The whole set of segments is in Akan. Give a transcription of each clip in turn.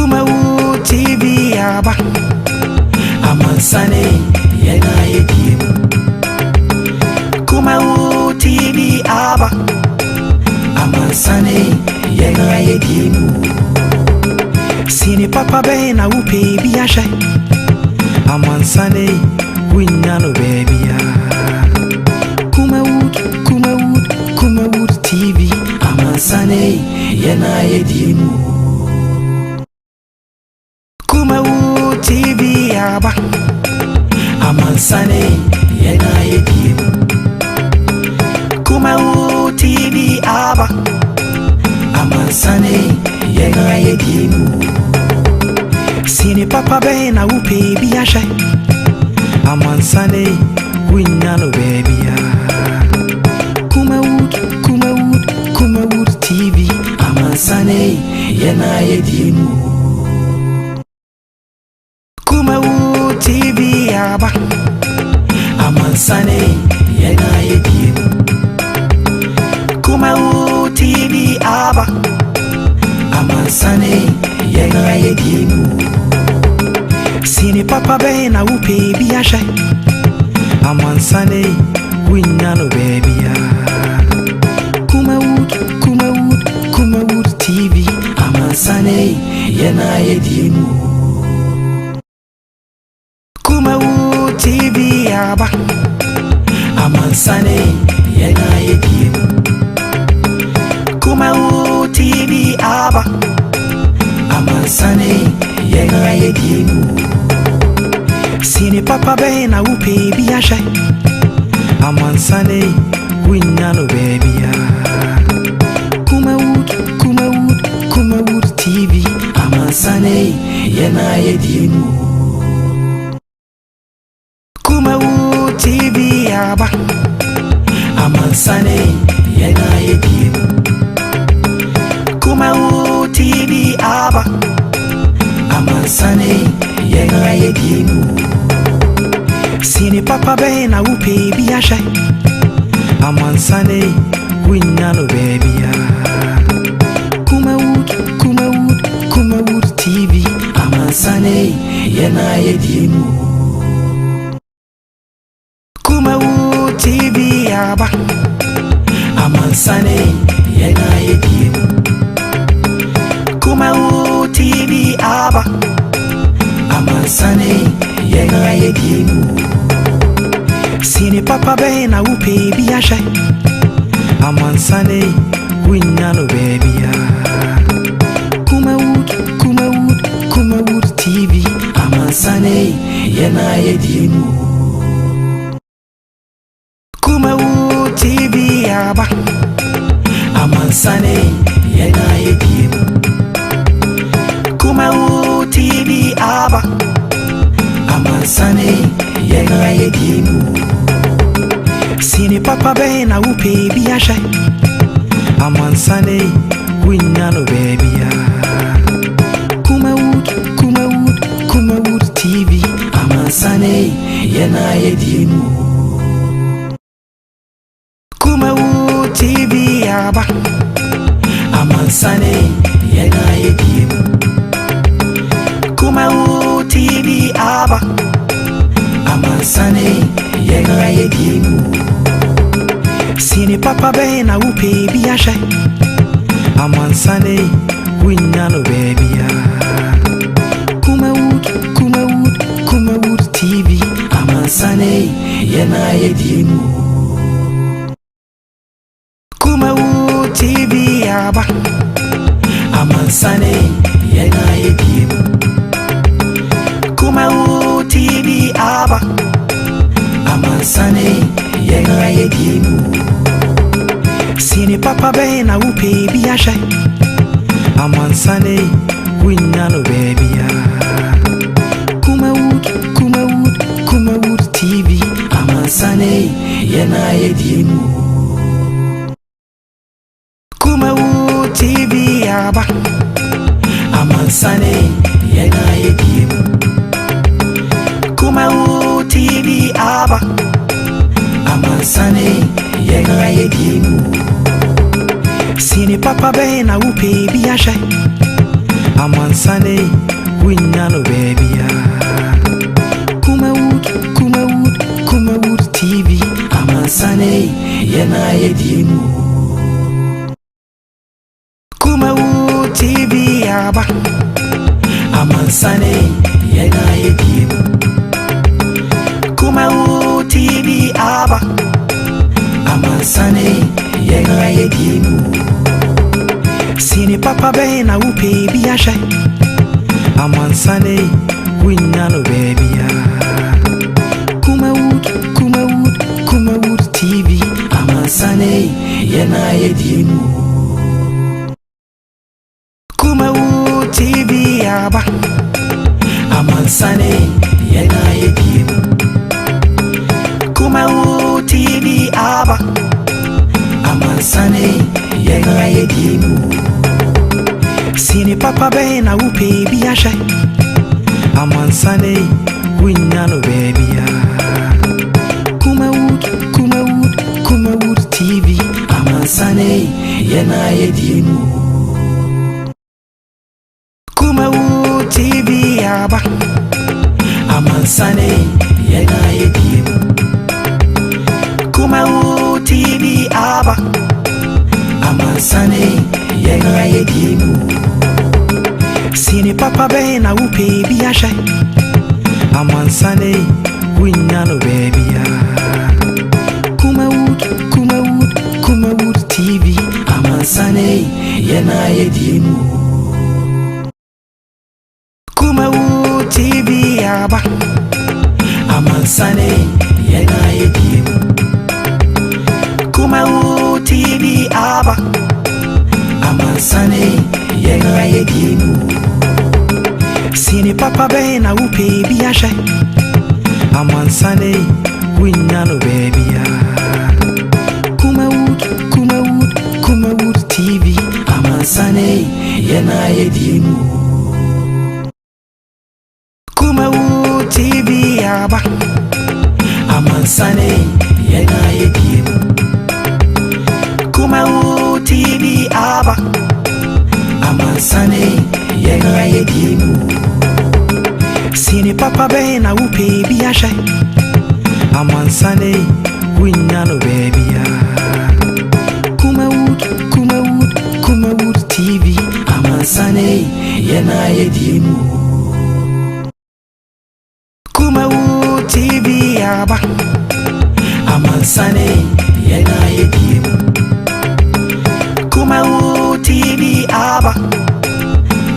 Kumawu TV aba Amansane yena yedimu. Kumawu TV aba Amansane yena yedimu. Sini papa be na upe biashe Amansane winyano baby ya. Kumawu TV Amansane yena yedimu. Kumawu TV aba Amansane yena yedimu. Kumawu TV aba Amansane yena yedimu. Sini papa be na upe biashe Amansane winyano baby ya. Kumawu TV Amansane yena yedimu. Kumawu TV aba Amansane yena yedimu. Kumawu TV aba Amansane yena yedimu. Sini papa be na upe biashe Amansane winyano baby ya. Kumawu TV Amansane yena yedimu. Kumawu TV aba Amansane yena yedimu. Kumawu TV aba Amansane yena yedimu. Sini papa be na upe biashe Amansane winyano baby ya. Kumawu TV Amansane yena yedimu. Kumawu TV aba Amansane yena yedimu. Kumawu TV aba Amansane yena yedimu. Sini papa be na upe biashe Amansane winyano baby ya. Kumawu TV Amansane yena yedimu. Kumawu TV aba Amansane yena yedimu. Kumawu TV aba Amansane yena yedimu. Sini papa be na upe biashe Amansane winyano baby ya. Kumawu TV Amansane yena yedimu. Kumawu TV aba Amansane yena yedimu. Kumawu TV aba Amansane yena yedimu. Sini papa be na upe biashe Amansane winyano baby ya. Kumawu TV Amansane yena yedimu. Kumawu TV aba Amansane yena yedimu. Kumawu TV aba Amansane yena yedimu. Sini papa be na upe biashe Amansane winyano baby ya. Kumawu TV Amansane yena yedimu. Kumawu TV aba Amansane yena yedimu. Kumawu TV aba Amansane yena yedimu. Sini papa be na upe biashe Amansane winyano baby ya. Kumawu TV Amansane yena yedimu. Kumawu TV aba Amansane yena yedimu. Kumawu TV aba Amansane yena yedimu. Sini papa be na upe biashe Amansane winyano baby Kumawood TV Amansane yena yedimu Kumawood TV aba Amansane yena yedimu Kumawood TV aba Amansane yena yedimu Sini papa bena upe biasha Amansane winyano baby Kumawood TV Amansane yena yedimu Kumawood TV aba Amansane yena yedimu Kumawood TV aba Amansane yena yedimu Sini papa bena upe biasha Amansane winyano baby Kumawood TV Amansane yena yedimu Kumawood TV aba Amansane yena yedimu Kumawood TV aba Amansane yena yedimu Sini papa bena upe biasha Amansane winyano baby Kumawood TV Amansane yena yedimu Kumawood TV aba Amansane yena yedimu Kumawood TV aba Amansane yena yedimu Sini papa bena upe biasha Amansane winyano baby Kumawood TV Amansane yena yedimu Kumawood TV aba Amansane yena yedimu Kumawood TV aba Amansane yena yedimu Sini papa bena upe biasha Amansane winyano baby Kumawood TV Amansane yena yedimu Kumawood TV aba Amansane yena yedimu Kumawood TV aba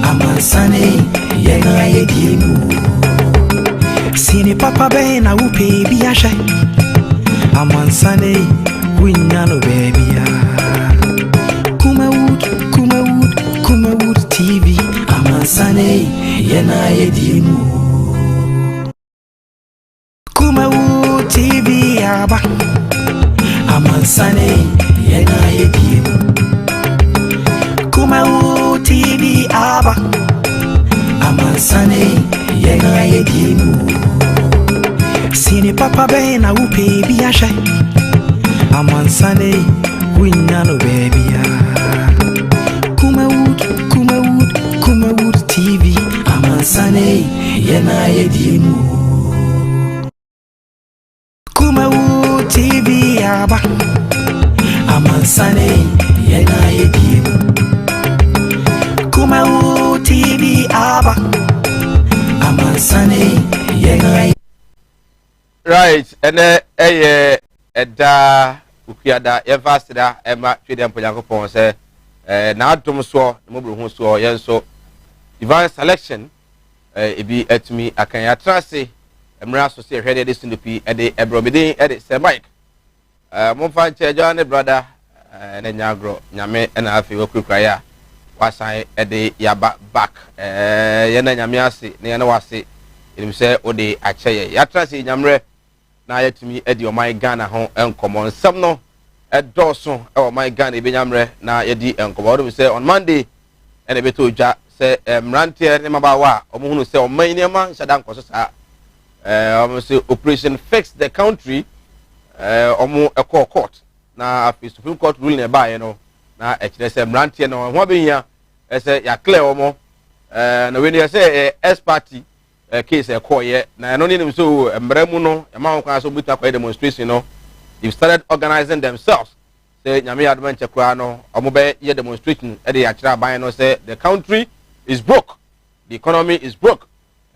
Amansane yena yedimu Sini papa bena upe biasha Amansane winyano baby Kumawood TV Amansane yena yedimu Kumawood TV aba Amansane yena yedimu Kumawood TV aba Amansane yena yedimu Sini papa bena upe biasha Amansane winyano baby Kumawood TV Amansane yena yedimu Kumawood TV aba Amansane yena yedimu Kumawood TV aba Amansane yena. Right, and Eda Ukiada Evasida Emma Tridem Polyakopon say na dom so mobile ho so yen so divine selection e bi atumi akan ya trase emra so say hwede de sinupi e de ebrobeden e de say Mike mo fa che John brother na nyagro nyame na afi wakukura ya wasan e de yaba back ye na nyame ase na ye na wase enim say o de akyeye ya trase nyamre na yatumi e de o my Ghana ho enkomo nsam no Dawson, oh my God, Benyamre, na yedi enkomo. We say on Monday, and a bit to ja say Rantier Nemabawa, or Munu say on Mainema, Shadan Kosa, say Operation Fix the Country, or more a court. Now, if Supreme Court ruling by, you know, now actually say Rantier, no one being here, I say, ya clear or more, na when you say S party case call na no need so mbremu no e ma kwa so buta kwa demonstration no they started organizing themselves say nyame adventure kwa no omo be ye demonstration e dey akira ban no say the country is broke, the economy is broke,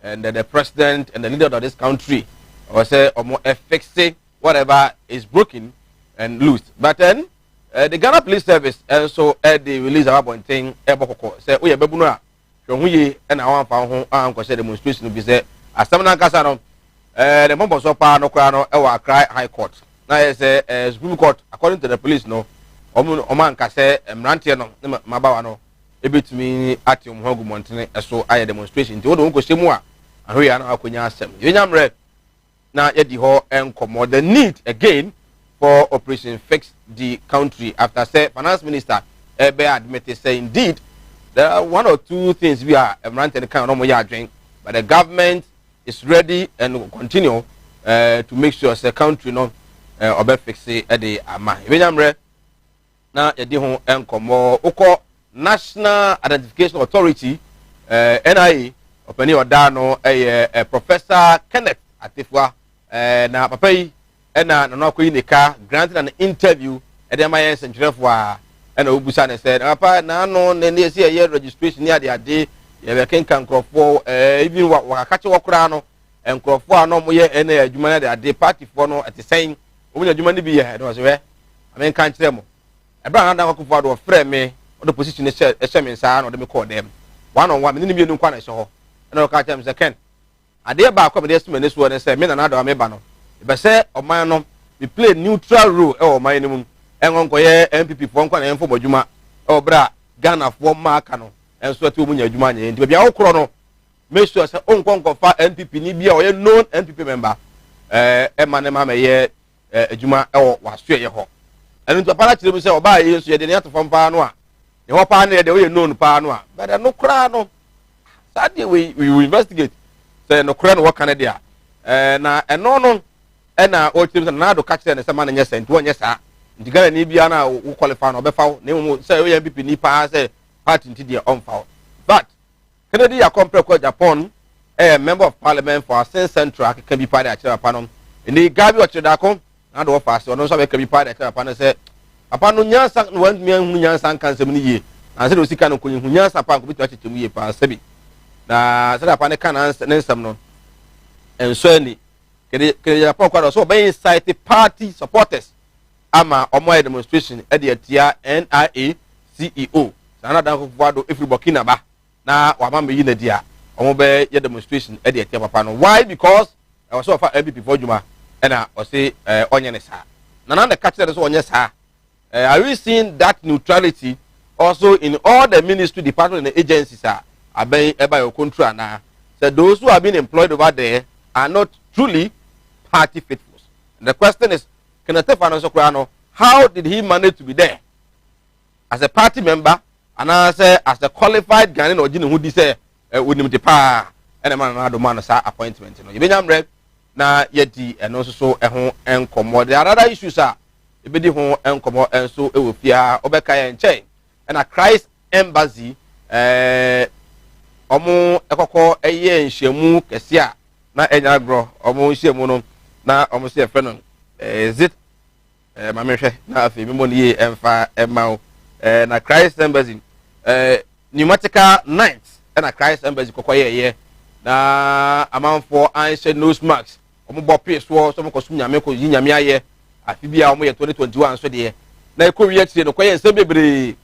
and the president and the leader of this country or say omo fixing whatever is broken and loose. But then the Ghana Police Service also they release our point thing ebokoko say we bebu no a hwe ye na wan fa ho an ko say demonstration bi say asamna kasa no the member so pa no kra no e wa Accra High Court na say Supreme Court according to the police no omo anka say mrantie no mabawa no ebetumi ati omo hagu montene so aye demonstration ti wo do ko shemu a ahwe ya na akonya asem yenyamre na yedi ho enkomo the need again for Operation Fix the Country after say finance minister ebe admitted say indeed there are one or two things we are ranting kind of adwin, but the government is ready and will continue to make sure the country no obe fix the ama ebenyamre na yedi ho enkomo ukọ National Identification Authority NIA openi oda no Professor Kenneth Atefua na papa yi na no akoyi nika granted an interview edema yen sentrefo a na obusa ne said papa na no ne see ye registration ne ade ye be kenkan krofo even wakakache wokura no enkrofo a no mo ye na adwuma ne ade party for no etesen omunya adwuma ne bi ye no so we amen kan kire mo ebra na akofo do frɛ me the position is me nsa na de me call them one on one me ni bi enu kwa na so na o ka tell me say Ken ade ba akọ me dey sum ne so ne say me na do me ba no be say oman no we play neutral role e oman ni mu engon ko ye MPP fo nkwa na enfo bodwuma e obra Ghana fo maaka no enso ati omunya adwuma nya ndi bia wo kro no make sure say onkonko fa MPP ni bia o ye known MPP member e ma ne ma me ye adwuma e wo waso ye ho enu to para kire mu say oba ye so ye de ne atofo mpa no a ye ho pa na de we known pa no a but no kra no sadly we investigate say no kra no what can dey na eno no na o tim na do catch na say man nya sent wo nya sa ndigara ni bia na wo qualify no be fa na mu say we MPP ni pa say party nti dey on fa but Kennedy ya compare ko Japan member of parliament for Asen Central can be party akira pa no ni gabi o chida ko na do fa say no so be can be party akira pa no say papa no nyansa no wan mi hu nyansa kan sem ni ye na say do sika no ko hu nyansa pa ko bitu acheche mu ye pa sebi na say pa ne kan na nsem no enso ani kede Japan kwa so be incite party supporters ama omo demonstration e de atia NIA CEO sana dan ko fuado every Burkina ba na wa ma meyi na dia omo be ye demonstration e de atia papa no why because I was so far MPP for juma e na o say onye ne sa na the catch there so onye sa are we seeing that neutrality also in all the ministry department and agencies are aben eba your control na so those who have been employed over there are not truly party faithfuls. And the question is, how did he manage to be there as a party member and as a qualified Ghanaian or Jini who say would him pa and a man another man as appointment? You be number na yeti and also so a home and come. There are other issues are a bit home and come and so it will fear Obekaya and Chain and a Christ embassy omo ekoko eye nhyiamu kesia na enyagro omo nhyiamu no na omo se efre zit mamehwe na afi memo ni emfa emao na Christ embassy pneumatical night na Christ embassy kokoye na amanfo anshe nose marks omo bo pe so mo kosum nyame ko yi nyame aye afi bia omo ye 2021 so de na ekowi atire no koye nsem bebre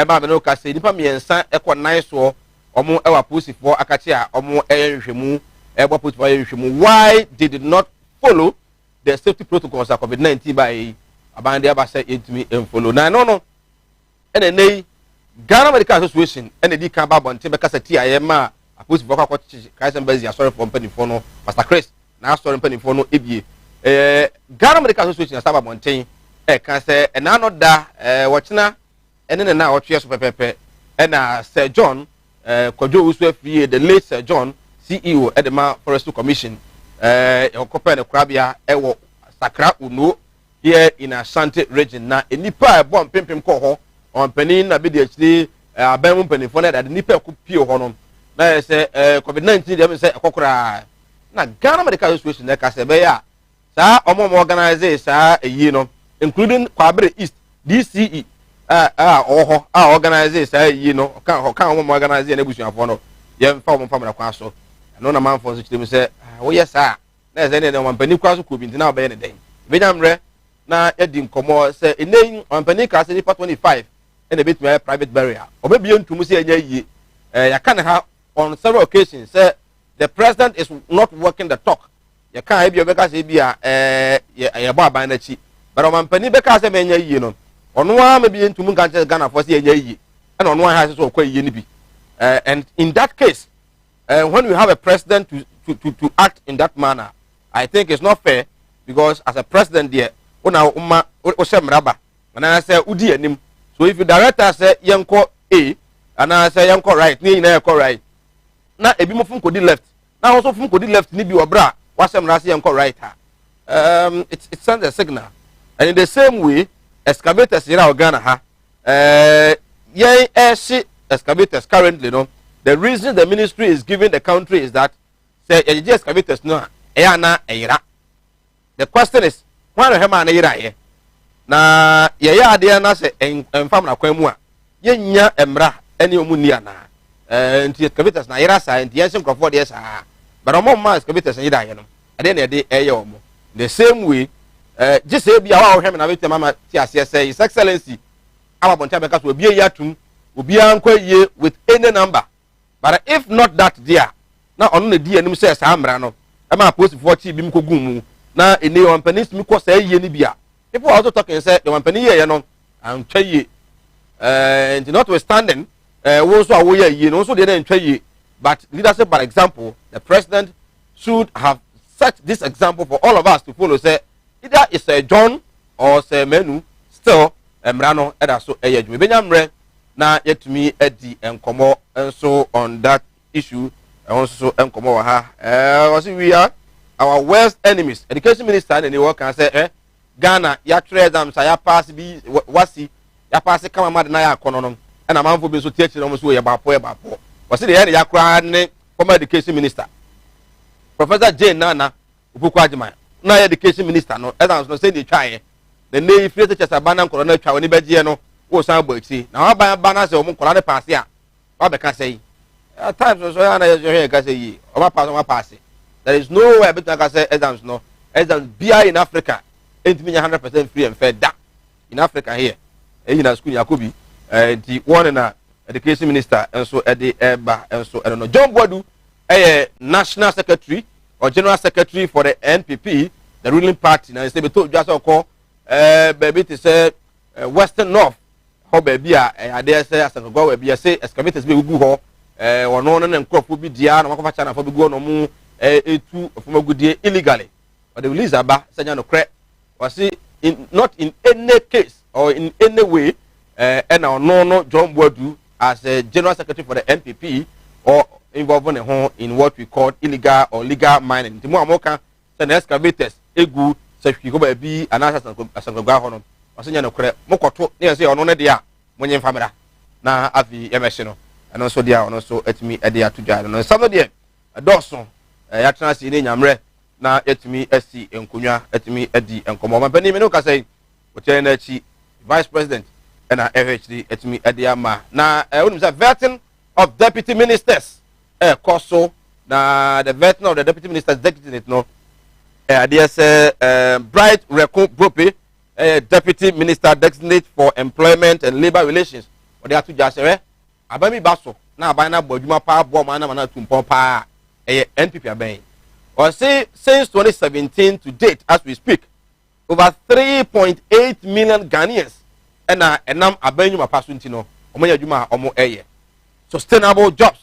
ba me no ka se nipa miensa ekonan so omo ewa posifo akachi a omo ehwehwemu ebo posifo ehwehwemu why they did not follow the safety protocols of COVID-19 by abande abasa etumi follow na no ene nei Ghana Medical Association ene di kan ba bonte be kasa ti ayema posifo kwa Christ Embassy sorry for company for no Pastor Chris na sorry company for no ebie Ghana Medical Association asaba bonte kan se na no da wochina ene na otwe so pepepe ena Sir John Kojo Usu Free the late Sir John CEO Edema Forestry Commission okope ne krabia ewo Sakra Uno here in Ashanti region na enipa ebom pempem ko ho on panin na be de akiri abem panifo na da nipa ku pie ho no na say COVID-19 dem say ekokora na Ghana Medical Association na ka say be ya sa omo organize sa eyi no including Kwabre East DCE organize sa eyi no kan omo organize na busuafo no ye mfa omo famra kwa so no na manfo so chitem say wo yes na say ne omampani kwa so ko bi ntina obe ne den benyamre na edi nkomo say enen omampani ka say 25 and a bit my private burial obe bi ntumu say enya yi ya kan ha on several occasions say the president is not working the talk ya kan e bi obeka say bia ya ba ban na chi but omampani beka say menya yi no ono a me bi ntumu kan say Ghana for say enya yi and ono ha say so kwa yi ni bi and in that case when we have a president to act in that manner, I think it's not fair because as a president there, una umma o semraba. And I say udi enim. So if you director say yanko A and I say yanko right, ni na yanko right. Na ebi mo fun kodi left. Na also fun kodi left ni bi obra. Wa semra say yanko right ha. It sends a signal. And in the same way, excavators here in Ghana ha. Excavators currently no. The reason the ministry is giving the country is that say excavators no na era. The question is why no hema na era here? Na ye ade na say enfam na kwan mu a ye nya emra ene omu ni ana. Nti excavators na era sa nti yense nkrofo de sa. But omo ma excavators na era here no. Ade na ade eye omo. The same way just say bia wa hema na betem mama ti ase say his excellency ababonta be ka so obi yatum obi ankwa ye with any number. But if not that there, now on the D and says Amrano, I'm a post 40 bimkogumu. Now in the one penny, Miko say ye nibia. People also talking say the one penny, you know, and try and notwithstanding, also away ye, also didn't try ye. But leadership, by example, the president should have set this example for all of us to follow. Say either it's a John or say Menu, still Mrano, and so a Benyamre. Na yet me Eddie and Komo and so on that issue and also and Komo we are our worst enemies. Education minister and the work can say Ghana ya trade them say ya pass be wasi ya pass come mad na ya kono and a man for be so teach them so ya ba po was the ya kra ne former education minister Professor Jane Nana Upukwajima na education minister no as no say they try the name free teachers abandon corona try oni beje no wo san gbachi na wa ban na se o mu kola de pass ya wa be ka say at times so ya na you ka say yi o ma pass there is no way between ka say exams no exams bia in Africa ain't me 100% free and fair da in Africa here na school Yakobi the one na education minister and so at the eba and so I don't know John Boadu national secretary or general secretary for the NPP the ruling party na say be told just call baby to say Western North how baby a there say as go we be say excavators be gugu ho ono no na nkofo bi dia na makofa chana fo bi go no mu etu ofuma gudie illegally but the release aba sanya no kre was not in any case or in any way and no John Boadu as a general secretary for the NPP or involved in what we call illegal or legal mining the more amoka say excavators egu say go baby anasa asangwa ho no wasenya no kre mokoto na say ono ne dia monye famira na afi emehye no eno so dia ono so etimi ede atudwa no some dia doso ya transi ne nyamre na etimi asi enkonwa etimi edi enkomo mapani me no ka say wote na chi vice president na FHD etimi ede ama na wonim say vetting of deputy ministers koso na the vetting of the deputy ministers designate no there say Bright Reko Brope deputy minister designate for employment and labor relations or they are to just abami baso na abana boduma pa bo mana mana tumpon pa NPP aben or say since 2017 to date as we speak over 3.8 million Ghanaians and enam abenyu mapaso ntino omo yadwuma omo sustainable jobs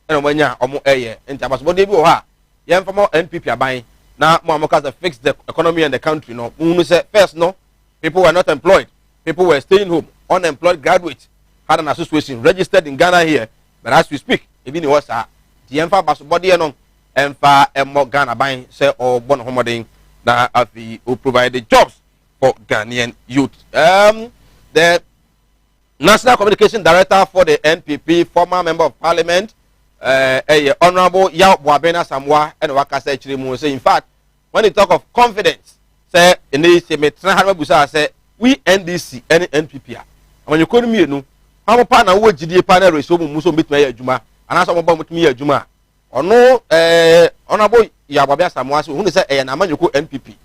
and omo nya omo enti abaso de bi wo ha yem famo NPP aban na mo amoka fix the economy and the country no unu say first no people were not employed. People were staying home. Unemployed graduates had an association registered in Ghana here. But as we speak, even was the Emfa Basobody and Emfa Emo Ghana buying say or Bon Homoding that will provide the jobs for Ghanaian youth. The National Communication Director for the NPP, former member of Parliament, honorable Yaw Boabena Samoa and Wakasa Chirimu say in fact when they talk of confidence say in this say Metra say we NDC and NPP when you call me no how partner wo GD partner so muso bitme adwuma anaso mo ba mutumi adwuma ono honorable Yaw Boabena Samoa so hu say e na amanyoko NPP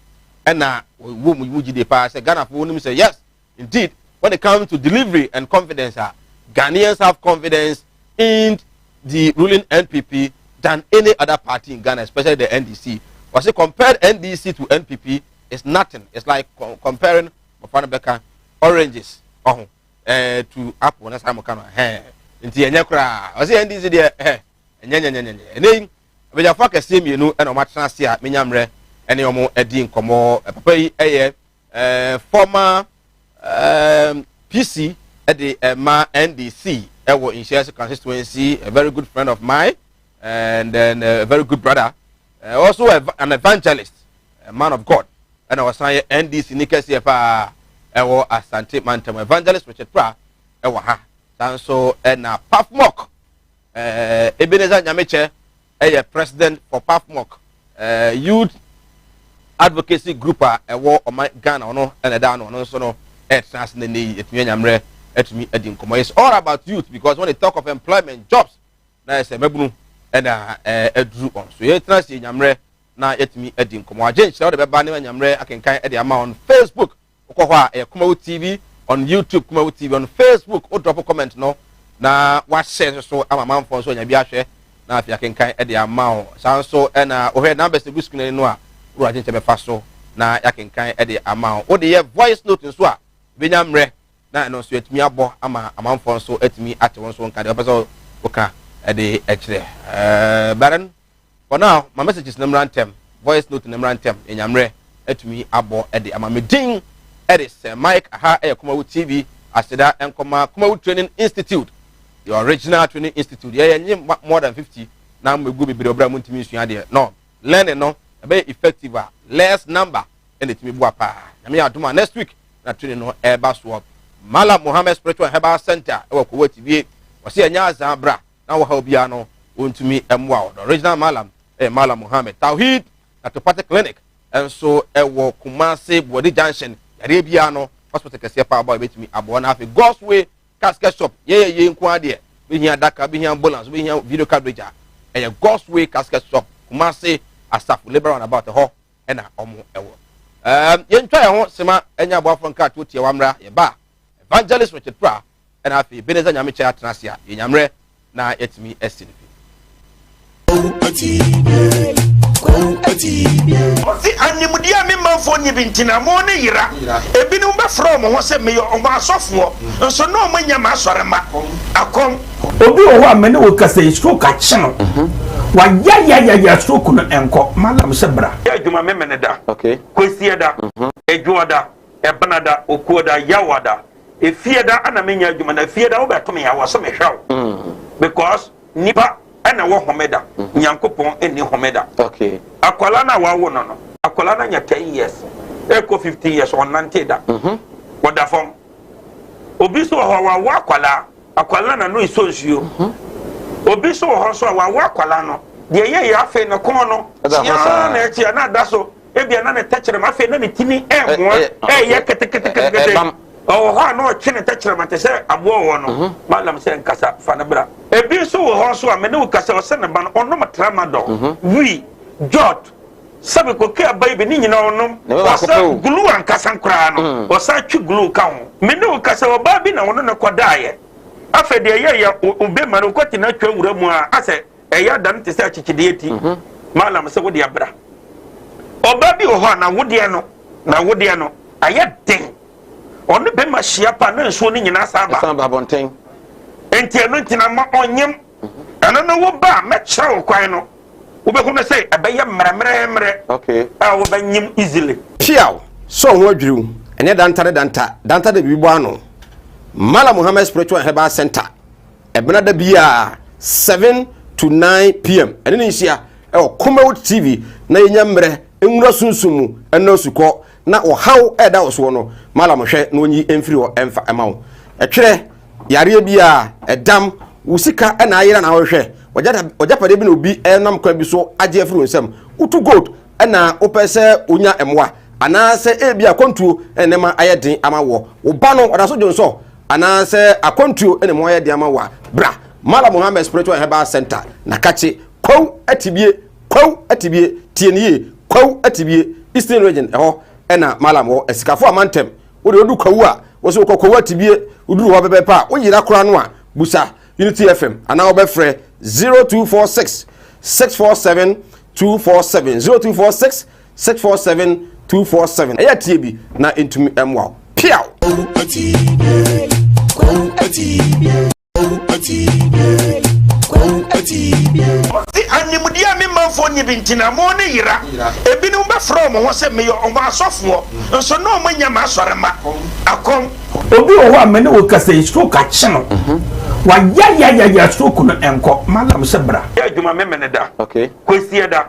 and na wo mu GD pa say Ghana for nim say yes indeed when it comes to delivery and confidence Ghanaians have confidence in the ruling NPP than any other party in Ghana, especially the NDC. Was it compared NDC to NPP? It's nothing. It's like comparing Mofana Beka oranges to apple. That's how I'm kind of into a nyakra. Was it NDC there? And then we have focused him, you know, and on my transia, Minyamre, and your more Edin Como, a former PC at the NDC. In Chelsea constituency, a very good friend of mine, and then a very good brother, also an evangelist, a man of God. And I was saying NDC Nikasi Epa, Ewo Asante Mantem evangelist Richard Pra, Ewa Ha. And so and Pafmok, Ebenezer Nyameche, a president for Pafmok, youth advocacy group, Ewo Oma Ghana, no, and a down on so no, trans the knee, it mean it's all about youth because when they talk of employment jobs, na say mebunu and drew on. So you trust in Yamre na etimi edin komo agent show the beba ne Yamre akenkan e de ama on Facebook. Okohwa Kumawu TV on YouTube, Kumawu TV on Facebook. O drop a comment no na wa share so ama manfo so nya bi ahwe na afia akenkan e de ama on. So na o he numbers the screen no a wo agent be fa so na akenkan e de ama on. O de voice note so a be Yamre na no so etimi abo ama amanfo so etimi ate won so nka de opeso oka e de ekire baran for now my message is number antem voice note number antem enyamre etimi abo e de ama medin e de Sir Mike aha e Kumawu TV aseda enkoma Kumawu Training Institute the original training institute ye more than 50 na megu bibire obra mu ntimi sua de no learning no e be effective less number and etimi bu apa na me aduma next week na training no e ba so Malam Muhammad Spiritual Herbal Center ewa Kuwa TV wasi anya azabra na wo ha obia no ontumi emwa the original Malam Malam Muhammad Tawhid Naturopathic Clinic and so ewo Kumasi Body Junction yare bia no hospital kese pa boy betumi abo na afi God's Way Casket Shop ye nko ade be hia daka be hia ambulance be hia video coverage God's Way Casket Shop Kumasi Asafu Liberal about the ho na omo ewo ye ntwa ye ho sema enya abo afro nka to tie wamra ye ba evangelist Richard Pra and afi Ebenezer Nyameche atrasia yenyamre na yetimi esini Ozi animudia me manfo nyi bintina mo ne yira ebinu be from ho se me yo omo asofo nso no mo nya ma asorema akom obi o ho amene wo kasa stroke a chino wa ya stroke no enko malam sebra ya djuma me mene da okay kwesi da ejuoda ebanada okuoda yawada efieda ana menya djuma na fieda wo beto me ya wo so me hwaw because nipa ana wo homeda nyankopon eni homeda okay akwala na wawo no akwala na nya 10 years eko 15 years on nanteda woda fom obi so ho wawo akwala na no isonsuo obi so ho so wawo akwala no de ye ya afi no kon no ya na echi na daso ebia na ne tachere ma afi na ne tini enwo ye kete oh ha no chine tachere ma te se abo wo no malam se nkasa fanabra ebi so ho so amene wo kasa o se ne ba no ono matrama do wi jot sabe ko ke abai be ni nyina onom wasa glue ankasa nkra no wasa twi glue ka ho mene wo kasa wo ba bi na wono ne kodaye afa de ye obe ma no kwati na twa wura mu a ase eya dan te se achichide eti malam se wo de abra oba bi ho na wode no aye den onu be ma hia pa na nso ni nyina saba bonten enti eno ntina ma onyem ana no wo ba me kyerɛ wo kwan no wo be hu say abɛyɛ mmeremmeremre okay a wo ba nyim easily piaw so ho adwiriw ene danta de bibo ano Malam Muhammad Spiritual Herbal Center ebena da bia 7 to 9 p.m. ene ni hia Kumawu TV na yenyamre enwura sunsumu eno sukọ na o haw eda oso no malam hwe na onyi emfiri o emfa emawo etwere yare bia edam wusika na ayira na hwe oja pade bi na obi enam kwa bi so agye afiri nsam utu gold na opese onya emwa ana se ebi akontuo enema ayeden ama wo ba no oda so jonso ana se akontuo enema ayeden ama wa bra Mala Muhammad Spiritual Herbal Center na kache kwaw atibie tienie kwaw atibie Eastern Region eho ena Malam wo esikafo amantem wo de odu kwaw a wo so kwaw atibie uduru ho bebe pa wo yira kora no a busa Unity FM ana wo be frɛ 0246 647 247 0246 647 247 eya tie bi na entumi emwa piaw Oti animudia me manfo nyi bintina mo ne yira ebinu be from ho se me yo omo asofo nso no mo nya ma asorema akom obi wo a me ne wo kasa stroke a che no wa ya stroke no enko malam se bra ya adwuma me me ne da okay kwesie da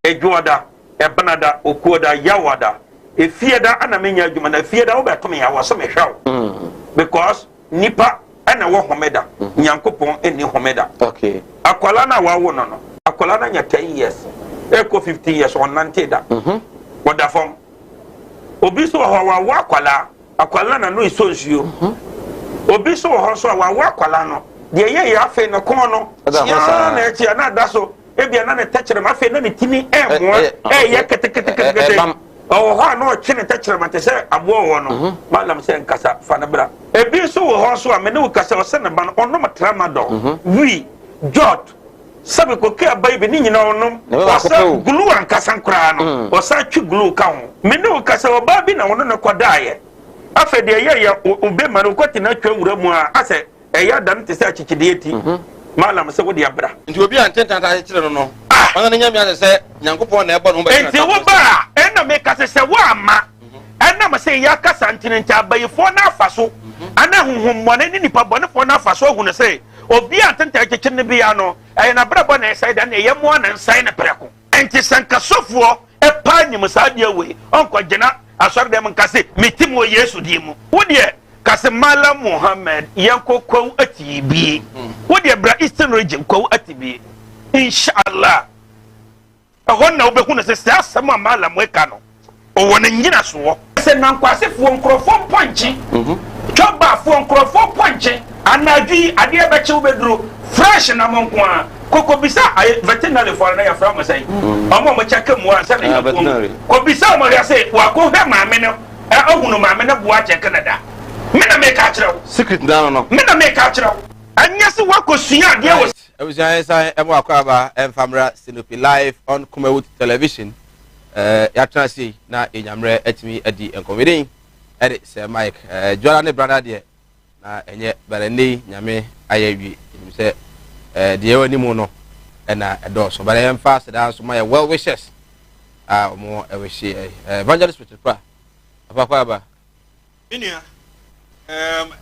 edwo da ebana da okuo da yawada efie da ana me nya adwuma na efie da wo be to me ya wo so me hwaw because nipa ana wo homeda nyankopon eni homeda okay akwala na wawo no akwala na nya 10 years eko 50 years on 90 da woda fom obi so ho wawo akwala na no iso nsuo obi so ho so wawo akwala no de ye afi no kon no ya na echi na da so ebia na ne techere ma afi na ne tini emo ye kete oh ha no chine techere ma te se abo wo no malam se nkasa fa na bra ebi so ho so a me ne wo kasa o se ne ba no ono matramadol wi jot sabe ko ke abai be ni nyina onom o sa gulu an kasa nkra no o sa twi gulu ka ho me ne wo kasa o ba bi na wono ne kodaaye afa de ye obe ma no kwati na twa wura mu a ase eya dan te se achichide eti malam se wo de abra nti obi antenta ta kire no no wana ne nyame ase se nyankopon na ebo no ba enti wo ba ena me kasa se wo ama ena ma se ya kasa ntine nti abayefo na afaso ana honhom mo ne nipa bone fo na afaso hu ne se obi antenta kekere ne bia no na brabo na sai da na ye mo na nsai na preko enti sanka sofo e pa nyim sa de we onko gina asor dem nkase metim wo Yesu di mu wo de kase Mala Muhammad yanko kwaw atibi wo de bra Eastern Region kwaw atibi inshallah ahonna wo be hu ne se asama Mala mo eka no o wona nyina so se nankwase fo nkrofo ponche choba fo nkrofo ponche anadwi ade be che wo beduro fresh na monko a koko bisa veterinary for na ya fra mo sai omo mo check mu an se na ya ko bisa mo ya se wa ko he ma me no ohunu ma me no boa check na da me na me ka kire secret down no me na me ka kire anya se wa ko sua ade wo ebujan sai emo akwaba emfamra Sinopi live on Kumewut television ya transi na enyamre atimi adi enkomedin ede se Mike Jola ne brother de na enye barani nyame ayawi se de wani mu no na edoso bare emfa se da so my well wishes mo ewishi evangelist Peter pra apa ba minia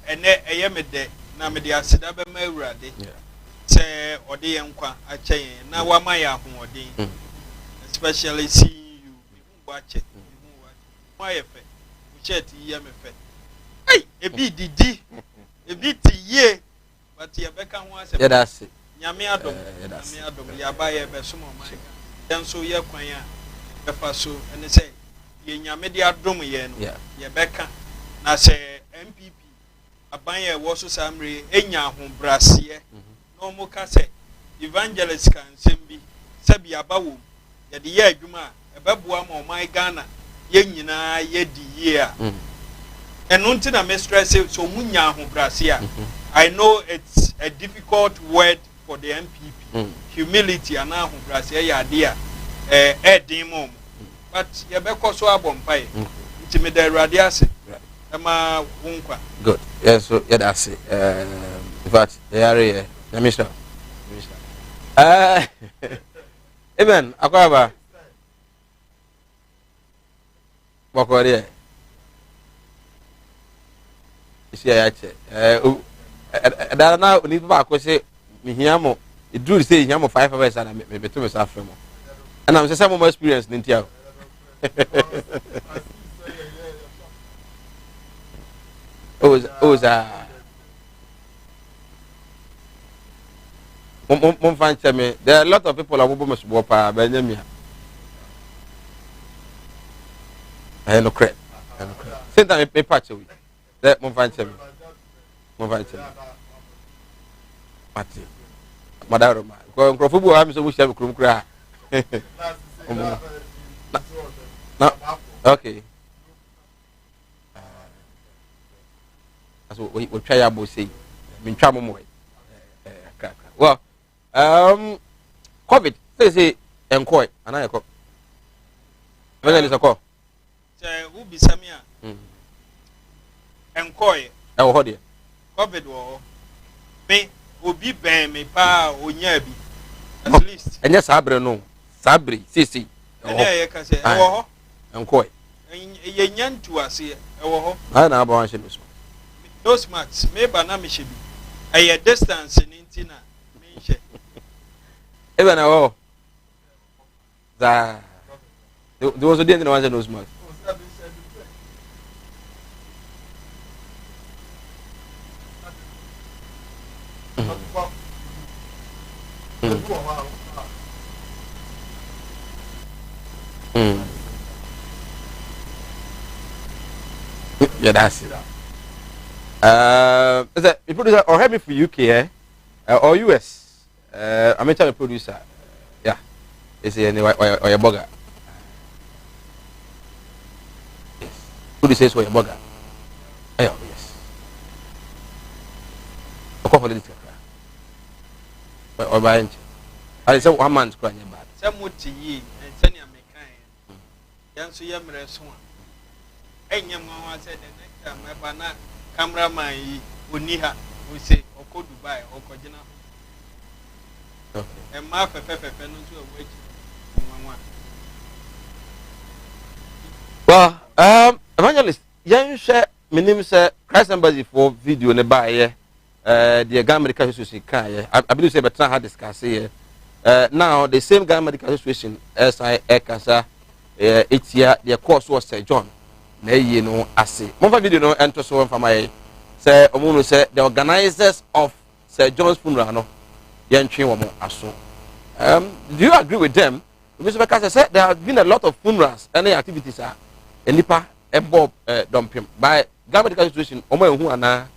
ene eyemede na mede aseda be ma awurade se ode yenkwa ache na wa ma ya hoodin especially see you watch it why efe chet ye me fe hey ebi didi ebi ti ye but ye beka ho ase yeah that's it nyame adom ya ba ye be somo man den so ye kwan a be fa so ene se ye nyame de adom ye no ye beka na se MPP aban ye wo so samre enya ho brase no mo ka se evangelist kan sembi se bi abawo ye de ye adwuma e beboa ma o man Ghana ye nyina ye di ye a eno nti na me stress so munya ho brase a I know it's a difficult word for the MPP. Humility and now idea demon. But you be so abompai. Nti me the radiase. Ema wonkwa. Good. Yes, so yeah that's it. In fact, the area Mr. Even akwaba. Bokore. Isi ayache. Da na ni ba ko se mihiamo iduru se hiamo 5 hours na me beto me safre mo ana me se some experience ntia oza Mom find me. There are a lot of people who must walk by Benjamin. I no credit. Same time pay patch away. That mom find me. Mom find me. Mati. Madam, go for football. I'm so wish I could cry. No. Okay. So we try about say. Mean trouble more. Well, COVID say enquire and I call. When is a call? Say who be Samia? Enquire. Oh, hold it. COVID war. Me obi ben me pa onyabi. At least. And yes, Sabre no. Sabri, see. Yeah, can say. Oh, enquire. Ye nyan to us here. Oh, I know about him. those marks, maybe na me should be. A distance in Intina. Even now, there was a day in the one of those marks. Yeah, that's it. Is that a producer or help me for UK or US? I'm a producer. Yeah, is he anyway or a bugger? Yes. Producer or a bugger? Yes. A couple of days. Or by inch. I said 1 month crying about. Some would to ye and send your mechanic. Yansu Yamre Swan. And your mamma said the next time my banana. Cameraman Uniha, we say, or go Dubai or Kojina. And Martha Pepper Penalty of which well, evangelist, young share, my name is Christ Embassy for video nearby. The Ghana Medical Association, I believe, say, but had discussed here. Now, the same Ghana Medical Association, SI Ekasa, each year, their course was St. John. You know, I see. More video no enter so from my say Omuno say the organizers of Sir John's funeral no yentwe womo aso. Do you agree with them? Mr. Because said there have been a lot of funerals and activities are enipa ebob dumping by government situation omo ehu ana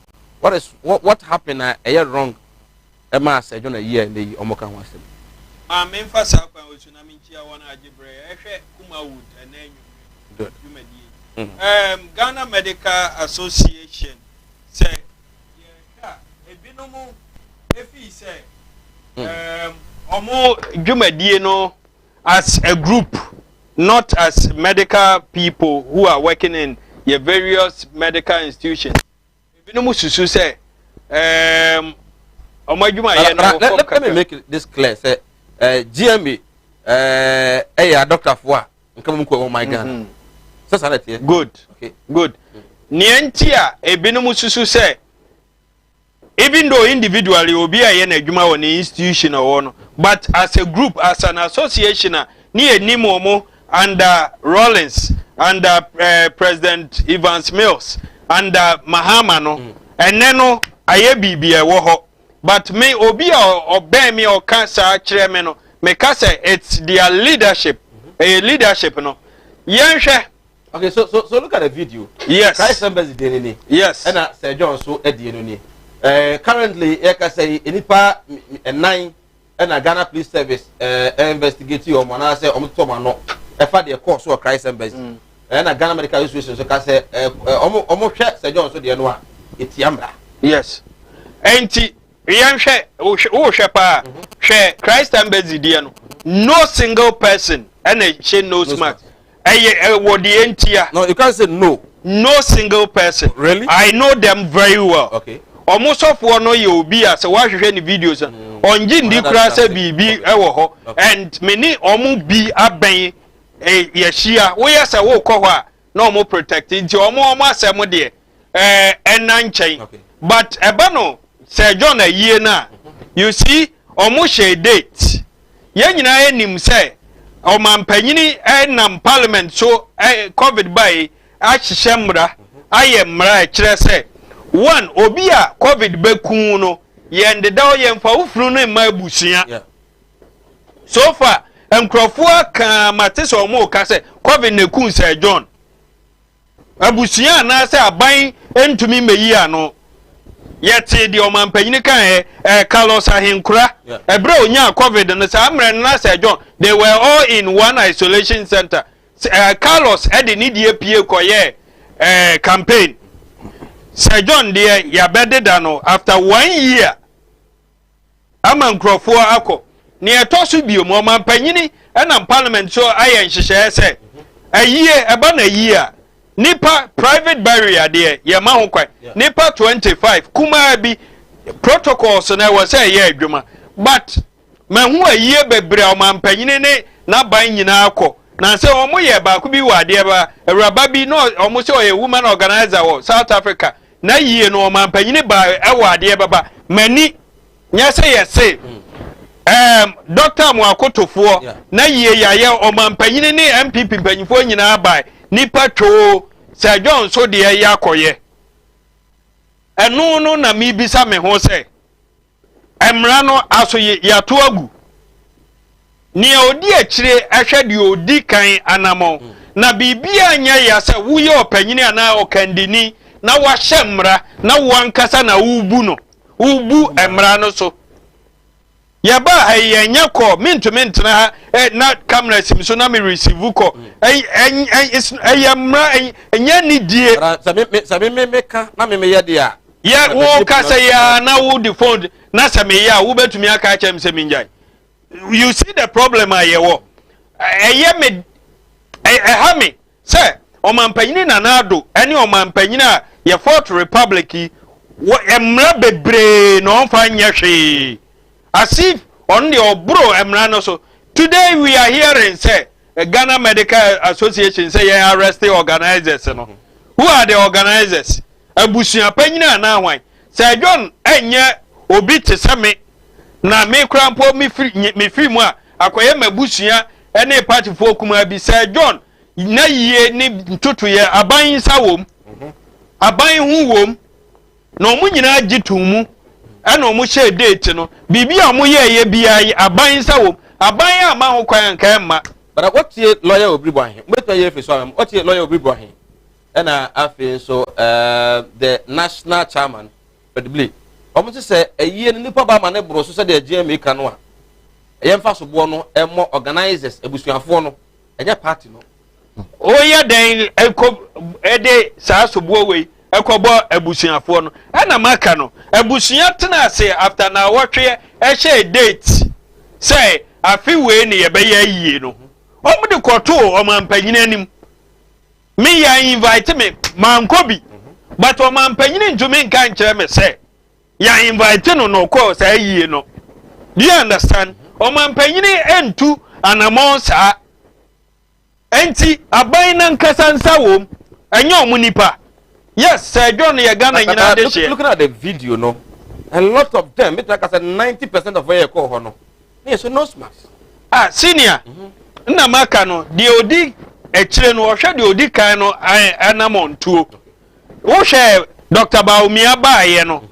what happened a year wrong e ma Sir John a year and the omo kan ho asem. Ma me fa sa kwa otunami ntia wona agibre ehwe Kumawood enenyu. Good. Ghana Medical Association say yeah ebinomu efi say omo dwumadie no as a group, not as medical people who are working in your various medical institutions. Ebinomu susu say omo dwuma ye no. Let me make this clear. Say GMA Dr. Fua nkamu ko my Ghana. Good. Okay. Good. Nientia ebinomu susu say even though individually obi aye na adwuma won institution or no, but as a group, as an association ni enim omo under Rollins, under President Evans Mills, under Mahama no ene no aye bibia wo ho, but me obi obey me o kan sa kire me no me ka say it's their leadership leadership no yenhwe. Okay, so look at the video. Yes. Christ Embassy denini. Yes. And Sir John so edienuni. Currently, I say enipa 9 and a Ghana Police Service investigate you on say no. If I the course of Christ Embassy and a Ghana Medical Association so can say almost Sir John so the no it's yamba. Yes. Enti yanhwe o hwepa hwe Christ Embassy dia no single person and she knows smart. No, you can't say no. No single person. Really? I know them very well. Okay. Almost of one no you be as watch any videos on Jindi Krasa BB ewo and many omu be aben yeshia we as a wo kwa no mo protect nti omu asem de enan chain. But ebano Sir John a year na you see omu share date ye nyina enim say o man panyini nam parliament so COVID by ahihye mra aye mra kire say one obi a COVID bekun no yende da ye mfa ufuru no ma abusia so far enkrofo aka mate so mo ka se covid na kun Sir John abusia na se aban entumi meyi ano yete di omanpanyin kan Carlos Ahenkura ebre onya covid no sa amre na Sir John they were all in one isolation center Carlos edi ni die pie koye campaign Sir John de ya bededa no after 1 year amankrofo akọ ne etoso bio mo omanpanyin na parliament so ayen hyehyɛ se ayie eba na yie nipa private barrier there ye ma ho kwan nipa 25 kuma bi protocols na we say ye adwuma but mahu ayie bebre o mampanyin ne na ban nyina akọ na say omo ye ba ku bi wade ba awraba bi no omo say o woman organizer wo South Africa na yie no mampanyin ba wade baba mani nya say ye say Dr. Mwakotofo na yie yaye o mampanyin ne MPP mpanyifo nyina ba nipa cho Sir John so de ya koye enu no na mi bisa me ho se emra no aso ya to agu ni odi akire ahwe de odi kan anamo na bibia anya ya se wo ye opanyini ana okandini na wa hyemra na wankasa na ubu no ubu emra no so ya ba hayenya ko mintumintna na camera sim so na me receive ko ayamra enya ni die me ka na me ye dia ya wo ka say ya na wo the phone na say me ya wo betumi aka chem say me njai you see the problem I wo me ha me say o mampanyin na na ado ene o mampanyin a ye Fourth Republic wo emra bebre no fa nyehwe as if on the obro emrano so today we are hearing say Ghana Medical Association say you arrest the organizers no who are the organizers abusia panyina na hwan Sir John enye obi tesame na me krampo me free mu a akoye mabusia ene party fo kuma bi Sir John na yie ni ntutu ye aban sawom aban hu wom na omunyina agitumu ana omu share date no bibia omu ye bia aban sawom aban ama ho kwan kan ma but what ye lawyer Obribwahin mbeto ye fe so am what ye lawyer Obribwahin na afi so the national chairman pedibly omu say eyie nipa ba ma ne bro so say the GMA ka no a eyemfa so bo no emo organizers ebusuafo no enye party no oya den ede sa so bo we ekobo abusuafo no na maka no abusua tena ase after na wotwe share date say afi we ne ye be ya yie no omu de koto o mampanyin anim me ya invite me mankobi but o mampanyin ntumi nka nkere me say ya invite no ko say yie no do you understand o mampanyin entu anamon sa enti aban na nkasa nsa wom enye omunipa. Yes, Sir John Yagana looking at the video, no, a lot of them, it's like I said, 90% of where you call no. Yes, so no smarts. Senior, Namaka no, the Odi, a children or shall the Odi Kano, Anamon too. Who shall Dr. Baumia buy, no?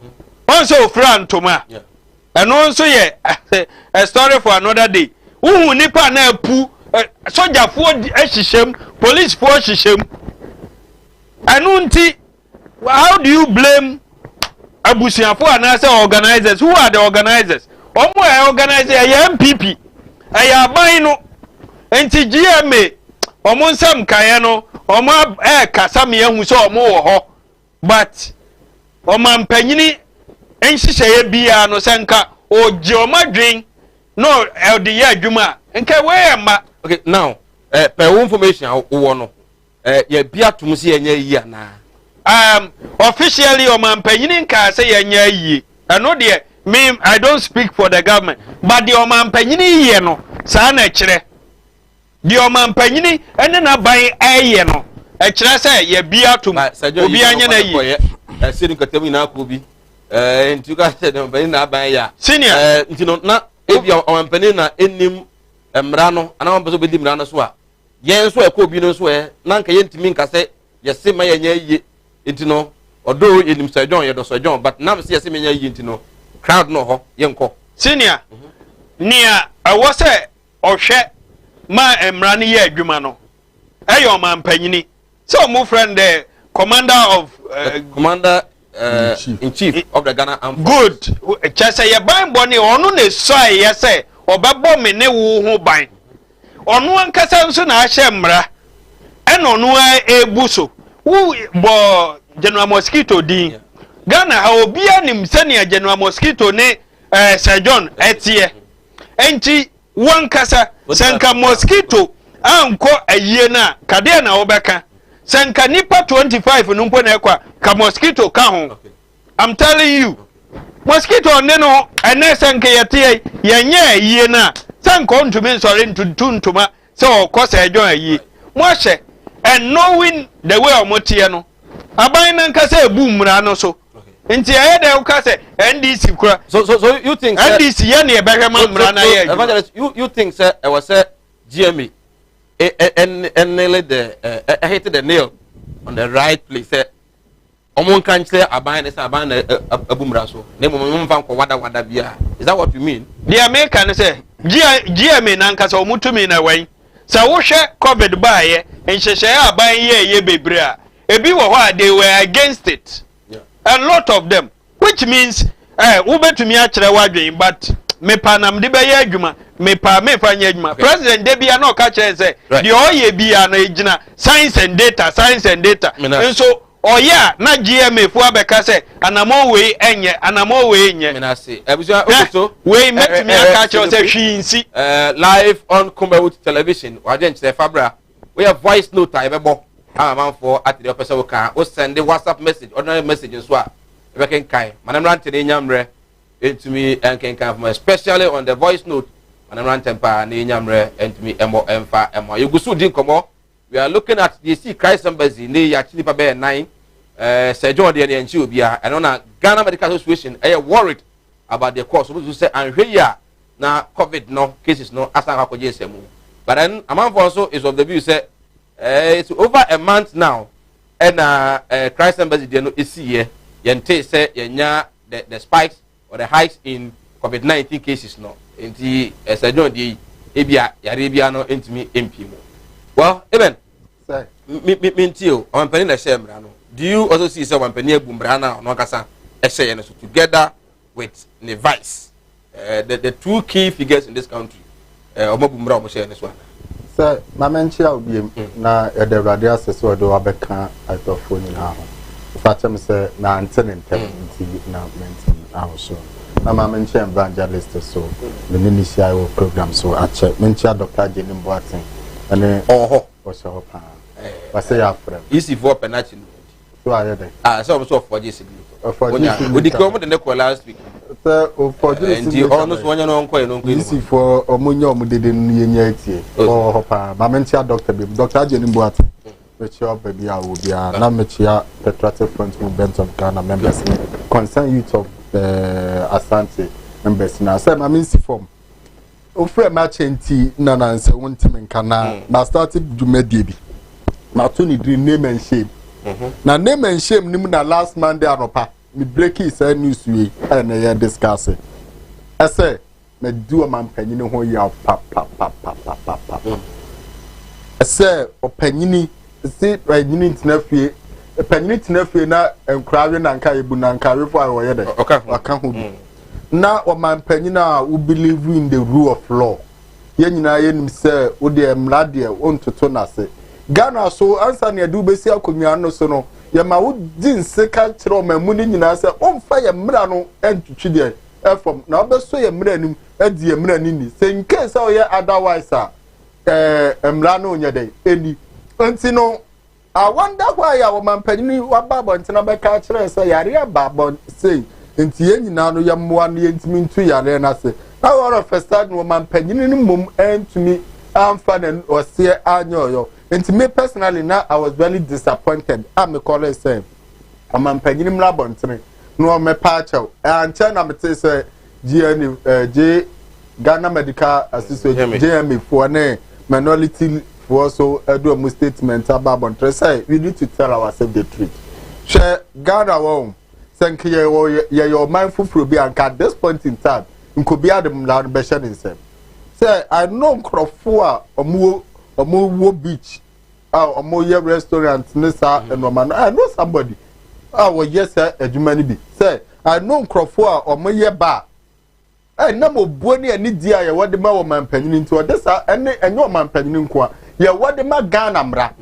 Also, Fran Toma, and also, a story for another day. Who nipa na pu, soldier for Eshishem, police for Shishem, Anunti. How do you blame abusiafo and organizers? Who are the organizers? Omo organizer ya MPP. Aya ban no. Enti GMA. Omo nsam kan no. Omo kasa me hu so omo wo ho. But omampanyini enhihye bia no senka oje omadwen no elde ya adwuma. Nka we ma. Okay, now per information wo no. Ya bia tumsi enya yi ana. Officially omampanyini nka say yenya yi eno de me I don't speak for the government but the omampanyini ye no sa na kire the omampanyini ene na ban aye no e kire say ye bia tum obi anya na yi senior katemi na akobi nti ka say the omampanyini na ban ya senior nti no na ebi omampanyini na enim emra no ana won beso bedi mra no so a yen so ekobi no so na nka ye ntimi nka say ye se ma yenya yi intino odo yenim Sir John yedo Sir John but now see yesi menya yi intino crowd no ho yenko senior nia awo se ohwe ma emra ne ye adwuma no ayo man panyini so mo friend the commander of commander in chief of the Ghana Armed good chese ye ban boni onu ne so ye se obebo me ne wo ho ban onu ankasa nso na ahye mra eno ebuso wo bo General Mosquito din Ghana ha obi anim senior General Mosquito ne Sir John etie enti wankasa senka Mosquito anko ayie na kade na obeka senka nipa 25 no mpo na ekwa ka Mosquito ka ho I'm telling you Mosquito ne no ene senka yete yenye ayie na senka ntumi nsore ntuntuma se okosa Sir John ayie mo hye and knowing the way omotie no aban nan kasa ebu mra no so nti aye de ukase NDC kura so you think NDC ye na ebehema mra na ye evangelist you think sir I was GMA and nailed the hit the nail on the right place omon kan clear aban is aban ebu mra so na mo mfa ko wada bia is that what you mean the American say GMA nan kasa omutumi na wan sa wo hwe covid ba ye enhyehyɛ aban ye bebre a ebi wo ho they were against it. Yeah. A lot of them, which means wo betumi a kyerɛ wadwen but me pa nam de be ye adwuma me pa me fa nya adwuma president de bia na o ka kyerɛ sɛ de oye bia na egina science and data so oya na GMA fu abeka sɛ anamo we enye anamo we enye me na say ebusua okoto we metumi aka kyerɛ sɛ hwinsi live on Kumbawood television wadwen kyerɛ fabra we have voice note a ebebo man for at the person can o send the WhatsApp message ordinary message so a e can kai manam rante ne nyamre into me and can come especially on the voice note manam rante pa ne nyamre into me emo emfa emo you go so din komo we are looking at the see Christ embassy ne actually pa be 9 Sir John de nchi obi a and on Ghana Medical Association worried about the course so say anhwe ya na covid no cases no asan akwaje semu but then among also is of the view say it's over a month now and Christ embassy there no is here yente say yenya the spikes or the hikes in COVID-19 cases no enti Sir John dey ebia yare bia no entimi MP mo well even say me ntio on pani na share mra no do you also see say one pani abu mra na no kasa share no so together with the vice the two key figures in this country omabu mra o share this one sir mamenchi obiem na edewrade asese odo abeka atofo ni na ho fatem say na antentem nti na menti ahoso na mamenchi evangelist so the initial program so ache menchi Dr. Jenny Boatin ane oho o so pa wase ya frem easy for penalty so ayede so for this we declare the next last week sir o for this and almost one no nko no easy for omunye omudede yenya etie o pa mamenchi Dr. Dr. Jenny Boatin which your baby a will be na mechia Patriotic Front Movement of Ghana members concern youth of Asante members na say mamensi form o free match enti na na say wontime kana na started dwumadi bi na to ni dream name and shame na name and shame nim na last Monday anopa me break is news we na ya discuss I say me do am panyini ho ya pa I say opanyini see panyini ntinafie panyini ntinafie na enkrawe na nka ebu na nkawe fo ayo ye de aka ho bi na o man panyina who believe in the rule of law ye nyina ye nim say wo de emrade ontoto na se Ghana so ansa na edu besi akonwa no so no ye ma wo din seka kire o mamu ni nyina se omfa ye mra no entutwi de efom na obeso ye mra nim adi ye mra ni se in case o ye otherwise emra no nya de eni nti no I wonder why our man penny wa babo ntina be ka kire se yare babo say nti ye nyina no ye moa no ye ntimi ntu yare na se na woro first time wo man penny ni mum entumi amfa na ose anyoyo nti me personally now I was very disappointed am call say man penny ni mra bontene no me pa chaw anche na mete say G Ghana Medical Association JMA for na minority for also do a statement about bontene say we need to tell ourselves the truth share Ghana won Thank you, your mindful for be at this point in time. In Kobia the Mlan Beshan in Sem. Say, I know Crofua or Moo Beach or Moo restaurant, Nessa and Roman. I know somebody. Oh, yes, sir, a humanity. Say, I know Crofua or Moye Bar. I know Bonnie and Nidia, what the man penning into this, and your man penning qua. Yeah, what the man Ganamra.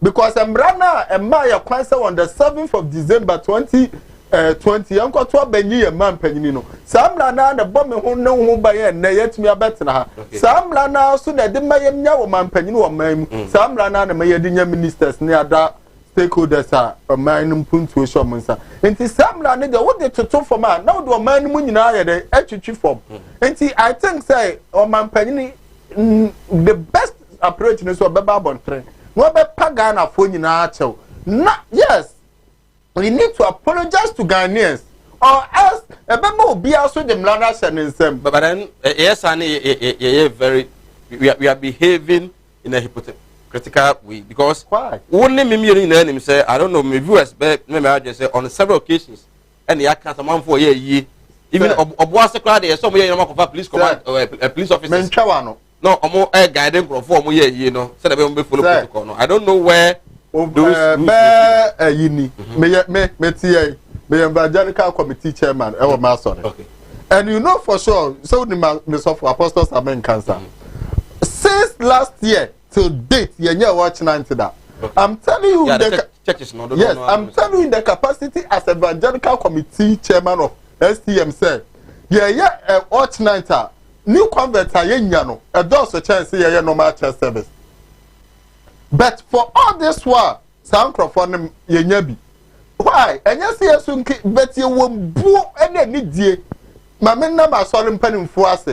Because I'm Rana and Maya Kwanzaa on the 7th of December 2020. Uncle to a Benny and man penino. Sam Lana, the bomb who know who by and yet me a better. Sam Lana, soon that the Mayan Yaw man penino or ma'am. Sam Lana, the Mayadinia ministers near that stakeholders are a man punto shamansa. And Sam Lana, the what they to for man. Now do a man winning the HG form. And I think, say, or man penny, the best approach is what Babon train. No be pagana phone in actual. Yes, we need to apologize to Ghanaians, or else a member will be also the Mlanas and them. But then, yes, and very, we are behaving in a hypocritical way because why? Only me in say, I don't know, my viewers, maybe I just say on several occasions, and the account amount for a year, even Obuasi crowd, there's some of police command, police officers. No, I'm more guiding for more year, so they will follow protocol. I don't know where those me evangelical committee chairman, our master. Okay. And you know for sure, so the Mr. Apostles Amen Cancer. Since last year till date, you're watching into that. Okay. I'm telling you, the churches no. Yes, I'm telling you the capacity as evangelical committee chairman of STM said, watch night. New converts are yano, a does a chance here, normal church service. But for all this while, sound microphone yebi. Why? And yes, yes, but you won't boo any need. My men number sorry penning for us.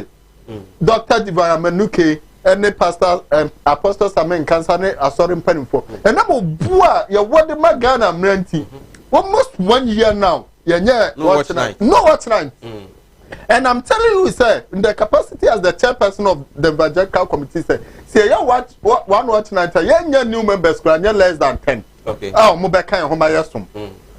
Dr. Divine Manuke and the pastor and apostles Amen Cancer are sorry penning for. And number boo, you're what the Magana Mrenti. Almost 1 year now. Yeah, no watch night. No watch night. And I'm telling you, sir, in the capacity as the chairperson of the evangelical committee, say, you watch one watch night, you new members, you less than 10. Okay. Oh, Mubeka and Homayasum.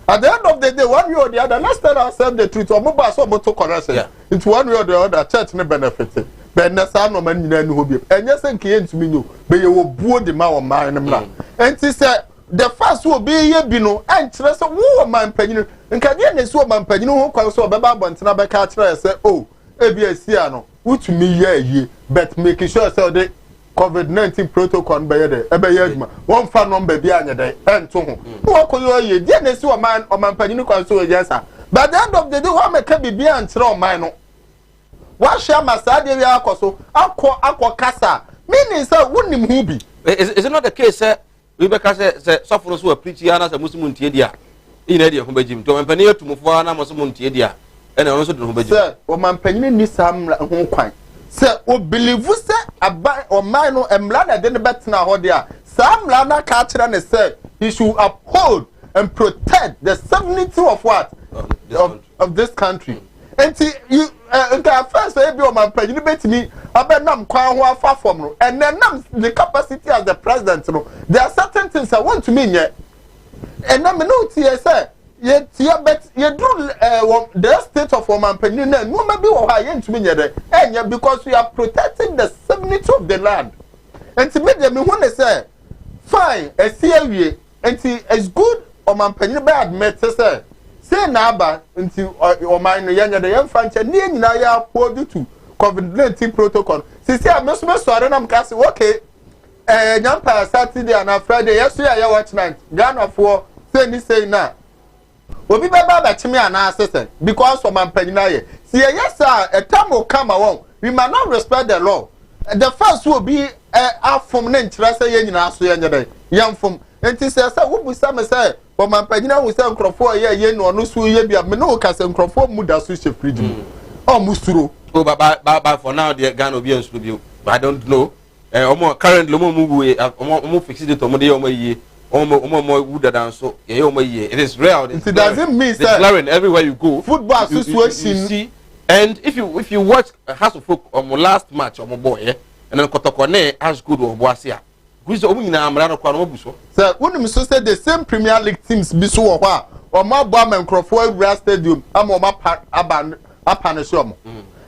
At the end of the day, one way or the other, let's tell ourselves the truth. Or Mubas or Moto correction. It's one way or the other, church may benefit. But Nasa no man who be. And yes, and came to me, but you will boo the man of mine. And he said, the first will be ye bino, and trust a woman penny. And can you so man penny who calls so Baba and Snabba catcher say, oh, ABSiano, which me ye, but making sure so the COVID-19 protocol by the Ebayagma, one fan on baby and day, and to whom. Who call you, didn't see a man or man penny so yes, sir. By the end of the day, one may be beyond throw mine. What shall my Sadia Akoso, Aqua Casa, meaning, sir, wouldn't him be? Is it not the case, sir? Rebecca said, sufferers who are preaching as a Muslim Tidia in Edia Humbejim, to Empanier to Mufana Muslim Tidia, and also to Humbejim. Sir, or man penny needs some home quite. Sir, or believe you say a buy or minor and Mlana didn't bet now, what they are. Some Lana catcher and said he should uphold and protect the sovereignty of what? Of this country. And see, you first say, be my president, bet me, I bet nam kwa far from and then the capacity as the president. There are certain things I want to mean yet. And I'm no TSA. Yet, bet you do the state of woman penny, and no maybe or I ain't to me yet. And yet, because we are protecting the sovereignty of the land. And to make them want to say, fine, a CLA, and see, as good or man penny bad, met say. Say naba until or mine the young French near Naya poor due to COVID-19 protocol. See, I must sorry, I'm casting okay. Yampa Saturday and Friday, yesterday I watch night. Ghana for say now. Will be baba to me and assistant because of my penny. See, yes, sir, a time will come along. We might not respect the law. The first will be out from interest in us young from. And he says, I will be some say. But my penina will say, Crawford, yeah, no, so ye be a menoka and Crawford Muda Sushi freedom. Oh, Musturu. Oh, but for now, the gun will be with you. I don't know. More current Lomo move fixed it on the ye, more wood than so. It is rare. It doesn't mean that everywhere you go. Football situation. See, and if you watch House of Folk on my last match on my boy, and then Kotokone as good or Boasia. Sir, when you say the same Premier League teams be so omo abo am nkrofo awura stadium am omo apanish omo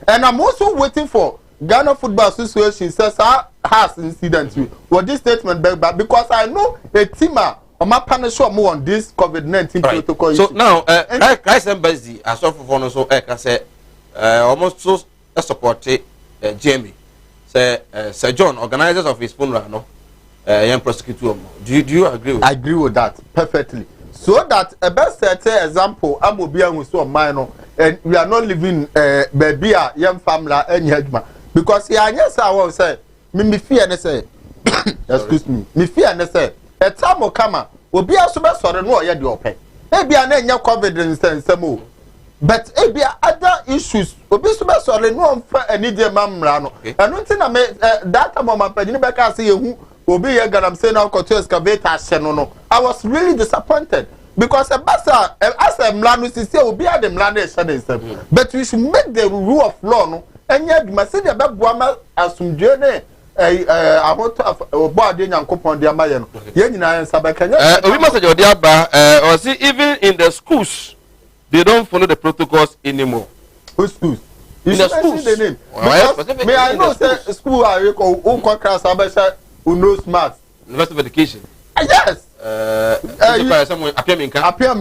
and I'm also waiting for Ghana Football Association says has incident with this statement back because I know a team omo punish omo on this COVID-19 protocol so now Christ Embassy as of for so can say almost so support Jamie say Sir John organizers of his funeral no young prosecutor do you agree with I agree with that perfectly so that a best set example amobi an so mine and we are not living baby a young family anyadma because here yes I will say me fear ne say excuse me fear ne say a time will come obi aso be sore no ye de ope e bia na enya covid nsem o but e bia other issues obi so be sore no mfa anije mamra no eno nti na me that time my pagini be ka say yehu obi ye ganam say na ko to excavator ahye no I was really disappointed because a basa as a mlanu sisi obi ade mlanu e hye nsem but we should make the rule of law no enya duma say de be boa ma asumdwe ne ahoto obo ade nyankopon de amaye no ye nyina ensa be kanya we message odi aba or see even in the schools they don't follow the protocols anymore. Who schools? In the schools. The name. Well, may I know say school are you call class abesha who knows maths? University of Education. Yes. Appear minka. Appear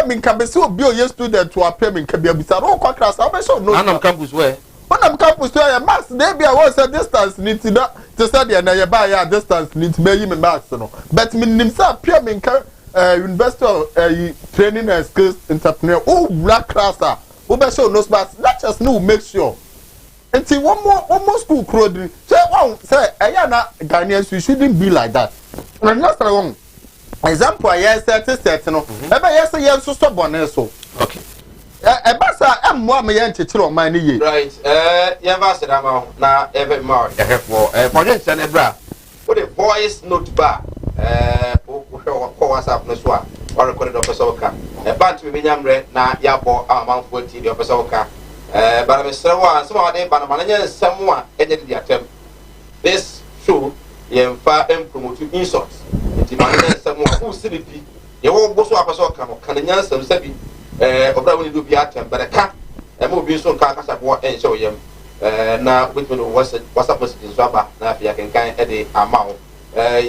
minka be so be your student to appear minka be bisa no class abesha no. Anam campus where? Anam campus where maths they be was a distance need to study and ya buy a distance need to be maths no. But me say appear minka University of Training and Skills Entrepreneur. Oh, black class. Oh, be sure no smart. That just no make sure. Until one more school crowd. Say, na Ghanaians, we shouldn't be like that. And that's wrong. Example, yes, set no. Ebe yes, yes, so stubborn so. Okay. Basa, more me yan chichiro man ye. Right. Yeva Sedama na every month. For just an bra. Put a voice note bar. WhatsApp no so or recorded of Soka. A bunch of Minyamre na Yapo amount 40 the Soka. But I'm a server, some of them, but I'm someone ended the attempt. This show, you far and promote insults. It's someone who sleepy. You won't go so up a soka, can you answer Sebi? Or probably do the attempt, but I can't. And move you soon, can't have what and show him. Now, which one was it? What's up with this rubber? Now, if you can kind of the amount.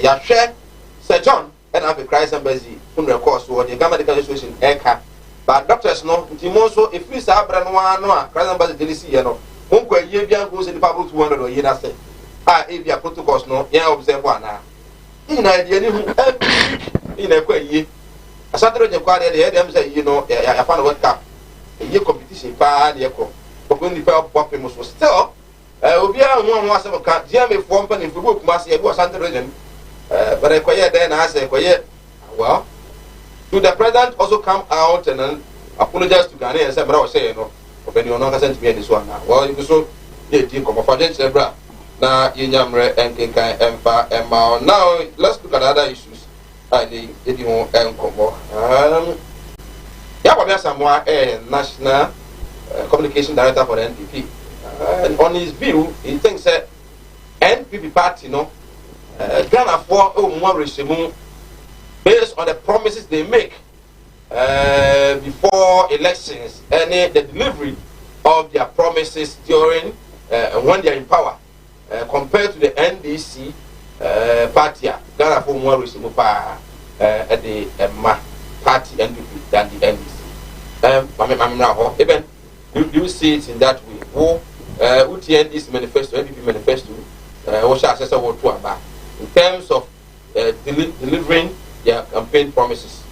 Ya share Sir John and have a Christ Embassy funeral course or the Gamma Medical Association Eka. But doctors know Timoso if we saw Branoa, Christ Embassy Delicia, no, Uncle Yabian goes in the public 200 or Yena say, if your protocols no, yeah, observe one. In idea, in a quay, a Saturday inquiry, the head say, you know, I found a World Cup, a year competition, far the echo, but when the power Popimus was still. Obia one was a cat, Jamie Fompan in Fubu, Marcia was under region. But I quiet then I say, quiet. Well, should the president also come out and then apologize to Ghana and say, but I was saying, no, when you're not sent to me this one now. Well, you so, you come of a zebra. Now, Yamre and Kinkai Empa and Mao. Now, let's look at other issues. I think it won't end combo. Yabba Samoa, a national communication director for the NPP. And on his view, he thinks that NPP party, can afford more regime based on the promises they make before elections and the delivery of their promises during when they are in power compared to the NDC party. Ghana for more regime at the party NPP than the NDC. Even you see it in that way. UTN is manifesto, NPP manifesto, in terms of delivering their campaign promises.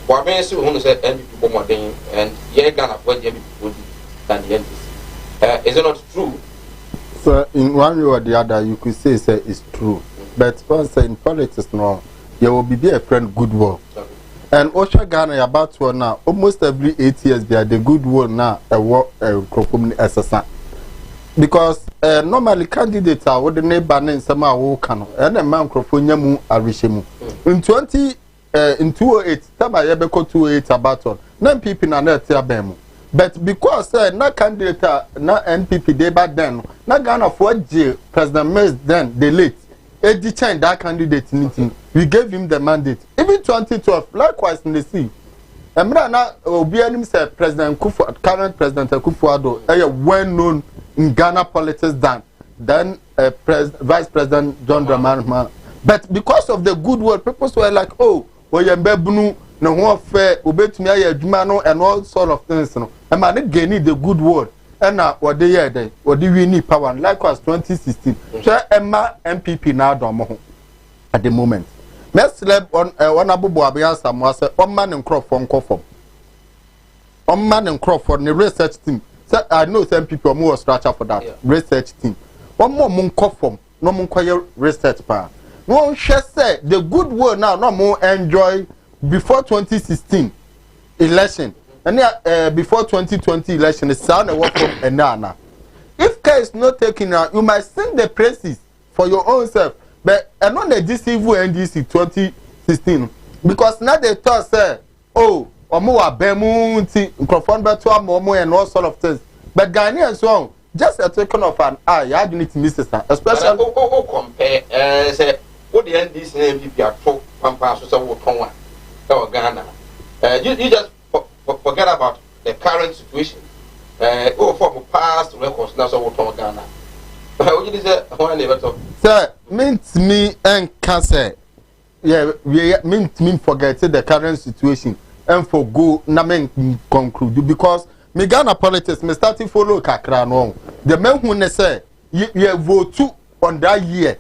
But I say NPP more than and yeah, Ghana for the NPP would be than the NPC. Is it not true? So, in one way or the other, you could say it's true. But once in politics, no, there will be a friend goodwill. And Osha Ghana about to now almost every 8 years they are the goodwill now a work SSA. Because normally candidates are what the neighbor name sama wo kano and a man crofonya mu arishemu. In 2008 taba yebeko 28 about na people na net ya bemu. But because na candidate na NPP dey back then na Ghana for President Mills then the late edi change that candidate meeting we gave him the mandate. Even 2012, likewise in the sea. Emra na obi anim say President Kufuor, current President Kufuor, well known in Ghana politics than Vice President John Dramani. But because of the good word, people were like, oh, oyembebunu no ho fair obetumi aye adwuma no and all sort of things no. E ma ne gain the good word. And now what they hear there, what do we need power? Likewise 2016. So Emma MPP now domo at the moment. Let's let on one Abu Boabia Samoa say one man and crop from Kofom. One man and crop for the research team. So I know some people are more structure for that research team. One more moon Kofom, no more quiet research power. No one shall say the good word now no more enjoy before 2016 election. And before 2020 election, it's sound a work from Enana. If care is not taken out, you might sing the praises for your own self. But I know the deceive NDC 2016 because now they thought say, oh, Omo Abemunti, microphone better Momo and all sort of things. But Ghanaians so just a token of an eye, you need to miss it, especially. Compare, say, what the NDC MPP are talk Pampa so Tonga or Ghana. You just forget about the current situation. Go for past records now so Ghana. What you say? Sir, means me and cancer. Yeah, we mean forget the current situation and for go na men conclude because me Ghana politics me starting follow kakra no. The men who say you vote on that year.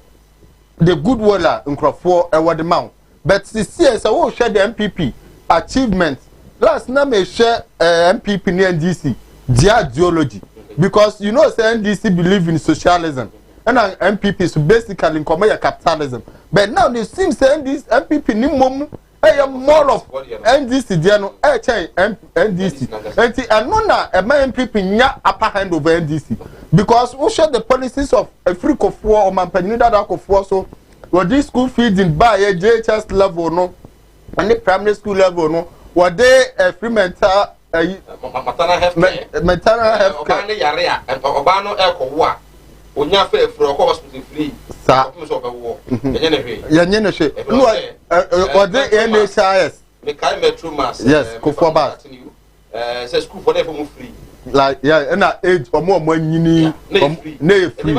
The good waller in Crawford and the mount. But this year so we share the MPP achievement. Last na me share MPP near NDC their ideology because you know say NDC believe in socialism and MPP so basically in commercial capitalism. But now they seem say this MPP ni mom more of NDC there no change NDC and no na MPP nya upper hand over NDC because we share the policies of Africa for or Mampanyini that for so what this school feeding by a JHS level no and the primary school level no what they free mental maternal health care yarea and Obano Elko Onya fair for hospital free sa yenye no what they NHIS me kai metro mass yes Kofoba say school for them free like yeah and age omo anyini na free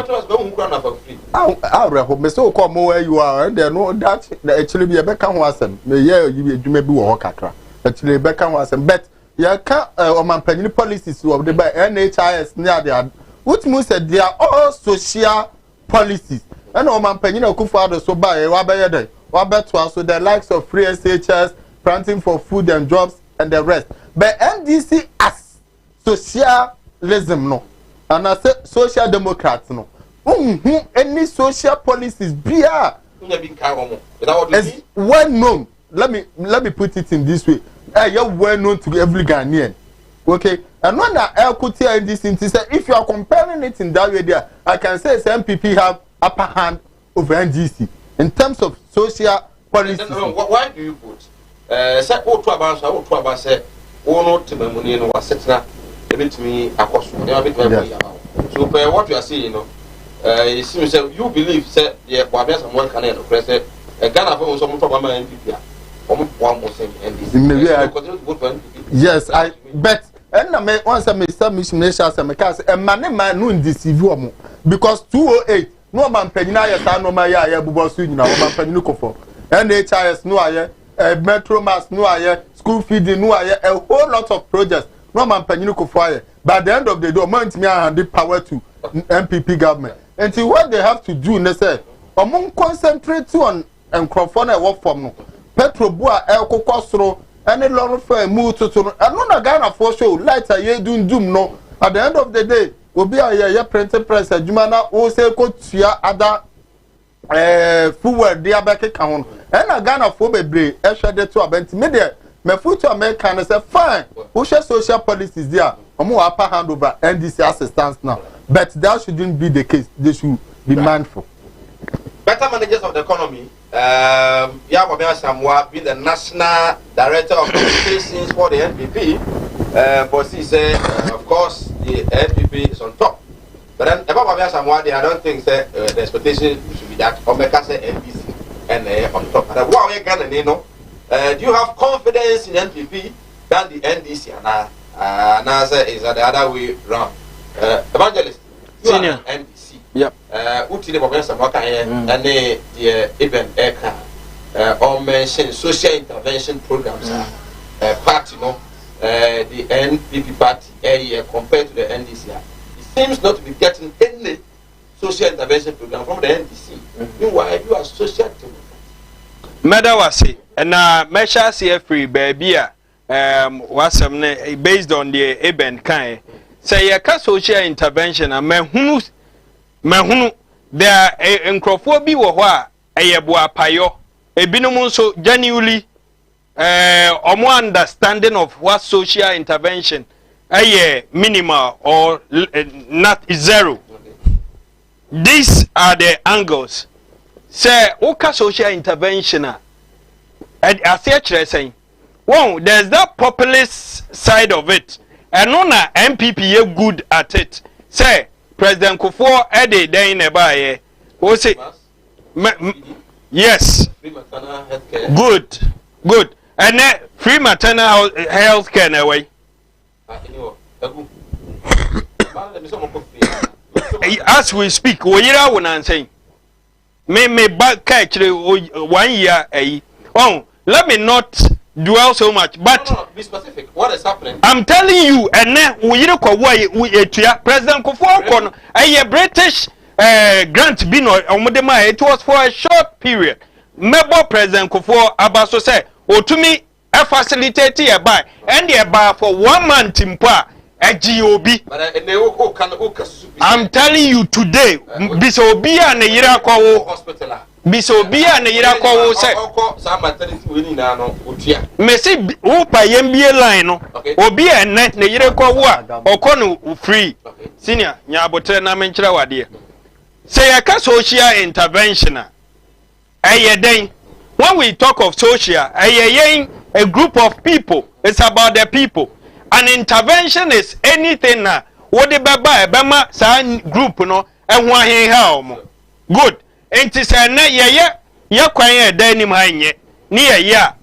ah me so ko mo where you are and no that actually be beka ho asem me yeah adwuma bi wo ho kakra actually beka ho asem but yeah can Mampanyini policies of the by NHIS near there which means that they are all social policies and Mampanyini Akufo-Addo so by wa be there wa beto so the likes of free SHS planting for food and jobs and the rest but NDC as socialism no and as social democrats no any social policies bia is well known. Let me put it in this way. You're well known to every Ghanaian. Okay? And when I could tell this thing, if you are comparing it in that way there, I can say MPP have upper hand over NDC in terms of social policies. Why do you put say what to about say no temamuni no wasetna ebetimi akoso na ebetimi so what you are saying it seems you believe say the Boabia Samoa can no press Ghana for some problem NPP one more thing yes I bet and na once I me submission say me can say man no deceive omo because 208 no Mampanyini ayesa no ma ya bubo so nyina Mampanyini Kofo NHIS no aye metro mass no aye school feeding no aye a whole lot of projects no Mampanyini Kofo aye by the end of the day man me hand the power to MPP government until what they have to do they say among concentrate on Crawford na work from no petro bua kokosoro any lorry fare move to no na Ghana for show lighter ye dum no at the end of the day obi aye printing press adwuma na o say ko tua ada forward dia back ka ho na Ghana for bebre ehwede to abenti me de me futu America na say fine who share social policies there omo upper hand over NDC assistance now but that shouldn't be the case. They should be mindful. Better managers of the economy Boabia Samoa be the national director of communications for the NPP but he said of course the NPP is on top but then about Boabia Samoa I don't think the expectation should be that Omeka say NDC and on top. And what we got, do you have confidence in NPP than the NDC? And answer is the other way round. Evangelist, Senior NDC. Yep. Uti the Professor Makaye and the even Eka or mention social intervention programs. Party, the NPP party compared to the NDC. It seems not to be getting any social intervention program from the NDC. Meanwhile, you are social democrat. Medawasi and Mesha CF baby was based on the Eben Kai. Say a social intervention and mehunu there a encrophobia wa a yabua payo a binomon so genuinely or more understanding of what social intervention a minimal or not zero. These are the angles. Say, okay, social intervention. I say, saying, well, there's that populist side of it, and on MPP good at it. Say, President Kufuor Ede then nearby. Who say? Yes. Good, good. And then free maternal health care away. As we speak, we hear what I'm saying. Me back catch 1 year. Oh, let me not dwell so much. But no, be specific. What is happening? I'm telling you, and then we hear President Kufuor a British grant bino omodema. It was for a short period. Member President Kufuor Abaso say, "O to me, a facilitate a buy and a bar for 1 month timpa." A GOB. I'm telling you today, Bisobia and the Iraqo hospital. Bisobia and the Iraqo say, Messi, Upa Yambia line, Obia and Net, the Iraqo or Konu free. Senior, Yabotena Mentra, dear. Say a social intervention. Day. When we talk of social, a group of people, it's about the people. An intervention is anything na what the baba san group no and one here good. And to say na ya kwan dan nim hanye near ya.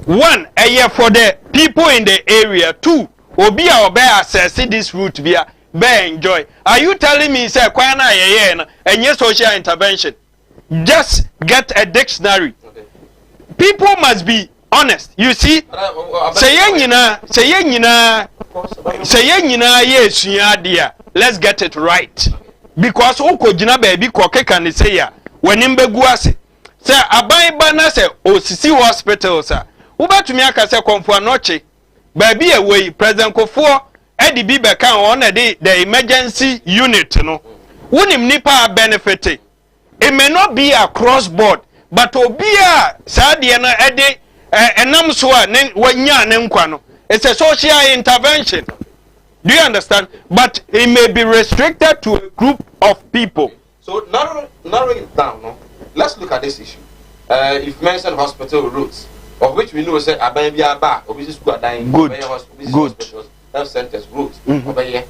1 a year for the people in the area. 2 obi a obe access this route via be enjoy. Are you telling me say kwan na na and yes social intervention? Just get a dictionary. People must be honest. You see, say yes, dear. Let's get it right. Because oko jina baby koke can say ya when imbeguase. Say abai bana say Osisi hospital sir. Uba to me aka say komfo anoche. Baby away President Kufuor Edi bi beka on the emergency unit no. Unim nipa benefit. It may not be across board, but obia sadie na ede enam so a wanya ne nkwa no. It's a social intervention. Do you understand? But it may be restricted to a group of people. So narrowing it down, no? Let's look at this issue. You've mentioned hospital routes, of which we know say Abayaba, obviously school are dying. Good. Health centers routes over here.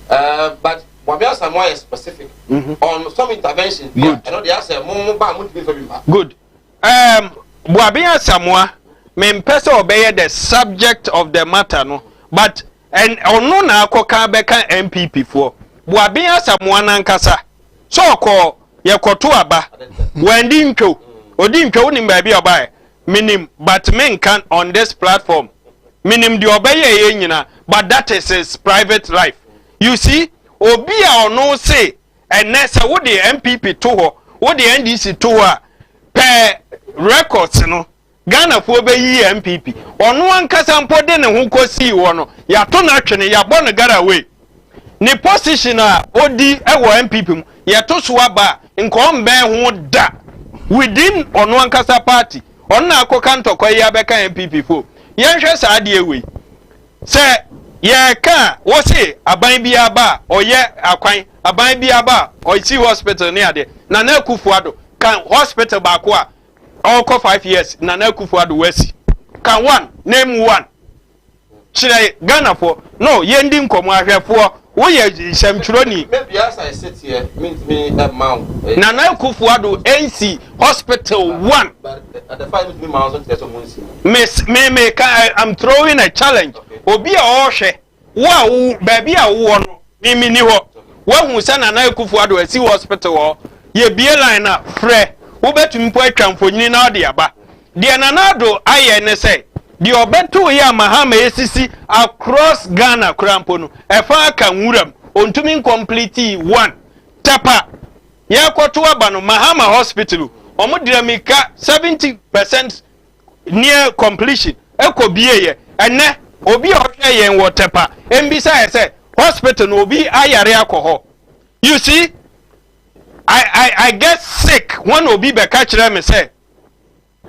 But Wabia Samoa is specific on some interventions. Good. I know they are saying good. Wabia Samoa may person obey the subject of the matter, no, but and ono na akoka beka MPP for Wabia Samoa nankasa so ko ye koto aba wendi ntwo odi ntwo ni baby obai minim but men can on this platform minim di obeye ye nyina but that is his private life. You see obi a ono say enesa wo the MPP to ho wo the NDC to ho per records no Ghana for be MPP ono ankasa mpo de ne ho kosi wo no ya to na twene ya bo ne gara away ni position a odi ewo MPP mu ya to so aba nkom ben ho da within ono ankasa party ono na akoka ntokwa ya beka MPP fo ye hwe sa ade ewe se ye ka wo se aban bi aba oye akwan aban bi aba o si hospital ne ade na na Akufuado kan hospital ba ko a all 5 years Nana Akufuado wesi can one name one chire Ghana for no yendi nkomo ahwefo wo ye semchuroni maybe as I sit here means me amount Nana Akufo-Addo NC Hospital 1 but at the 5 me mountain there's someone see me I'm throwing a challenge obi a ohwe wo baby a wo no me ni ho wo hu se Nana Akufo-Addo asi hospital ho ye bie line na frɛ wo betumi po atwa mfonyini na ode aba de Nana Addo aye ne se de obeto ye Mahama esisi across Ghana krampo no efa aka nwuram ontumi complete 1 tapa ye kwoto aba no Mahama hospital omo dinamika 70% near completion ekobie ye ene obi ohwe ye wo tapa embisa ye se hospital no obi ayare akoho you see I get sick when obi be catch me say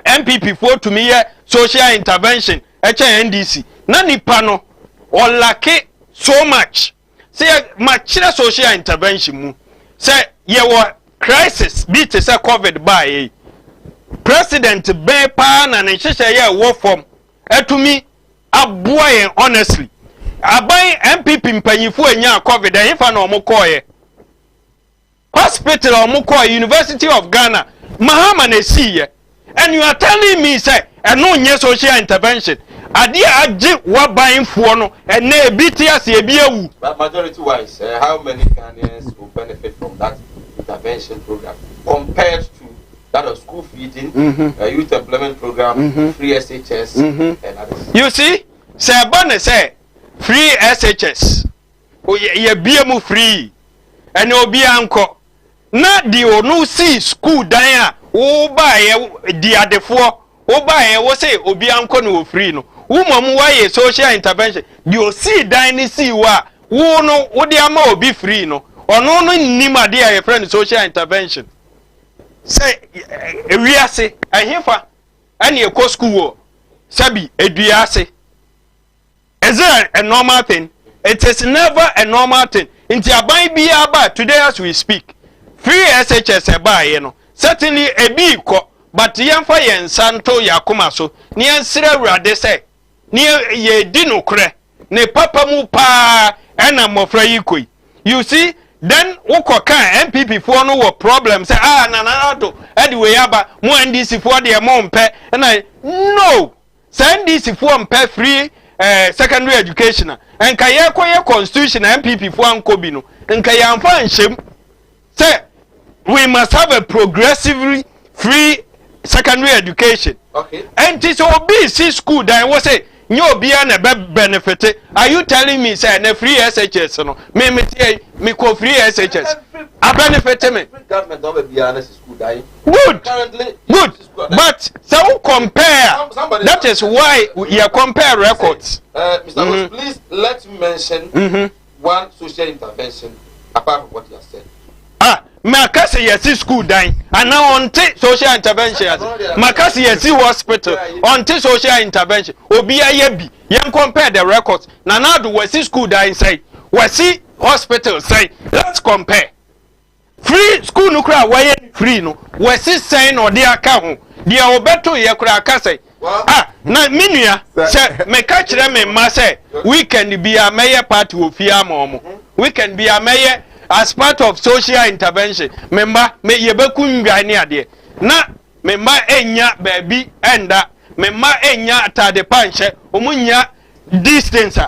MPP for to me social intervention NDC na nipa no or lack so much say much social intervention mu say ye were crisis beat say COVID by president be pa na nhihye ye wo form etumi aboa honestly aban MPP mpanyifo anya COVID efa na omokoye hospital omokoye University of Ghana Mahama na siye. And you are telling me, say, and no nye social intervention. Adia aji wa buying for no, and ne BTS ye biu. But majority wise, how many Ghanaians will benefit from that intervention program compared to that of school feeding, youth employment program, free SHS, and others? You see, say Bane say free SHS. Oh ye biu free, and obi anko. Na di onu see school danya. O ba ye di adefo o ba ye wo say obi anko no free no wo mom wa ye social intervention di o see dan ni see wa wo no wo di ama obi free no ono no nima de ye friend social intervention say ewiase ahefa ani e ko school wo sabi eduase is it a normal thing? It is never a normal thing. Inti aban bia ba today as we speak free SHS ba ye no certainly a biko, but yamfa yen santo yakuma so, near Sira Rade say, near ye dino cre, ne papa mu pa, and a mofra yikui. You see, then Ukoka MPP for no problem, say, Nana Addo, anyway, aba, mo and this for the amount pe, and I, no, send this for pe free secondary education, and Kayako constitution MPP for Ankobino, and Kayamfa and Shim, say, we must have a progressively free secondary education. Okay. And this OBC school that was say no be an benefit. Are you telling me say na free SHS no? Me ko free SHS. A benefit me. Government don't be an school die. Good. Currently, good. But so compare. That is why you compare records. Mr. Rose, please let me mention one social intervention apart from what you have said. Makasi yesi school dying and now on social intervention. Makasi yesi hospital on social intervention. Obiya yebi yen compare the records. Nana do wesi school dying say wesi hospital say let's compare. Free school no kra why free no wesi say no dey aka ho. Dey obeto ye kra aka say na minua say me ka kire me ma say weekend be a mayor party ofia mo. Weekend be a mayor as part of social intervention. Member me yebeku ndwane ade na member enya baby enda member enya atade panche omunya distance.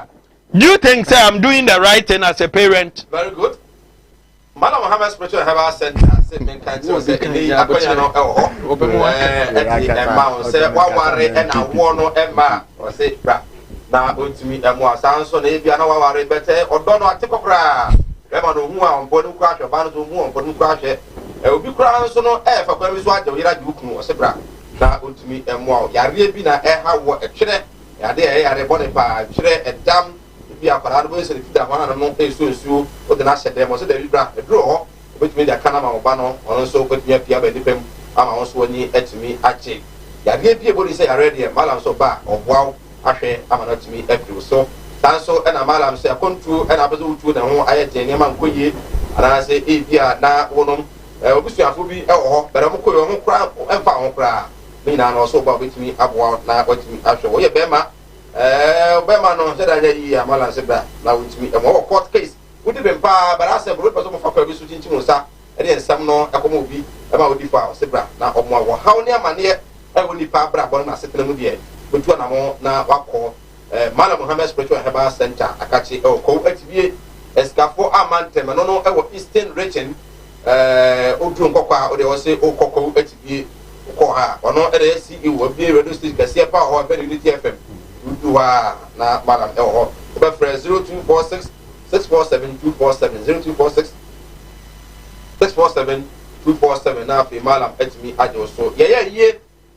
Do you think say I'm doing the right thing as a parent? Very good. Madam Mohammed Spiritual Herbal Center say men kan say any akonya no say wa ware na wo no emma o say bra na otumi emu asanso na ebia na wa ware bete odo no atekokra ema no hu a onbonu kwa hwe ba no so hu onbonu kwa hwe obi kra nso no fa kwa mi so ade yira di ukunu o se bra na otumi emu a yare bi na ha wo etwere yade yare bone pa twere edam bi akwara no bo se fita ho na no esuosuo o de na hyede mo se da bi bra edro ho obetumi da kana ma oba no ono so obetumi apia ba dipem ama won so oni etumi ache yare bi e bodi se yare de malam so ba oboa ahwe ama na etumi apio so tanso ena malam se akontu ena abezo utu na ho ayete ne ma nkoye ana se ebia na wonom obusuafo bi ho bere mo koyo ho kra emfa ho kra ni na no so ba betumi aboa na watumi ahwe wo ye bema bema no se da yi amalan se bra na wutumi e mo court case wodi be mpa bara se bro person mo fa kwa bi so tinti mo sa e de nsam no e ko mo bi e ma wodi fa se bra na omo wo haw ne amane e woni pa bra bon na setena mu de otu na mo na wakọ Malam Muhammad Spiritual Herbal Center akachi ko atibie escafo amantem no no e wo Eastern region odu nkokwa o de wo se okoko atibie ko ha ono e de CEO bi radio station kase pa ho be Unity FM du wa na malam e ho be frɛ 0246 647 247 na fi malam atimi ajo so ye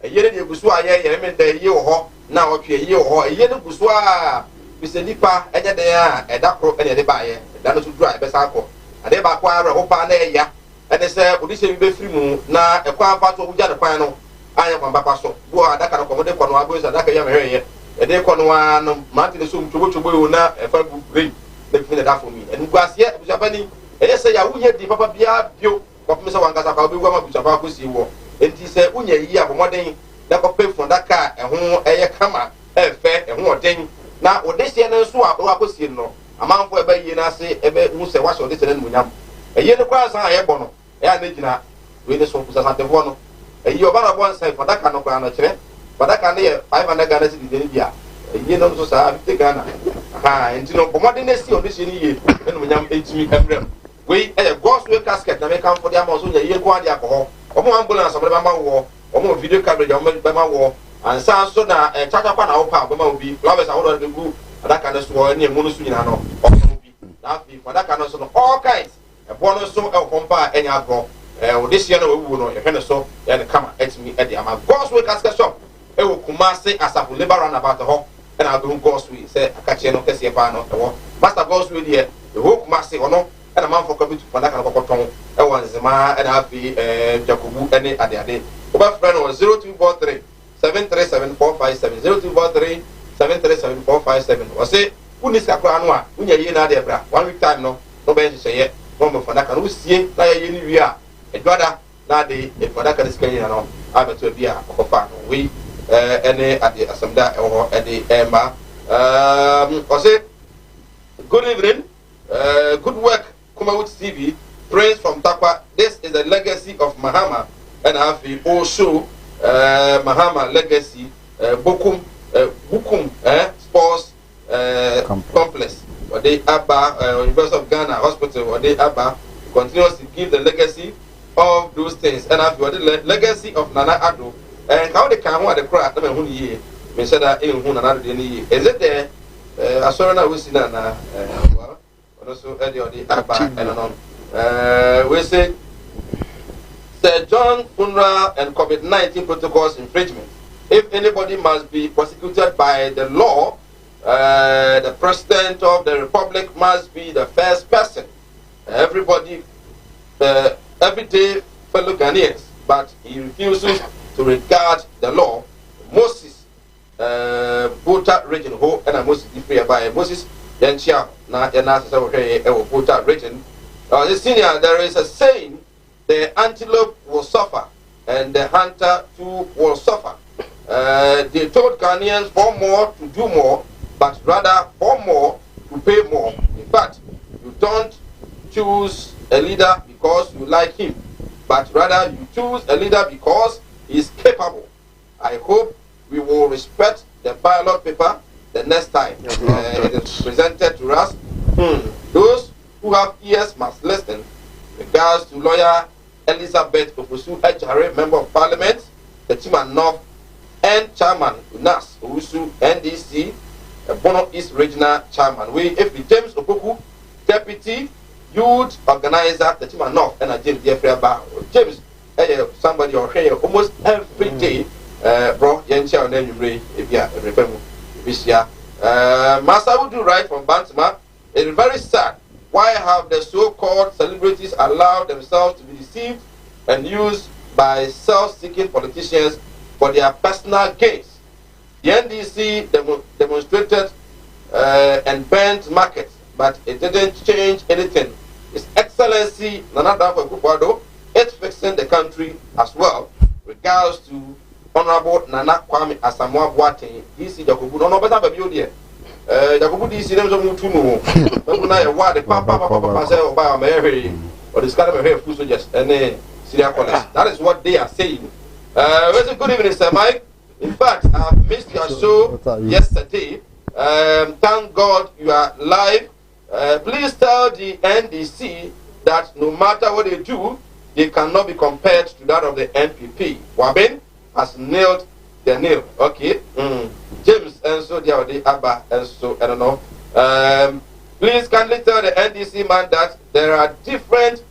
yele de gusu aye yele me da ye ho na o twe ye ho ye ne gusu a bise nipa enye de a eda kro ene de ba ye da no so dura e be sa akọ ade ba kwa ara ho pa na ya ene se odise bi be firi mu na e kwa fa to wuja de kwan no anya kwa papa so bo adaka no komode kono agbo sa adaka ya me hwe ye ede kono wa no mati de so mchobo yo na e fa bu green de fi da for me enu guase e busa bani eye se ya wuye di papa bia bio ko me se wangasa ka obi gwa ma busa pa ko si wo enti se unya yi abomoden na ko pe fon daka ehun eye kama efe ehun oden na odesie na nso a wa kosie no amanfo ebe yi na se ebe hu se wa so odesie na munyam eye ne kwa san aye bono e a na gina we ne so kusa santefo no eye oba na bon sai fon daka no kwa no kire fadaka ne ye 500 Ghana cedi de bia eye no so sa 50 Ghana aha enti no bomoden na si odesie ni ye na munyam etimi emrem we eye gospel casket na me kan for dia mo so nya ye kwa dia ko omo ambulance omo ba ma wo omo video coverage omo ba ma wo ansa so na chacha kwa na wo pa ba ma obi flowers awodo de gu adaka na so ne mu no so nyina no omo bi na fi adaka no so no all kinds e bo no so e kompa enya agro this year no we no e hwe so e ne kama etimi e de ama gospel casket shop e wo Kumasi Asafo Labor Roundabout ho e na do gospel say akache no kese pa no e wo master gospel de e wo Kumasi ono and a man for coming to Panaka Koton, I was the man and happy Jacobu any at the day. Over friend was 0243 737 457 0243 737 457. Was it Unisaka Kranwa, Unya Yena Debra, 1 week time no bench say yet, one for Naka, who see Naya we are a brother, not the Panaka is carrying on. I'm to be a fan. We any at the assembly or at the Emma. Was it good evening? Good work. Kumawut TV, praise from Takwa. This is the legacy of Mahama and Hafi also Mahama legacy Bukum Sports Complex or the Abba University of Ghana Hospital or the Abba continues to give the legacy of those things and Hafi or the legacy of Nana Addo and how they can want the crowd I mean ye me said that in another day is it there I saw na we see na also the Abba and we say Sir John funeral and COVID-19 protocols infringement. If anybody must be prosecuted by the law, the President of the Republic must be the first person. Everybody, everyday fellow Ghanaians, but he refuses to regard the law. Moses, Volta region, who and Moses free by Moses. Then na Volta region. The senior, there is a saying: the antelope will suffer, and the hunter too will suffer. They told Ghanaians for more to do more, but rather for more to pay more. In fact, you don't choose a leader because you like him, but rather you choose a leader because he is capable. I hope we will respect the ballot paper the next time it is presented to us. Those who have ears must listen. Regards to lawyer Elizabeth Ofosu Ejare, Member of Parliament, the Chairman North, and Chairman Unas Owusu NDC, Bono East Regional Chairman. We, if James Opoku, Deputy Youth Organizer, the Chairman North, and James Jeffrey Bar. James, somebody or here almost every day, bro, Yencha and then you bring if you are this year. Master would do right from Bantama. It is very sad. Why have the so-called celebrities allowed themselves to be deceived and used by self-seeking politicians for their personal gains? The NDC demonstrated and banned markets, but it didn't change anything. His Excellency Nana Akufo-Addo is fixing the country as well. Regards to Honorable Nana Kwame Asamoah Boateng, DC Jacobu, no better baby there. Yakubu DC them some tunu. Na ya wa de papa say oba ma ehwe or this kind of a full soldiers and Syria college. That is what they are saying. Very good evening, Sir Mike. In fact, I missed your show yesterday. Thank God you are live. Please tell the NDC that no matter what they do, they cannot be compared to that of the NPP. Wabin has nailed the nail. Okay. James and so they are the Abba and so I don't know. Please kindly tell the NDC man that there are difference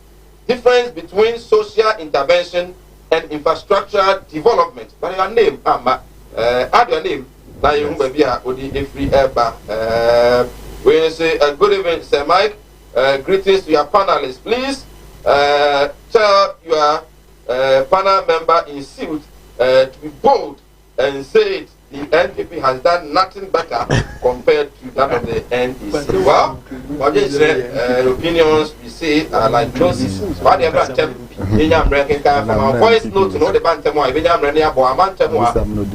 between social intervention and infrastructure development. But your name, add your name. Now you will be a free Abba. We say good evening, Sir Mike. Greetings to your panelists. Please tell your panel member in suit to be bold and say it. The NPP has done nothing better compared to that of the NDC. Well, opinions we say are like noses. Why they ever attempt in from our voice note to know the Bantamwa,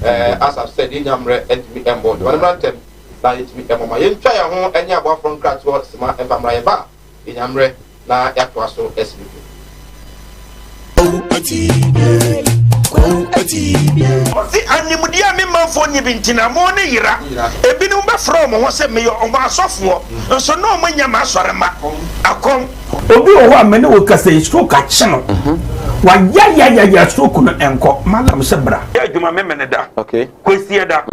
as I've said, in Yamre and to be emboard. One of them that it be Emma. You try your home and your from Cratsworth, Sima and Famraiba in Yamre, na Yakwaso SVP. Oti animudia me manfo nyi bintina mo ne yira ebinu be from ho se me yo ma asofo nso no manya ma asorema akom obi o ho amene wo kasa stroke a chino wa ya stroke no enko malam se bra adwuma me mene da okay kwesi da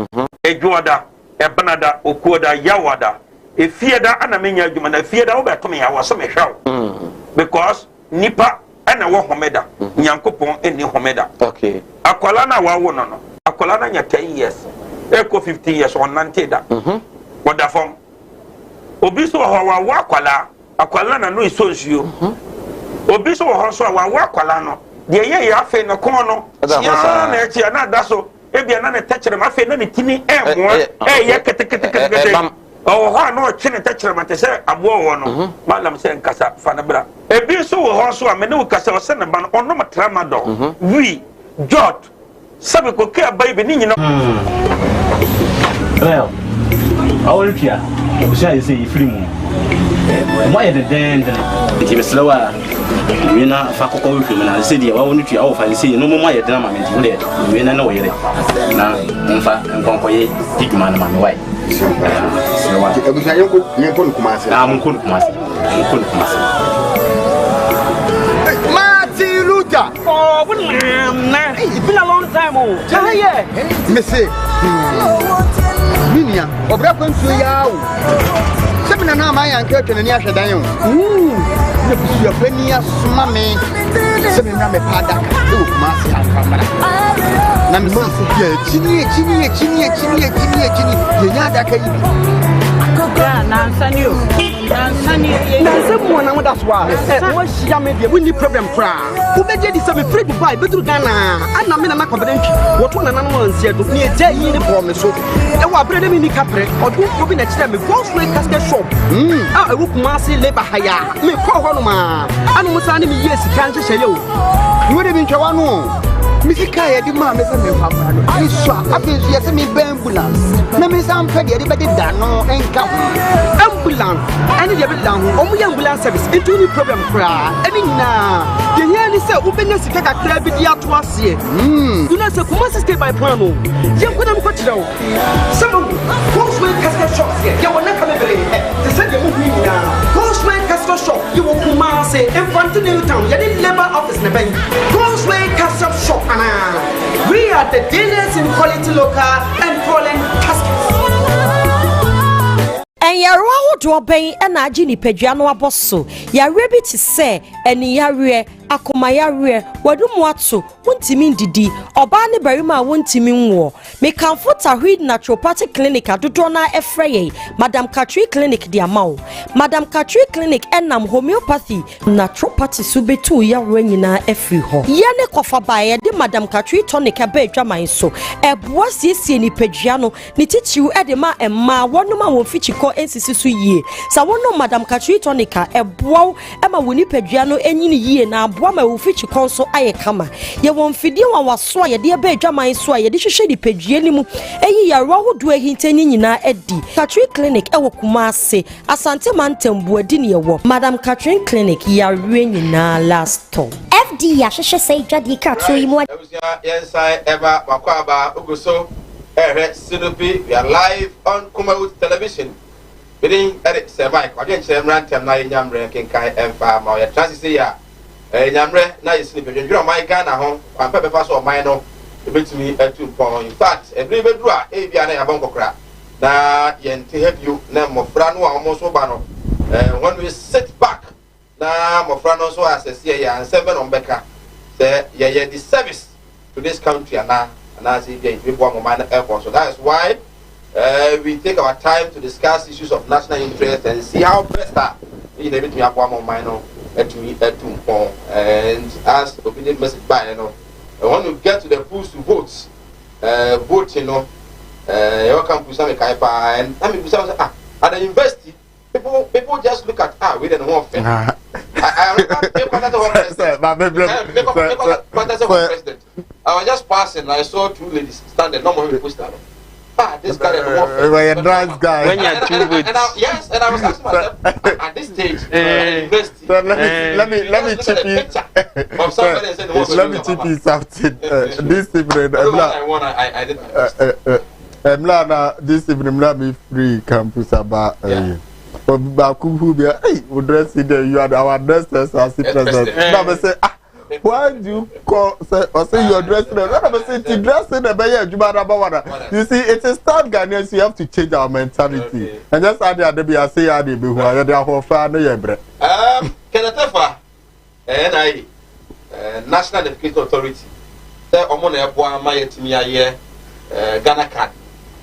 edwo da ebenada okuoda yawada efie da ana menya adwuma na efie da wo beto me yawo so me hwaw because nipa ana wo homeda nyankopon eni homeda okay akwala na wa wo no akwala na nya 10 years eko 15 years on 90 da woda fom obi so ho wa akwala na no iso nsuo obi so ho so wa akwala no de ye afa no kon no ya na echi na da so ebia na ne techere ma afa na ne tini emwa ye kete oh ha no chine techere ma te se abo wo no malam se nkasa fa na bra ebi so wo ho so amene wo kasa o se ne ba no ono matrama do wi jot sabe ko ke baby ni nyina well awol pia o sha yi say free mu why the den ti be slower we na fa ko ko fi na se dia wa wonu tua wo fa se no mo ye den ma me ti le we na wo yere na mfa nkonko ye diguma na ma me why Ebusa yenko nukumasi. Munko nukumasi. Martin Luther. Oh, it's been a long time. Missy. Minia, obra kwensu yawo. Sebina na ma yanka twene ni ahwedan yo. Ne busu ya pani asoma me. Sebina me pada ka e kumasi akamara. Na me se ya chini. Yenya daka yi. Yeah, Nansani. Nanse na that's why. What she am me we need problem cra. Who be dey say me free Dubai be through Ghana. Ana me na na confident. What one na no anse do. Me je yi ni problem so. E wa brede me ni kapre. Odu obi na kire me go straight casket shop. Ah e wo Kumasi labor hire. Me call ho no ma. Anu musa ni me yes kan hye yo. You dey bin twa no. Misika ye di ma me se me papa no. Iswa afinso ye se me ambulance. Na me sam pe de be da no enka. Ambulance. Any dey be down. Omu ye ambulance service. Into any problem cra. Any na. Ye here ni say ubenya sika kakra bi di ato ase. You know say Kumasi stay by plan o. Ye kwena mo kwatira o. Some Cosway casket shop here. Ye wona ka bebere. They say ye mo hu nyina. Cosway casket shop. You will Kumasi in front of New Town. Ye di labor office na ben. Cosway casket shop. We are the dealers in quality local and foreign caskets. And your road to obey and a genie pegiano abosso. Ya rabbit to say, and ya akomayare wadum watso wontimi ndidi oba ne barima wontimi nwo me comfort ahwid naturopathic clinic adodo na efreye Madam Katri clinic di amawo Madam Katri clinic enam homeopathy naturopathy subetu ya nyina efri ho ye ne kofa bae de Madam Katri tonic aba adwaman so eboa siesie ni padua no ni tichiu de ma emma wonoma won fichiko ensisi so yie sa wono Madam Katri tonic eboa ema woni padua no enyini yie na ɛboa ma wofichi konso aye kama ye won fidie wa waso a ye de ba adwaman so a ye de hwehwe di padue ni mu eyi yarwa hodo ahintani nyina edi Catherine Clinic ewo Kumase Asante Mantembu adi ne yewo Madam Catherine Clinic yarwe nyina last time FD ya hwehwe sei dwade ka to yi mu Yes, Eva Makwaba Uguso Sinupi. We are live on Kumawood Television. Bidding Eric Semai, again, Semran Temna Yamre, Kinkai, and Farm, or Transisia. Yamre, now you sleep. You know, my Ghana home, and Pepper Pass or Mino, you bring to me at 2 points. In fact, a brave draw, Aviana Abongo Crab. Now, yen to help you, name of Frano, almost Obano. When we sit back, now, Mofrano so as a CIA and 7 on Becca, say, yeah, the service to this country and now. And as if they want minor airport. So that is why we take our time to discuss issues of national interest and see how best that in everything we have one minor to me at 2 points. And as opinion message by when you get to the polls to vote, you can put some kaipa and I mean at the university people just look at we don't know I was just passing. I saw 2 ladies standing. No more people standing. This guy is a nice guy. When you're too good. Yes, and I was asking myself at this stage, university. So let me chip you. Let me chip you something. This evening, I did. This evening, let me free campus about. Baku be we dress in there. You are our dress as president. Now say why do you call say you are dressing? Now say to dress in the bayer. You see, it is time Ghanaians. You have to change our mentality. And just add the be say adi be who are there for fan no yebre. Kenatefa, NIA, National Education Authority. Say omo na ebo ma yetimi aye Ghana card.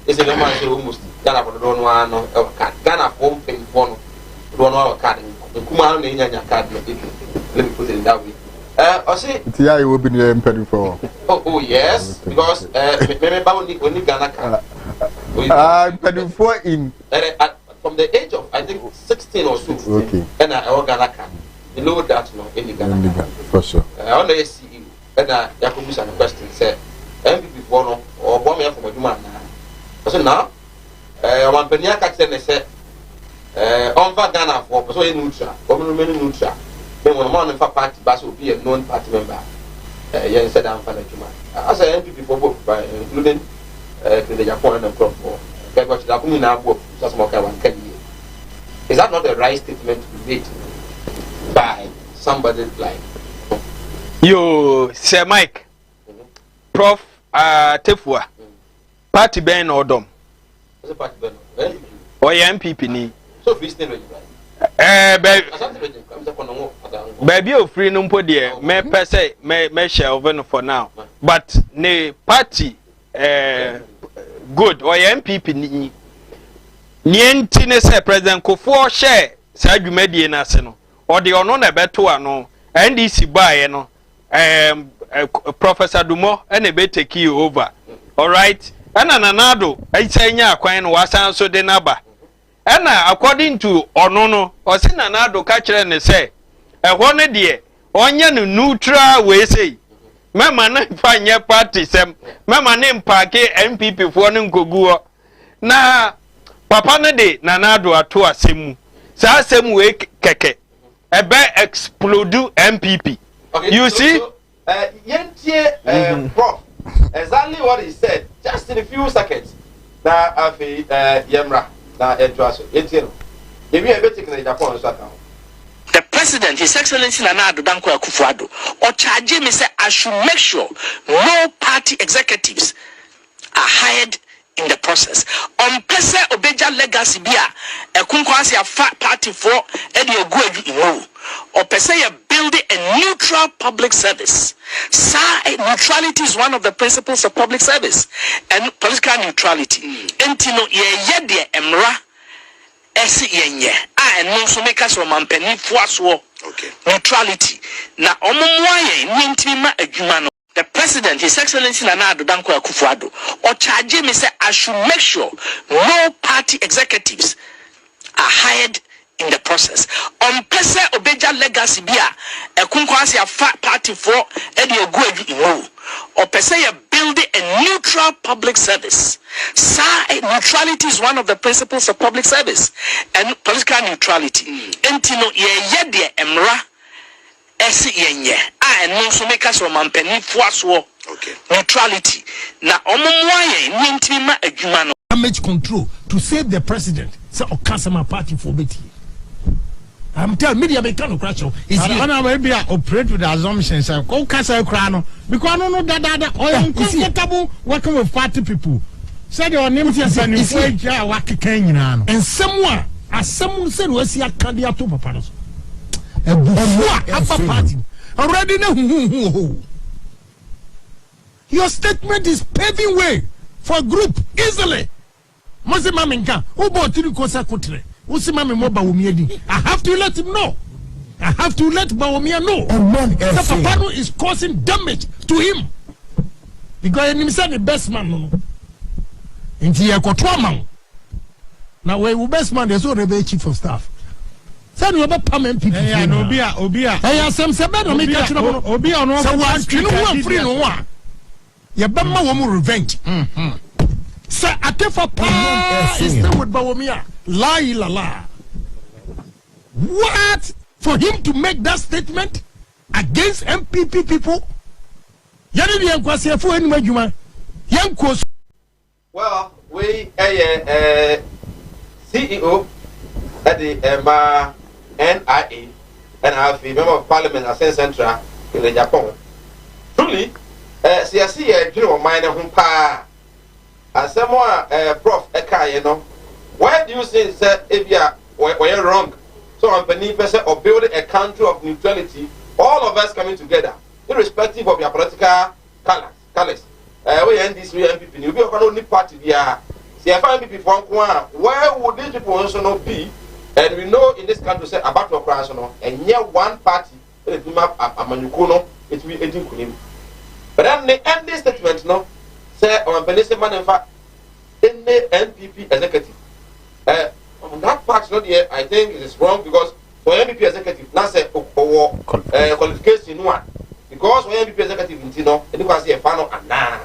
Is a man say almost Ghana for don't want no card. Ghana home pay for no don't want card. The Kumano na nyanya card. Let me put it that way. I see. Tia you will be the emperor for. Oh yes, because remember only Ghana card. Emperor for in. From the age of I think 16 or so. Okay. And I Ghana card. Below that no any Ghana card. For sure. I want to see you. And I could use a question. Say MVP for no or bomb here from a human. So now, one penny catch them say, on Ghana for so neutral, or neutral. Then when one of party bus will be a known party member, yes, said I'm for the human. As I MP for both, including the Japan and crop for. What you have now, just more than 1 year. Is that not the right statement to be made by somebody like you, Sir Mike, Prof. Tefua? Party Ben or Dom? Or MPP ni? So free state baby of free no dear, me per se, me shall for now. But ne party good or MPP ni nientine se President Kufuor share sa dwumadi na se no or the ono na beto ano NDC buy no Professor Dumo and a bit take you over. All right. And anado, I say nya kwan no wasan so de naba. And according to Onono, or sin anado catcher and say, a one dear, onya no neutral way say. Mama na fanya party sem, mama name parke MPP for nkoguo. Na papa na de nanado ato asemu. Sa asemu we keke. Ebe explode MPP. Okay, you see? Prof. Exactly what he said, just in a few seconds. Now, Afi Yemra, now Edras, Etienne. If you ever taken a Japan shutdown. The president, His Excellency Nana Addo Dankwa Akufo-Addo, or charge me say I should make sure no party executives are hired in the process. On pese obeja legacy bia ekunkwasi a party for edi ogu no. Or pese ye build a neutral public service. Neutrality is one of the principles of public service and political neutrality. Entino ye de emra esi yenye no so make us mampani fuaso. Okay. Neutrality. Na omomwa ye ntimi ma adwuma no. The president, His Excellency Nana Addo Dankwa Akufo-Addo, or charge me say I should make sure no party executives are hired in the process. On pese obeja legacy bia ekunkwasi a party for edi ogu no. Or pese ye building a neutral public service. Neutrality is one of the principles of public service and political neutrality. Entino ye de emra esi yenye no so make us mampani fuaso. Okay. Neutrality. Na omomwa ye ntimi ma adwuma no. Damage control to save the president. Say Okasama party for Betty. I'm telling media make no crash. Is he maybe operate with the assumptions say Okasa Krano because I don't know that or uncomfortable working with party people. Say your name is and someone as someone said was here candidate to papa. A party already know. Your statement is paving way for a group easily. Mosima Minka, who bought you Kosa Kutre, Usimami Moba Umiedi. I have to let him know. I have to let Bawumia know. The Papano is causing damage to him. Because he said the best man. In the Kotwaman. Now, we best man, there's already chief of staff. Send you about permanent people. Hey, Obia. Hey, some Sabano make a Obia no one free no one. Yabama woman revenge. Sir, Atefa Pa is still with Bawumia. La. What? For him to make that statement against MPP people? Well, we CEO at the NIA and I have a member of Parliament at Central in the Japan. Truly, CSC, you know, minor home pa. And someone, Prof. Eka, you know, why do you say, sir, if you are wrong? So, I'm beneath or building a country of neutrality, all of us coming together, irrespective of your political colors. We end this MPP, you'll be only party there. See, if MPP for one, where would these people also not be? And we know in this country, say about your cross, and near one party, it will map a Manukuno, it will be a Dinkunim. But then the end this statement, no. Say on Benesse man in fact in the NPP executive. On that part not yet, I think it is wrong because for NPP executive now say qualification one. Because for NPP executive in Tino, and you can see a panel and nah.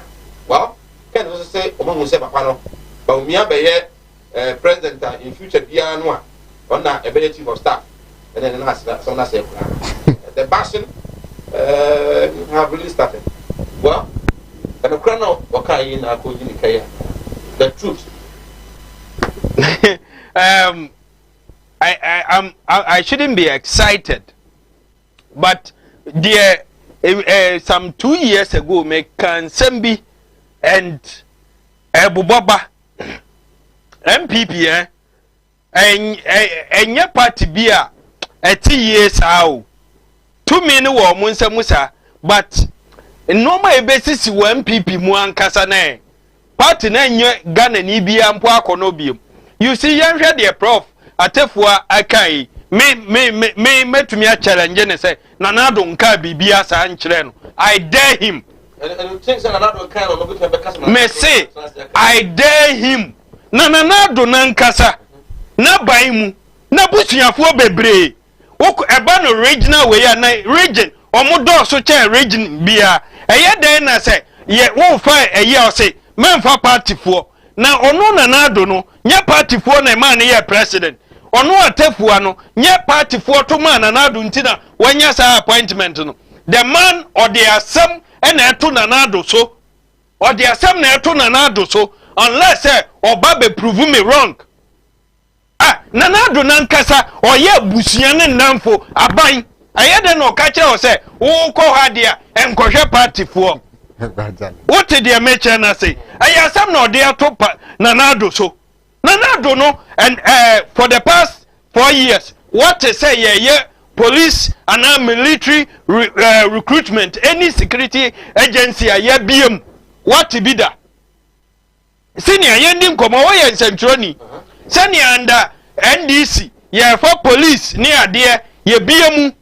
Well, can also say Omo say panel, but Umia be president in future Piano on that ability chief of staff. And then someone say the passion have really started. Well, and the crown of the truth. I shouldn't be excited, but there some 2 years ago, Sembi and Bubaba MPP and your party beer 2 years out. 2 men were Musa, but normal basis MPP mu ankasa na party na nye Ghana ni bia mpo akonobium. You see yan hwe de prof atefua akai me metumi a challenge ne say Nanado nka bibia sa nkyere no. I dare him. And you think Nanado kan no go be kasa. Me say I dare him. Nanado nankasa na ban mu na busuafo bebre. Woku eba no regional we ya na region omodo so che region bia eye den na say ye wo fa eye o say memfa party fo na ono Nanado no nya party fo na man ye president ono atefua no nya party fo to man Nanado ntina wanya sa appointment no the man or the asem and eto Nanado so or the asem na eto Nanado so unless say oba be prove me wrong. Nanado nankasa oye busua ne namfo aban ayede no ka kire o se wo ko ha dia enkohwe party fo what did you mention na say ayasam no dey to Nanado so Nanado no and for the past 4 years what to say ye police and military recruitment any security agency aye biem what to be that senior yendim komo wo ye nsentroni senior under NDC ye for police ni ade ye biemu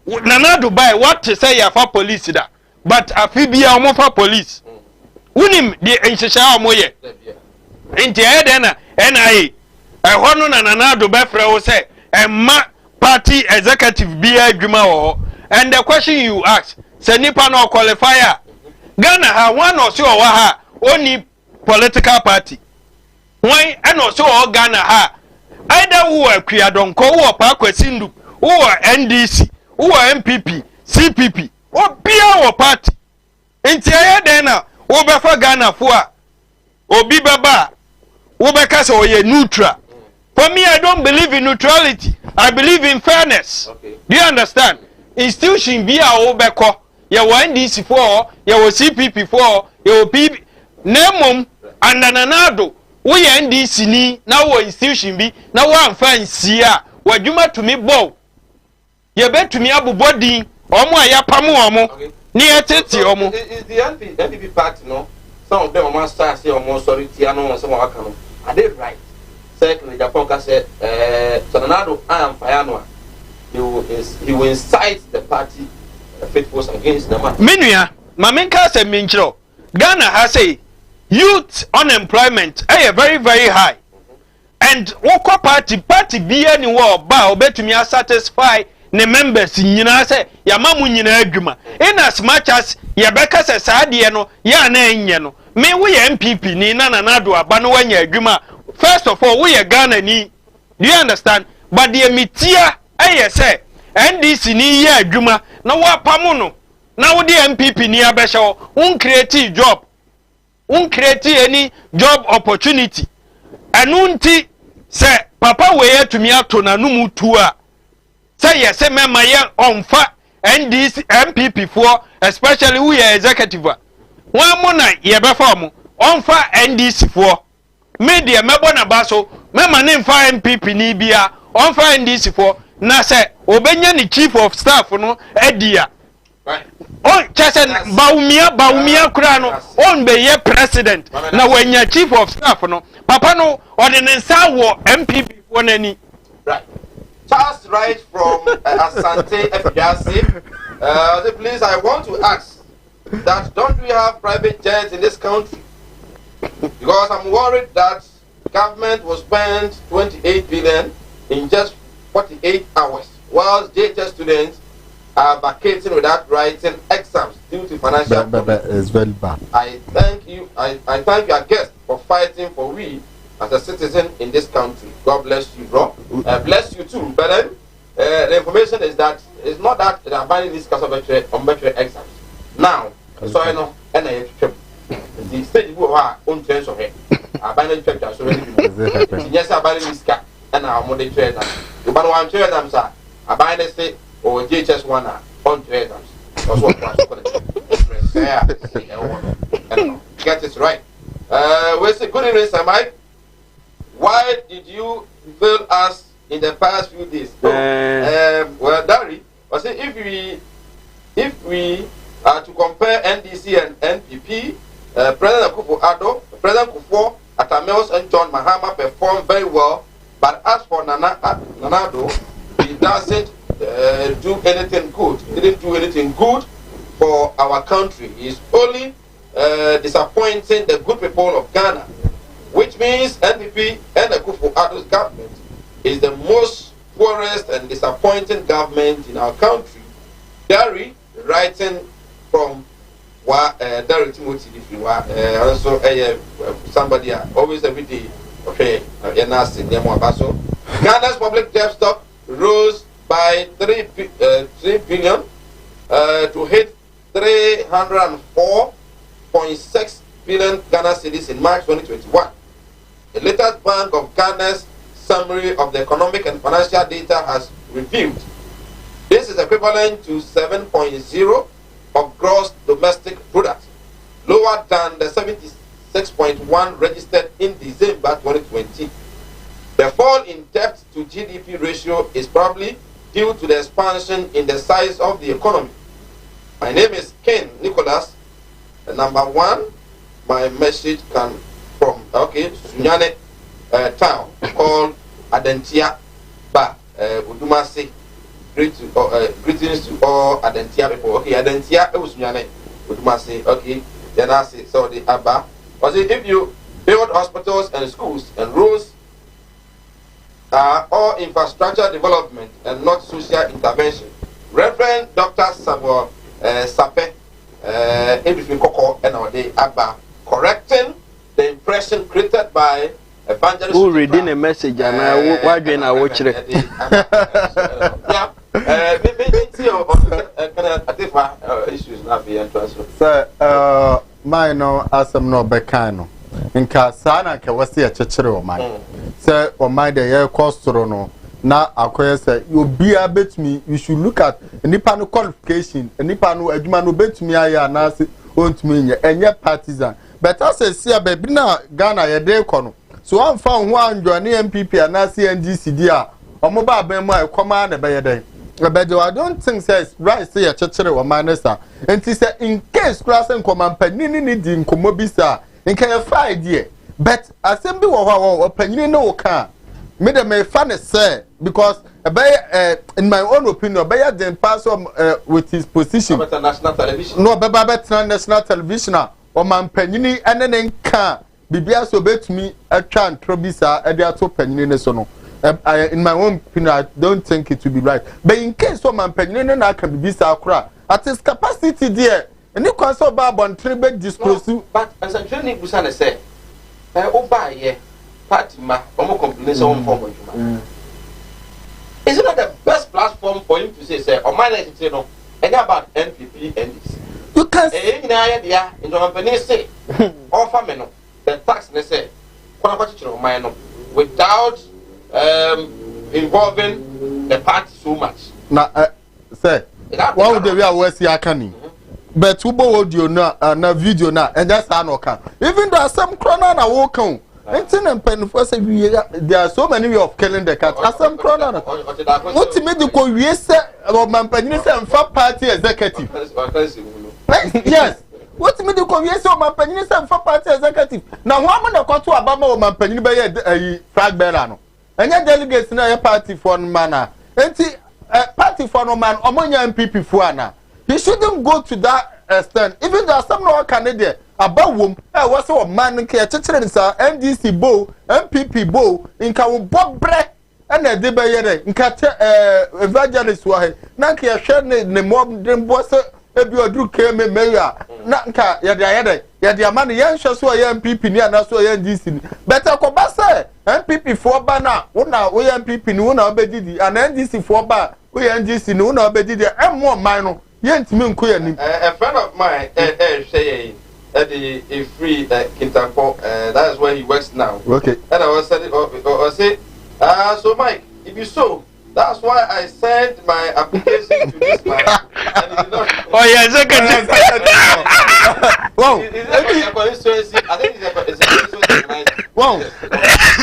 Nanado buy what to say ye for police da but afibia omo for police unim de enhyehyia omo ye enti e de na NIA ehonu na Nanado be frɛ wo say Emma party executive be adwuma wo. And the question you ask, say nipa no qualifier. Ghana ha one or so ha only political party. Why and also Ghana ha either who are Kriadonko or Pakwesindu, who are NDC, who are MPP, CPP, or Pia or party. Intia dena Obefa Ghana for Obi Baba Obekasa or ye neutral. For me, I don't believe in neutrality. I believe in fairness. Okay. Do you understand? Institution be a Obeko. Ya wa NDC for, ya wa CPP for, ya wa PB. Nemum and ananado. We NDC ni na wo institution bi na wo amfa nsia. Wadwuma to me bow. Ye bet to me abu body. Omo ayapamu omo. Ni eteti omo. Is the NPP party no? Some of them are start say omo sorry tiano some of akano. Are they right? Secondly, Japan can say Sonanado I am Fayanoa. He will incite the party faithfuls against the man. Minua, Mamenka said Mincho. Ghana has a youth unemployment very, very high. And Woko party be any war bow bet to me satisfy the members in Yinase, Yamamu Yinaguma. In as much as Yabeka says Sadiano, Yana, me we MPP ni Nanado Abanwanya Guma. First of all, we are Ghana ni. Do you understand? But the emitia, I say, NDC ni ya Juma, na wa pamuno. Now the MPP ni abesha, create job. Create any job opportunity. Anunti say, Papa we to me to na numu tua. Say yes, say me maye onfa NDC MPP for, especially we are executive. One mona ye beform onfa NDC for. Media mebona baso me manim fa MPP ni bia on fa NDC for na se obenya ni chief of staff no edia right on chese baumia kura no on be ye president na wenya chief of staff no papa no on the nsa wo MPP for nani right Charles right from Asante FJC please I want to ask that don't we have private jets in this country? Because I'm worried that government will spend 28 billion in just 48 hours, whilst JHS students are vacating without writing exams due to financial problems. It's very bad. I thank you. I thank your guest for fighting for we as a citizen in this country. God bless you, bro. Bless you too. But then the information is that it's not that they are banning this class of exams. Now, so I know, and I the state who are on trends of it. I buy the chapter so many people. Yes, I buy this car and I'm on the trade. You buy one trade, I'm sorry. I buy the state or JHS one on trade. That's what get it right. Where's the good news, Mike? Why did you fail us in the past few days? Well, Dari, I say if we are to compare NDC and NPP, President Akufo-Addo, President Kufuor, Atamels and John Mahama performed very well, but as for Nanado, he doesn't do anything good. He didn't do anything good for our country. He's only disappointing the good people of Ghana, which means NPP and Akufo-Addo's government is the most poorest and disappointing government in our country. Dari, writing from Dari Timothy, if you are also somebody always every day. Okay, Ghana's public debt stock rose by 3 billion to hit 304.6 billion Ghana cedis in March 2021. The latest Bank of Ghana's summary of the economic and financial data has revealed this is equivalent to 7.0 of gross domestic product, lower than the 76.1 registered in December 2020. The fall in debt to GDP ratio is probably due to the expansion in the size of the economy. My name is Ken Nicholas. Number one, my message can from Sunyane town called Adentia Ba Udumasi. Greetings to all Adentia people. Okay, Adentia Sunyane Udumasi. Okay, then I say so the Abba. Was it if you build hospitals and schools and roads or infrastructure development and not social intervention. Reverend Dr. Samuel Sape, Edwin Koko, and Ode Abba, correcting the impression created by evangelist. Who reading a message and why do I watch it? Issues not be interested. Sir, mine no asem no bekano. Nka sana ke wasi achechere o man. Say o man dey here costro no na akoye say you be a betumi you should look at nipa no qualification nipa no adwuma no betumi aya na se ontumi nye enye partisan. But as see baby na Ghana ye dey kono. So am fa ho anjoane MPP na CNDC dia omo ba ban mu akoma na be ye den. But I don't think says right say a church or manesa. And he said in case class and command panini need in comobisa in can 5 year. But assembly or panini no can. Made a may funny say because in my own opinion, better than pass with his position. National television. No, better national television or man panini and then can be so bet me a can trobisa a dia to panini sono. In my own opinion, I don't think it will be right. But in case someone penny na can be sakura, at his capacity there, and you can so bad on tribute disclose. But as a training Busana say, over ye, Fatima, or complaints on form. Is it not the best platform for him to say, or my let's say no, and about NPP and this? You can say, in the company say, offer me no, the tax they say, without involving the party so much. Now, say, why would they be aware see Akani? But Ubo audio na video na, and that's how no can. Even there are some crona na walk on. And pen for say there are so many way of killing the cat. Some crona. What to make the call yes, about man penny and fat party executive. Yes. What to make the call yes, man penny and fat party executive. Now, one man got to Obama or man penny by a flag bearer. And your delegates na your party for man. Enti party for no man omonya MPP for na. He shouldn't go to that extent. Even there are some no Canadian about whom was so man nke chechere sa NDC bo, MPP bo, inka wo bobre and e de be yere nka evangelist wa he. Na nke hwe ne mob dem bo se ebi odru keme meya. Na nka ye de amane ye nhwe so ye MPP ni ana so ye NDC ni. Better ko ba se MPP for ba na una we MPP ni una obedidi and NDC for ba we NDC ni una obedidi emo man no ye ntimi nko ya ni. A friend of mine say a free Kintampo, that is where he works now. Okay. And I was saying so Mike, if you so that's why I sent my application to this man. And he did not. Oh yeah, second. Wow. I think it's wow.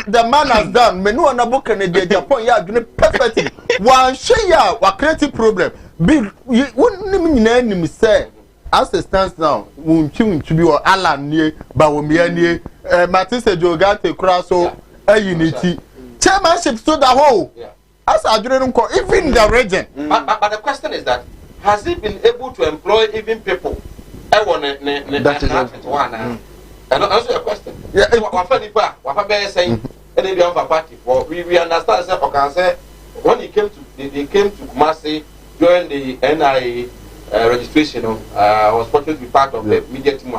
The man has done. Me no na book and the Japan ya doing perfectly. One share wa creative problem. Big wouldn't me say as it stands now, won't to be or Alan near Bawomiani, Matisse Jogate Crasso, a unity. Chairmanship stood the whole. As I didn't call even the region. But the question is that has he been able to employ even people? I want that is one. And answer your question. Yeah, what saying any party for we understand say when he came to they came to Kumasi during the NIA registration I was fortunate to be part of the media team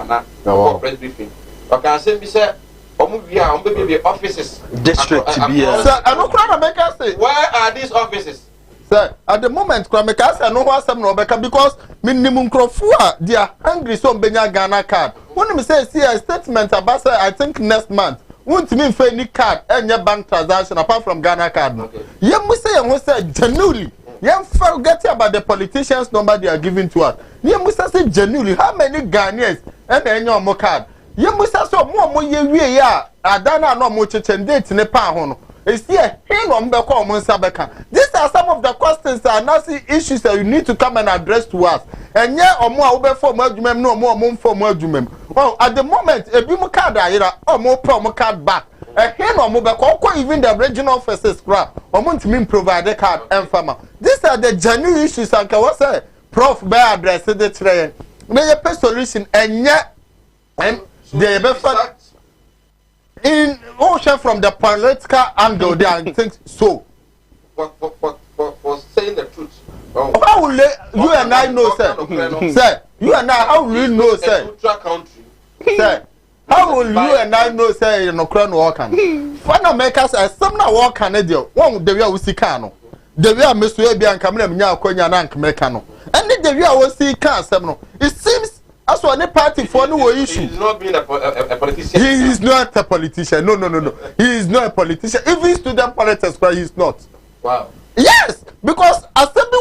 for press briefing. Okay, say we say offices district to be sir, I don't crowd make us say where are these offices? Sir, at the moment, I know what some no because minimum crofua they are hungry so benya Ghana card. When me say see a statement about say I think next month won't mean for any card any bank transaction apart from Ghana card. Okay. You must say genuinely. You forget about the politicians' number they are giving to us. You must say genuinely how many Ghanaians and any more card. You must say so more ye ya adana no mo chechendate ne pa ho no. These are some of the questions and nasty issues that you need to come and address to us. And yeah, or more for more no more for more. Well, at the moment, a bimu card or more promo card back. A hen or mobile even the regional offices scrap or want to provide a card and farmer. These are the genuine issues and can say Prof by address the train. May a solution and yet and they in ocean from the political angle there I think so. For saying the truth. How will you and I know, sir? Sir, you and I, how will you know, sir? Sir, how will you and I know, sir, you know, crown walking? Fana makers are some now walk Canadian. One, the real Wisicano. The real Mr. Abia and Camilla Konya and Mecano. And the real was see car seminal. It seems as one party for no issue. He's not being a politician. He is not a politician. No. He is not a politician. If he's student politics, but he's not. Wow. Yes, because assembly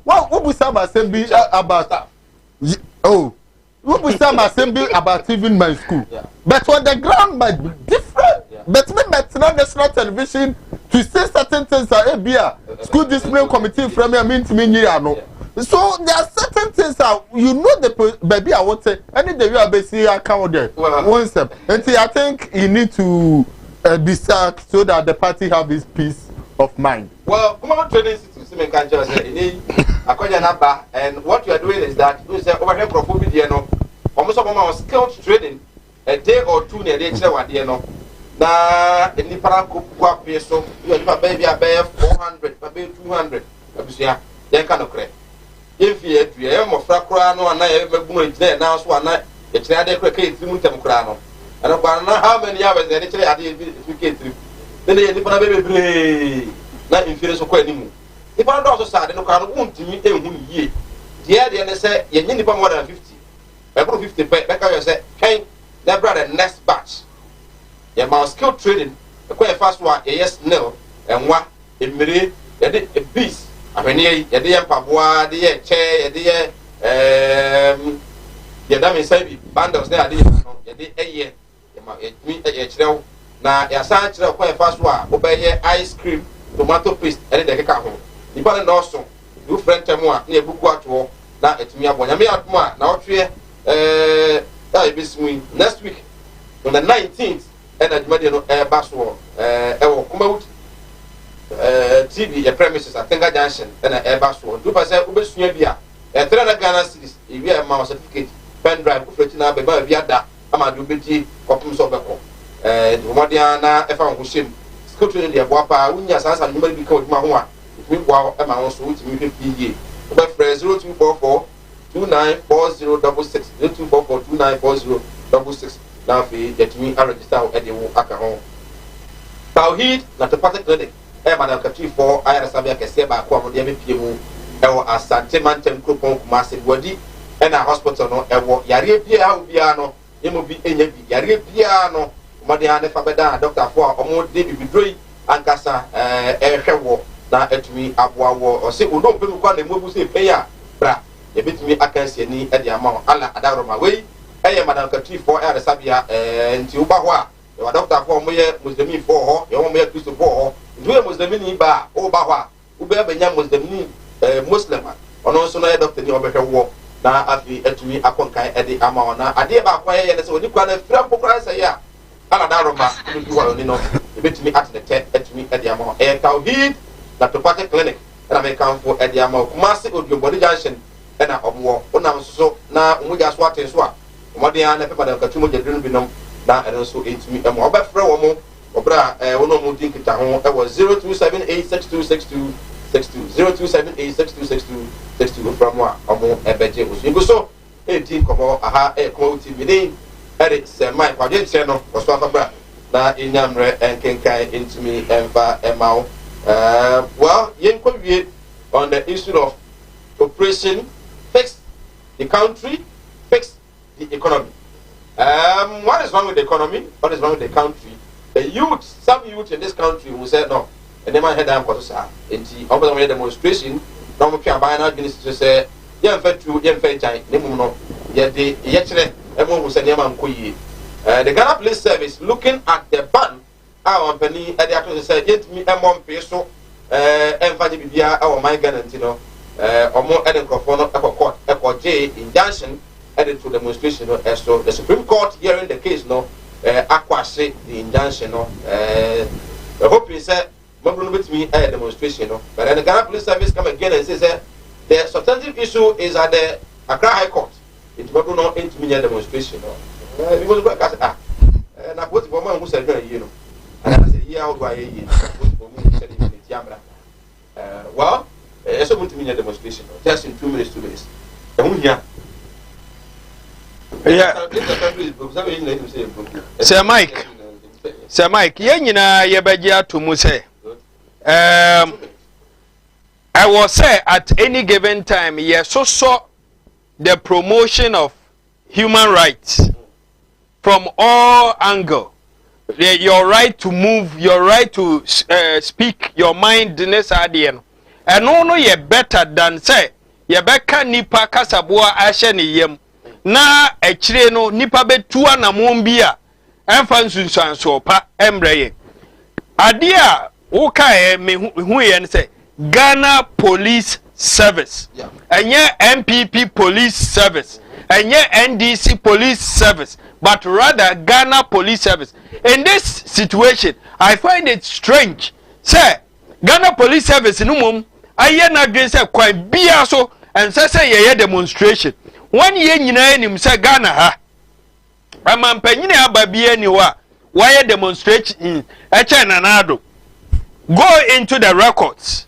what we say assembly about oh, what we say assembly about even my school. Yeah. But on the ground might be different. Yeah. But me not national television to say certain things are ABA school discipline committee from me mean to me no. So there are certain things that you know the baby I would say any day you are basically account there. One step. And I think you need to be sacked so that the party have his peace of mind. Well, come on, training system in Canada, and what you are doing is that you say over here, Profobia, almost about skilled trading a day or two near the extra one, now in the Paraco peso, you have a baby, a bear 400, a baby 200, then kind of credit. If you have a fracrano and I have a boom there now, so one night, it's not a cricket 3 crano. And about how many hours they actually had to then they did not be not inferior so quite anymore. If I also said, no car won't to me a ye. The idea say, you need more than 50. I put 50 back. I said, hey, that brother next batch. Your mouse skill trading, a quite fast one, a yes, no, and what a minute, a beast. I mean, a dear Pavois, dear chair, a dear, your damn say, bundles there, a year, a na ya san kire kwa fa so a obeye ice cream tomato paste ene de keka ho nipa ne no so you friend temu a na ebuku ato na etumi abonya me atom a na otwe ebismu next week on the 19th and admade no ba so wo Kumawut TV a premises at Tenga Junction and a ba so do pa say obesua bia 300 Ghana cedis e wi e ma certificate pen drive ku fetina be ba bia da ama do beti kopum so beko Modiana, if I'm Hushim, Scotland, the Abuapa, Unia Sansa, you may be called Mahua, we go a mouse with me 15 years. But 0244 294066, 0244 294066. Now, get me a register at the Akahon. Tauhid, not a party clinic, Madame Catri for Ayasabia Caseba, Quamodia Piemu, Ewa Asante Mantem Coupon, Massive Wadi, and a hospital, no, Ewa Yari Piano, Yemobi, Yari Piano. Madiane Fabeda, Dr. For Omo David Bidroy, and Cassa, Hewo, na etumi aboa wo o se uno pemu kwa na mobu se peya bra ye betumi akansi ni e de ama ala adaroma we eye madam Katri for e sabia nti uba ho a ye wa doctor for mo ye muslimi for ho ye mo ye Christo for ho ndu ye muslimi ni ba uba ho a ube benya muslimi muslima ono so na ye doctor ni obehwe wo na afi etumi akonkan e de ama ona ade ba kwa ye ne se oni kwa na fira pokra se ya ala adaroma ndu wa oni no ye betumi atete etumi e de ama e Tauhid Naturopathic Clinic and I come for Ediamo Kumasi Body Junction and a war. Unam so now Muja Swat and Swat. Modiana Pepper Katumo Jadrin Binom, now and also 8 me and more. But for a woman, Obra, Uno Mutin Kitahon, that was 0278626262, 0278626262 from one or more Ebeje was you so 18 Como, aha, a quality within Eric Semai Quadrin Channel or Swafabra. Now in Yamre and Kenkai into me and Emma. Well, you on the issue of operation, fix the country, fix the economy. What is wrong with the economy? What is wrong with the country? The youth, some youth in this country will say no. And they might head down because it's over the demonstration. No more can buy an argument to say, young fed to young fed giant, Nemuno, yet the yesterday, everyone will say, the Ghana Police Service looking at the ban. Our company at the actual said, yet me a month peso, and Fajibia, our my Ganantino, or more added Crofono, Court, J injunction added to demonstration. So the Supreme Court hearing the case, no, aquashe the injunction, no, I hope you said, Mabru with me a demonstration, no, but then the Ghana Police Service come again and says that the substantive issue is at the Accra High Court. It's Mabru not into me a demonstration, no, na what for man who said you know. And I say yeah, how do I hear? Well, it's going to be a demonstration just in 2 minutes. Yeah. Sir Mike, you better to Muse. I will say at any given time, yes, so the promotion of human rights from all angles. Your right to move, your right to speak your mind, and no ye better than say ye beka nipa kasabua ashe ni yem na echire no nipa betua na mombia emfa nsunsanso pa embreye ade a wo ka me hu ye say Ghana Police Service enye MPP Police Service enye NDC Police Service but rather Ghana Police Service. In this situation, I find it strange. Say, Ghana Police Service no mum, I na against a quite biaso and say ye demonstration. 1 year nyina nim say Ghana ha. Amampanyine ababie ni wa. Why demonstration in Nanado. Go into the records.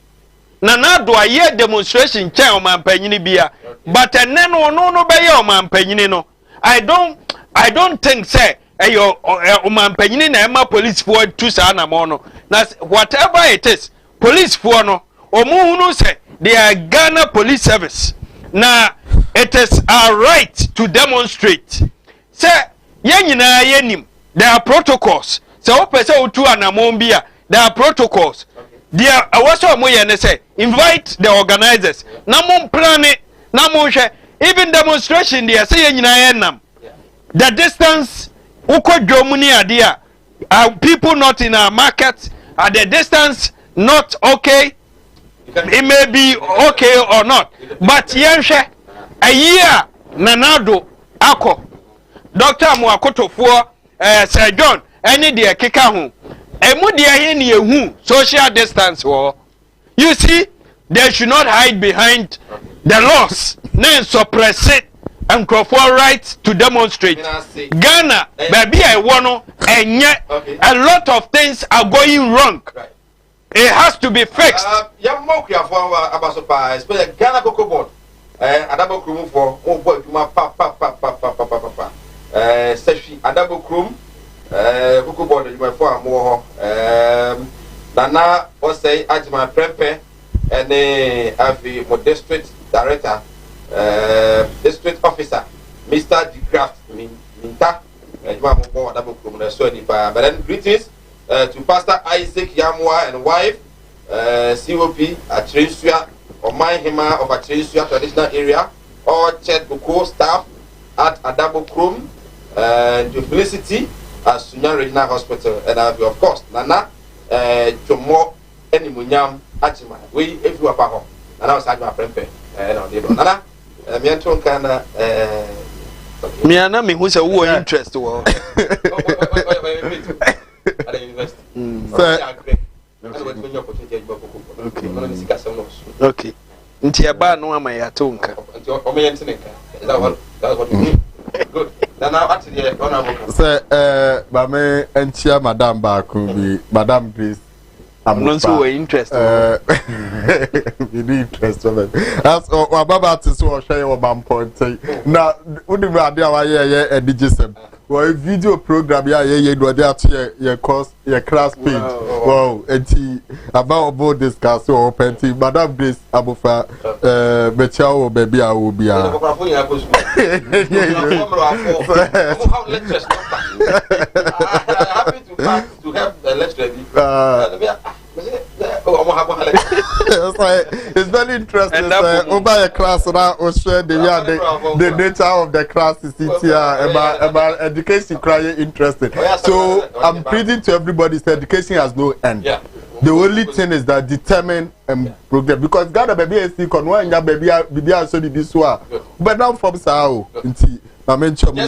Nanado a year demonstration che amampanyine bia. But eneno no be ye amampanyine no. I don't think say eyo omampanyini na ema police for two sa na mo no na whatever it is police for no omuhunu say they are Ghana Police Service na it is our right to demonstrate say ye nyina ye nim there are protocols say o pese otu anamon bia there are protocols there awaso mo ye ne say invite the organizers na mo plan na mo hwe even demonstration there say ye nyina ye nam. The distance, uko jomuni adia, are people not in our market? Are the distance not okay? It may be okay or not. But yenshe, a year, nanado, ako. Dr. Mwakoto for Sir John, any dear kikahu. Emudia yen yehu, social distance war. You see, they should not hide behind the laws. Then suppress it. And for rights to demonstrate. Ghana, baby, I want and yet a lot of things are going wrong. Right. It has to be fixed. Ghana Cocoa Board. Adabo Krum for Seshi Adabo Krum, Cocoa Board, you might for more. Nana was say, Ajma Prepe, and the district director. District officer, Mr. DeCraft Minta, but then greetings to Pastor Isaac Yamwa and wife, COP at Trinsua, or my Hima of a Trinsua traditional area, or Chet Buko staff at Adabo Krum, to Felicity at Sunya Regional Hospital, and of course, Nana, Chomo, any Munyam, Achima, we if you are home, and I was at my friend, Nana. Me and me who's a war interest. Okay. Nti aba no ama ya tonka. Good. Now actually honorable. Sir, ba me enchia madam ba ku bi madam Grace. I'm not so interested. You need interest of it. That's what Baba to so share your bam point. Now, what do you do? A digital or a video program. Yeah, you do that. Your course, your class page. Wow, and about discuss or open. Madam Grace Abufa, Bechao, baby, I will be. Happy to have the lecture. It's very interesting. Over a class now, or share the nature of the class is here about education. Crying interesting. So I'm pleading to everybody: education has no end. The only thing is that determine progress because Ghana baby is sick on one baby also did this one. But now from Sao, I mentioned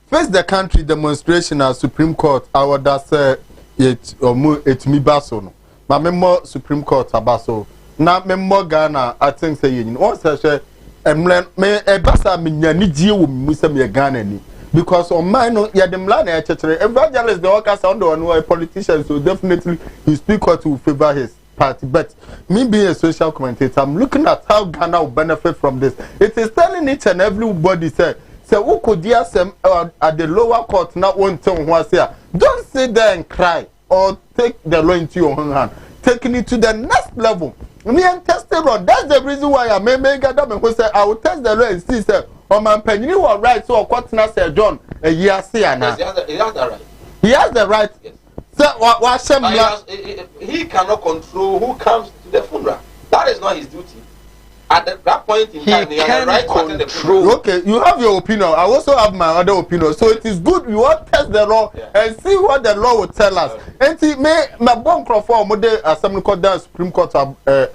first the country demonstration at Supreme Court. I would say it me baso no. My member Supreme Court abaso. Na member Ghana I think say you know say me e basa me nyani die wo mu say me Ghana ni. because on mine no yeah them land evangelist the workers on a politician, so definitely he speak what to favor his party. But me being a social commentator, I'm looking at how Ghana will benefit from this. It is telling each and everybody say who could dear some at the lower court not one thing was here. Don't sit there and cry or take the law into your own hand. Taking it to the next level. Me and test the law. That's the reason why I may gather me who say I will test the law and see say my penny was right, so what Sir John a year see now. He has the right. He has the right. Yes. So he cannot control who comes to the funeral. That is not his duty. At that point in time, he has the right to attend the funeral. Okay, you have your opinion. I also have my other opinion. So it is good we all test the law and see what the law will tell us. And see, my bomb for model assembly court, the Supreme Court, and the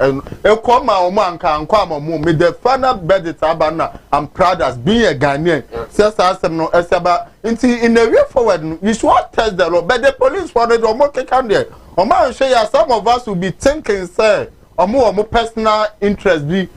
final verdict. I'm proud as being a Ghanaian. Says no in the way forward, you should test the law. But the police for the more can there. Some of us will be thinking, sir. Or more personal interest be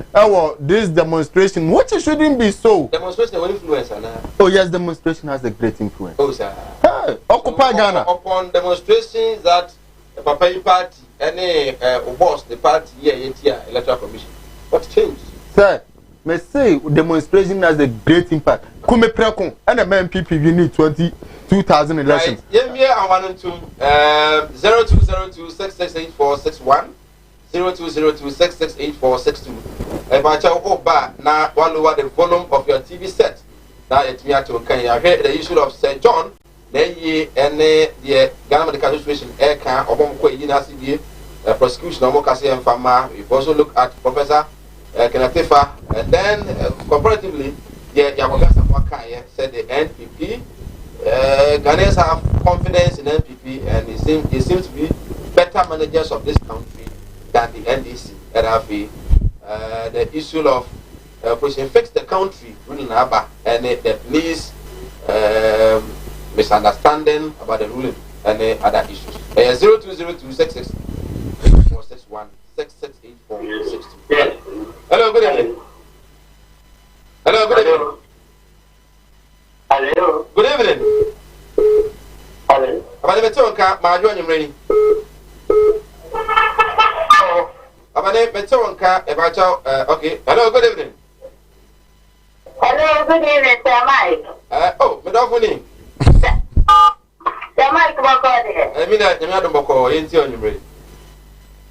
this demonstration, which it shouldn't be so. Demonstration will influence, oh yes, demonstration has a great influence. Oh sir. Hey, Occupy Ghana. Upon demonstrations that the Papa Party, any boss, the party here, electoral commission, what changed? Sir, may say demonstration has a great impact. Kume Prekon and the MPP we need 2000 elections. Right. Yeah, I want to 0202668461. 0202668462. If now one lower the volume of your TV set. Now it's me to hear the issue of St. John. Then ye and the Ghana Medical Association air can or prosecution of Mokasi and Fama. We've also looked at Professor Kenatefa, and then comparatively, the Yamagasa Wakaya said the NPP. Ghanaians have confidence in NPP, and it seems to be better managers of this country than the NDC, RFA. The issue of pushing fix the country, ruling Abba, and the police misunderstanding about the ruling and other issues. 0202668461 668462. Hello, good evening. Hello, good evening. Hello. Good evening. Hello. About the Betonka, my joining ready. Abane Betonka, about okay. Hello, good evening. Hello, good evening, Sir Mike. Oh, Medofuni. Sir Mike, what are you? I mean, I'm not a boko, ain't you?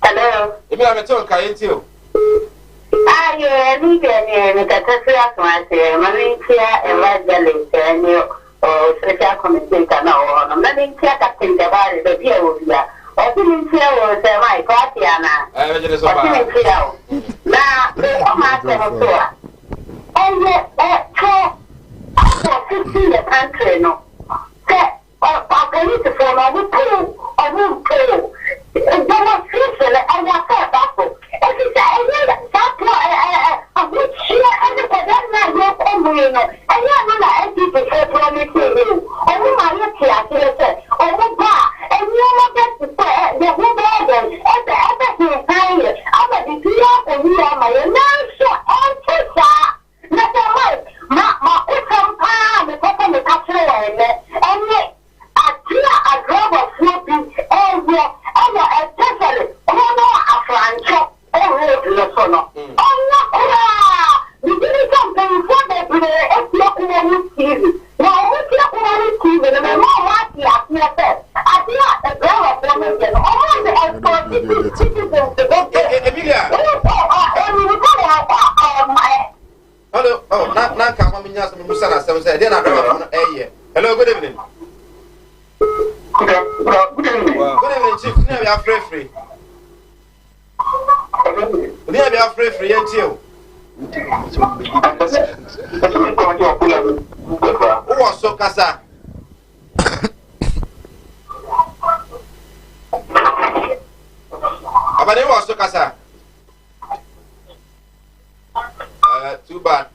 Hello. You mean I'm a Betonka, ain't you? Ah, yeah, me, the Catassia, Malaysia, and Evangelist, and you, or social commentator, no, I'm not in Captain Davide, the dear with you. I didn't hear what my Guatiana. I didn't hear. Now, I'm not going to. And yet, after 50 years, country, no. I need to follow the pool, I will go. Demonstration, and I thought that. And he said, I need that. I would share everybody that night, no, and you know, I did the first one to you. Oh, my, I said, oh, my, and you know, the whole organ, and the everything kind of, I'm a dear, and we are my answer, and Tessa. Let the light, my palm, the top of the castle, and yet, I drove a floating, and yet, especially, oh, no, a franchise, oh, the son of, oh, no, we didn't something for the it's not one TV. Now, what's not one TV, and I'm not watching at yourself. I feel a girl of women, all the citizens to go to Emilia. Hello, oh, not come on, yes, Musana, so said, then I don't know, hello, good evening. Good evening, Chief. We are free. We are free, and you. Who was so Casa? Abane was so Casa. Too bad.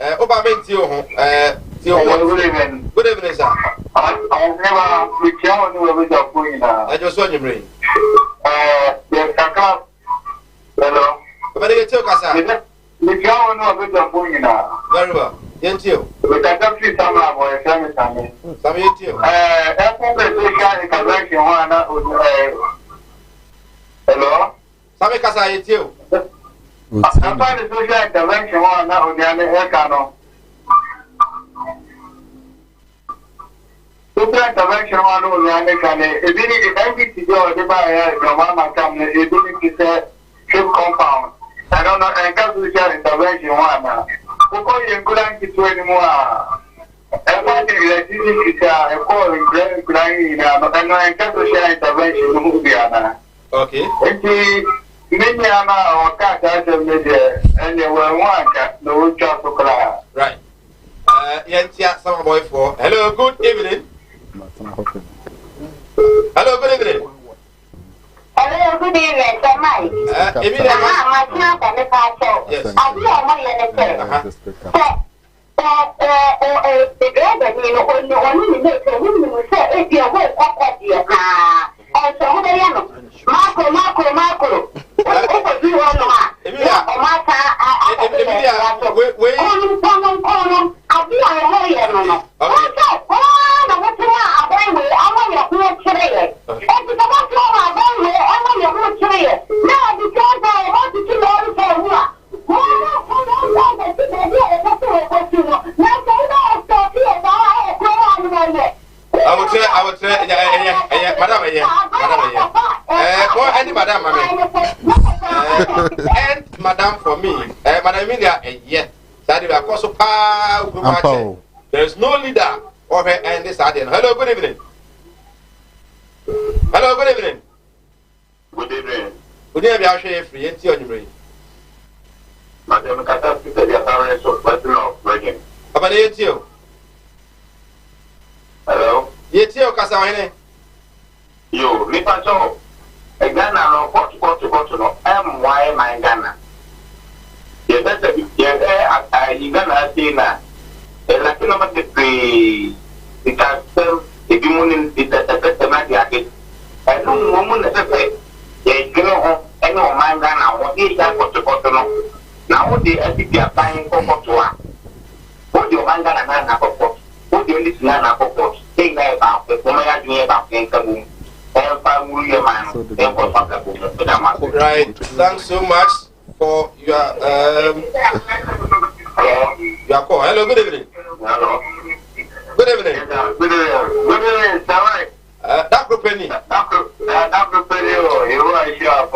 Good evening, sir. I've never returned with the point. I just want you bring. Yes, hello. Abane, you tell Casa. Very well. Thank you. We can just see some of our family. Some intervention one. Hello? Sami kasa yetio. I'm trying to social intervention one now on the other. Social intervention one on the other. If you need the NBC or the buyer, your mama come, you need to say compound. I don't know, and social intervention one now. Because you couldn't get to anymore. Everybody is a call in crying, and I can't social intervention movie. Okay. Many are now cat as a media, and they were one cat, no chocolate class. Right. Yentia, some boy for. Hello, good evening. Hello, good evening. Hello, good evening, sir, Mike. Emilia, I'm not going to pass out. I'll be on my end. The driver, you know, only make a woman who said, if you're well, and so they are. Marco. What do you want to have? Emilia, wait. I'll be on a lawyer. Okay. I would say, madam, and madam for me, madam Emilia, yes, that is also power. There is no leader over and this idea. Hello, good evening. Hello, good evening. Good evening. Good evening, I'll show you free and see on your brain. Madam, I can't speak to the parents of personal working. How about you? Hello? Yet, you, Casaway. You, me, Pacho. A Ghana, no, what, M.Y. my Ghana. Yes, that's a big, you're gonna see now. A Latin of the free, because if you want to the magic, I know woman is a way. They go and no man Ghana, what is that for the bottom? Now, the entity are buying for what? What do you man Ghana for? What do you listen to for? Think about the woman about the right. Thanks so much for your call. Hello, good evening. Hello. Good evening. Good evening, sir. Dr. Penny. Dr. Penny, you are sure.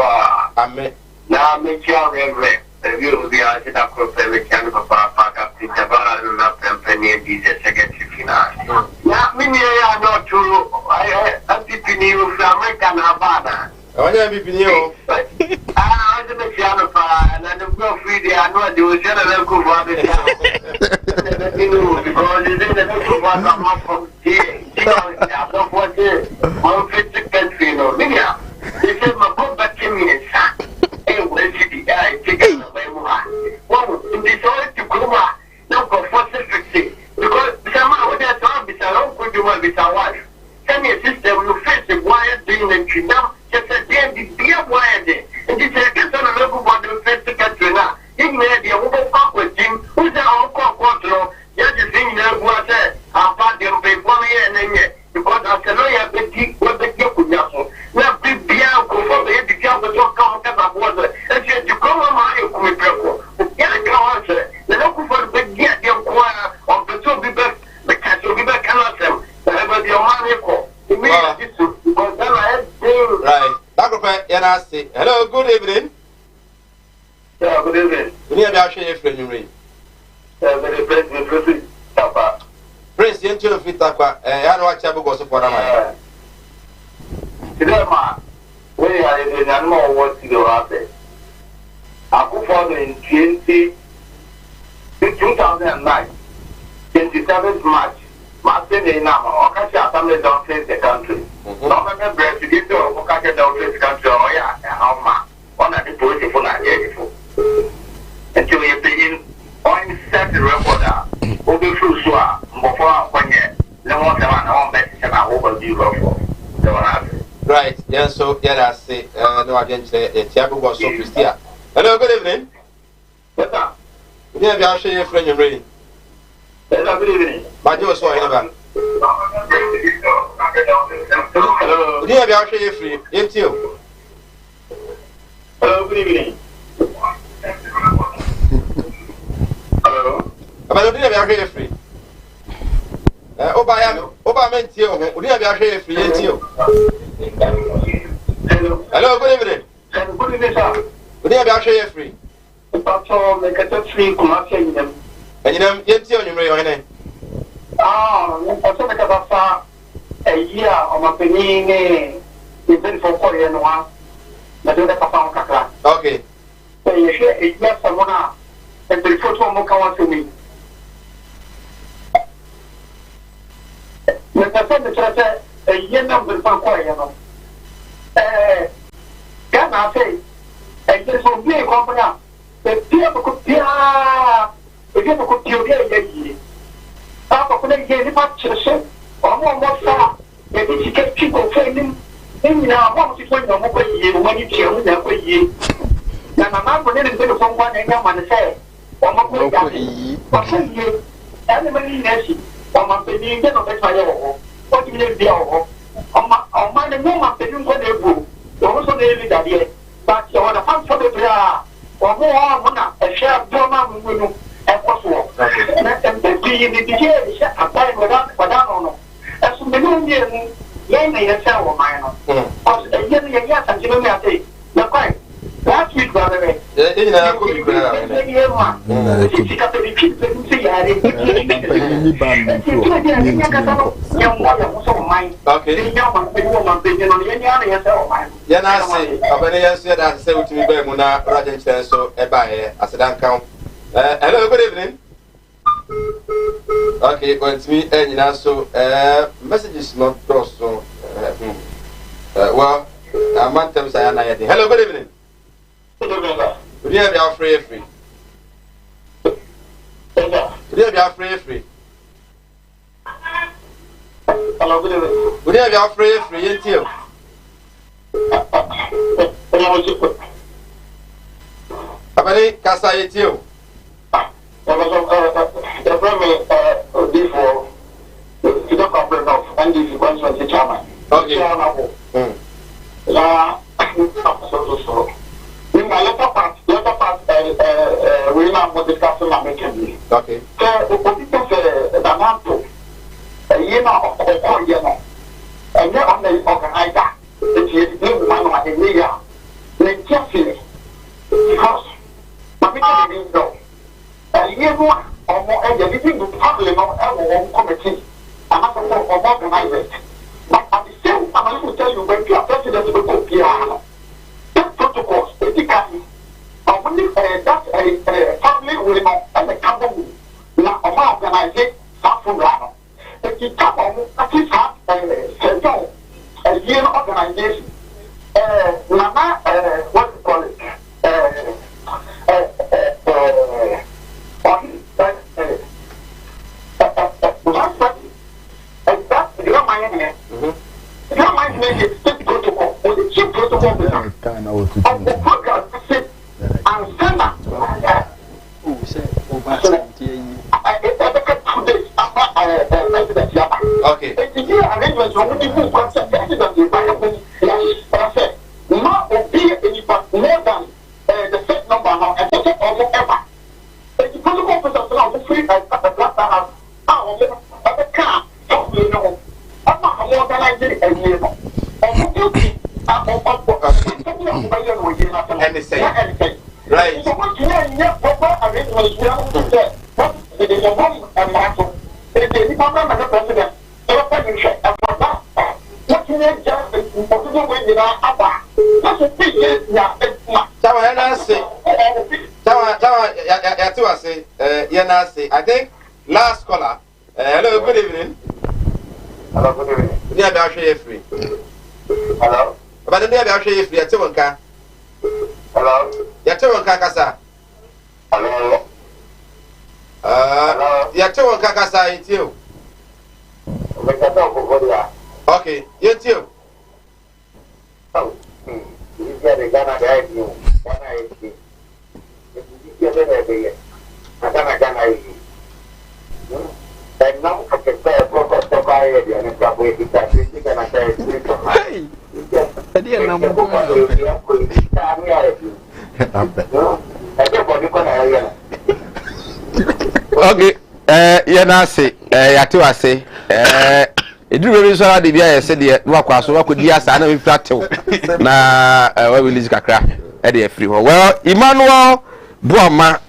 Amen. Now, make sure you will be out to Dr. Penny, can Papa Parker, Peter Barra, and Penny, and be the second final. Now, many are not true. I am keeping you from American Havana. I want to be new. I want to make sure of and I'm going to free the annual do share a local body. Because you think the local body come up from here. I don't want to 150 country, no, Minia. They said, my book back to me, son. Hey, where's the guy? Take it away. Well, in this order to go back, now for 460. Because somehow when they're talking, I don't go to one with our wife. Send me a system, you face the wire doing and you know, just a damn dear wire there. And this is a person of local body face the country now. In there, the over fuck with him, who's the uncle control. You're just saying, you know, what I said, I'll find them pay 1 year and then yet. Because I said, no, you have to keep what the kill could not. Now, big beer, go for the heavy job, but don't come up water. And said, you come on my equipment. Get a car answer. The local for the big gear, the choir of the two people, the cat will be back and ask them. But your money for. Right. Dr. Penny, hello, good evening. Yeah, good evening. We need to share your friend, you read. Prince, you into fit aqua, I know what Chabu goes for a man. Today, ma, we are in the animal what to go out there. I could follow in 2009, 27th March. Martin in Nama, or catch up some of don't face the country. No matter breath, you get to catch a don't face country, or yeah, how much? One of the police for not beautiful. Until you begin on set the recorder, over through Swa, before 1 year, no one on message about over the for. Right, yeah, so yeah, I say, no, I didn't say the Chabu was so Christia. Hello, good evening. Yes, sir. We have your friend, you ready. Hello, Bajo so here ba. Odi e bia hwe ye free. Yentio. Hello, good evening. Aba odi e bia hwe ye free. Oba mentie o. Odi e bia hwe ye free yentio. Hello, good evening. Good evening, sir. Odi e bia hwe ye free. Pastor, me kata free kuma fi anyam. Anyam yentio nyumre yo hene. Pastor me kata fa year o ma peni ne even for Korea no ha. Na do da papa kakra. Okay. So you share a year samona and the photo mo kan wa to me. Me kata me trata a year na do pa Korea no. Gana say e je so bi ko pa the dear could be again could be a Papa couldn't get any purchase or more far. Maybe she kept people training in now. What was it when you're more year when you chill that way? Now, my mom didn't go from one and young man say, or my boy, or say you, everybody knows you, or my baby, get a fire. What do you do? On my woman, they don't go there. Also, they live that year. But you want to find for the prayer. Or more, a share of Burma, and possible. And the behavior is a time without no. As the million yen may sell a minor. As a yes, and you may say, the quite. Last week, by the way, hello, good evening. Okay, well, it's me and so messages not cross. So, well, I'm not telling you. Hello, good evening. Would you have your free? Would you have your free? Hello, good evening. Would you have your free until? Abani Kasa Yetio. The problem before you don't complain of and if you want to chairman. Okay. So. In my letter part, we now discussing American. Okay. So, the people say the Nato, a year now, or year now, and you're on the organizer, it is new one of the year. Let's just see. Because, American didn't know. A year more or more, and you're living with family or committee, and not or organizers. But at the same time, I will tell you when you are president of the Piano. Protocols, basically, only that family will not and the company now organize something like that. If come on, at least have a year organization, Nana, what you call it, that's the Romanian. The Romanian is state protocol, or the chief protocol. Of the program, and send that. Okay. The arrangements are only good concept. Not be any but more than the set number now, and the set of ever. The protocol officers now to free at the black house. At the car, you know, I'm not organizing a year. Anything. Right. So what you know, proper arrangements, we have to say, what is the one and Marshall? If the Department of the President, and for that, what you know, just the possible way you are about. That's a big yeah. I think last caller. Hello, good evening. Hello, good evening. Yeah, I'll show you free. Hello. But then I'll show you free. Hello. Yato Kakasa. Hello. Yato Kakasa, it's you. Okay, you too. Oh, you get a Ghana guy, you. Ghana is you. You get a baby. I got a Ghana is you. boy it that you can say hey ade na mo ko okay ya na say ya te wa say eduru be so na de bia ye se de no akwa so akodi asa na me flatew na we release kakra e de free ho well Emmanuel Buama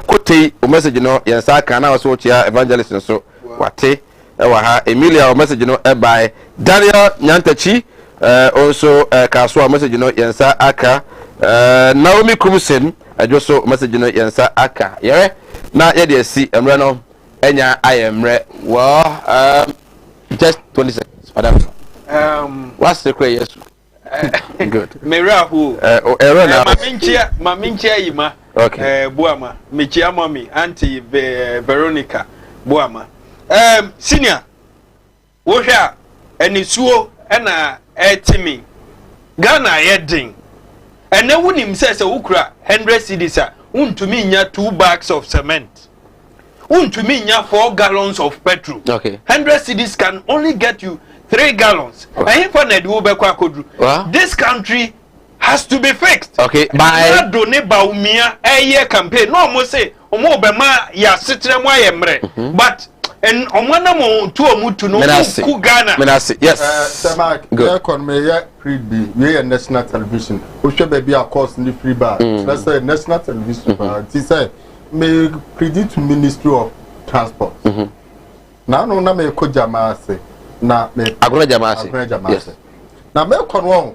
kote o message no yensa kan na so chia evangelist so wate e wa ha Emilia o message no e by Daniel Nyantachi also kaso message no yensa aka Naomi Kumsen ajoso message no yensa aka yere na ye de si emre no enya ayemre well just 20 seconds madam what's the question yes good merahu maminchia yima okay Buama michia mommy auntie Veronica Buama senior wo hwa enisuo na etimi Ghana yedin ene wunim se wukura 100 cedis a untumi nya 2 bags of cement untumi nya 4 gallons of petrol okay 100 cedis can only get you 3 gallons and if na do be kwa kodru this country has to be fixed okay by doni ba umia eye campaign no mo say omo be ma ya setre mo ayemre but en omwana mo tu omutu no ku Ghana menase yes Samak economy ya free be we national television o hwe ba bia course ni free bar let's say national television it say me credit to Ministry of Transport na no na me ko jama ase na me agora jama ase yes na me kono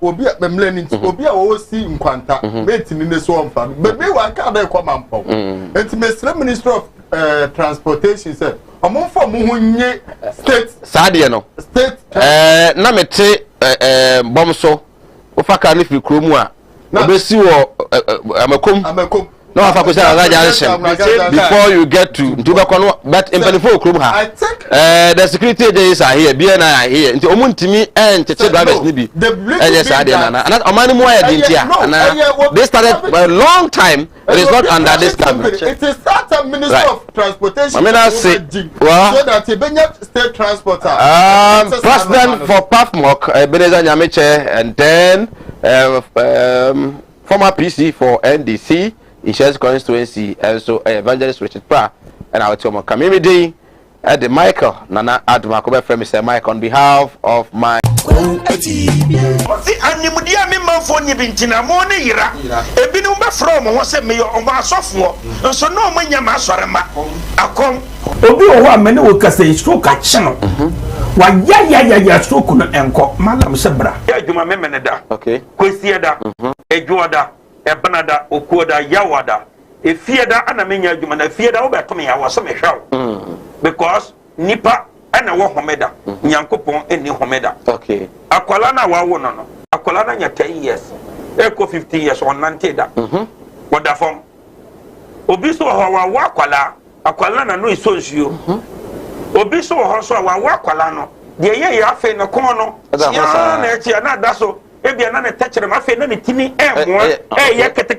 obi a memleni obi a wo si nkwanta metini ne so omfa be wa ka da ko mampo enti me Ministry of Transportation said amon for mu hunye state sade no state na mete bomso o faka ni fi kromu a obesi wo amakom no afa ko say junction before you get to Ntubakono but in Pelifo Krum ha I think the security agents are here BNI are here nti omuntimi tete drivers ni bi yes ade na omani mu aye dintia they started a long time it is not under this government it is started Minister of Transportation I mean I say so that the Benya state transporter president for PAFMOC Beneza Nyameche and then former PC for NDC Insurance constituency and so Evangelist Richard Pra and our team of community at the Michael Nana Admakobe friend Mr. Mike on behalf of my animudia me manfo nyi bintina mo ne yira ebinu be from ho se me o ma asofo nso no mo nya ma asore ma akom obi o ho amene wo kase stroke a chino wa ya stroke no enko malam sebra ya djuma me meneda okay kwesi da ejuoda ebanada okuoda yawada efieda ana menya adwuma na efieda wo beto me yawo so me hwaw because nipa ana wo homeda nyankopon eni homeda okay akwala na wawo no akwala na nya 10 years eko 15 years on nanteda wada fom obi so ho wa akwala na no isonsuo obi so ho so wa akwala no de ye ya afi no kon no ya na echi na daso ebia na ne tachere ma fe na ne timi emwa ye kete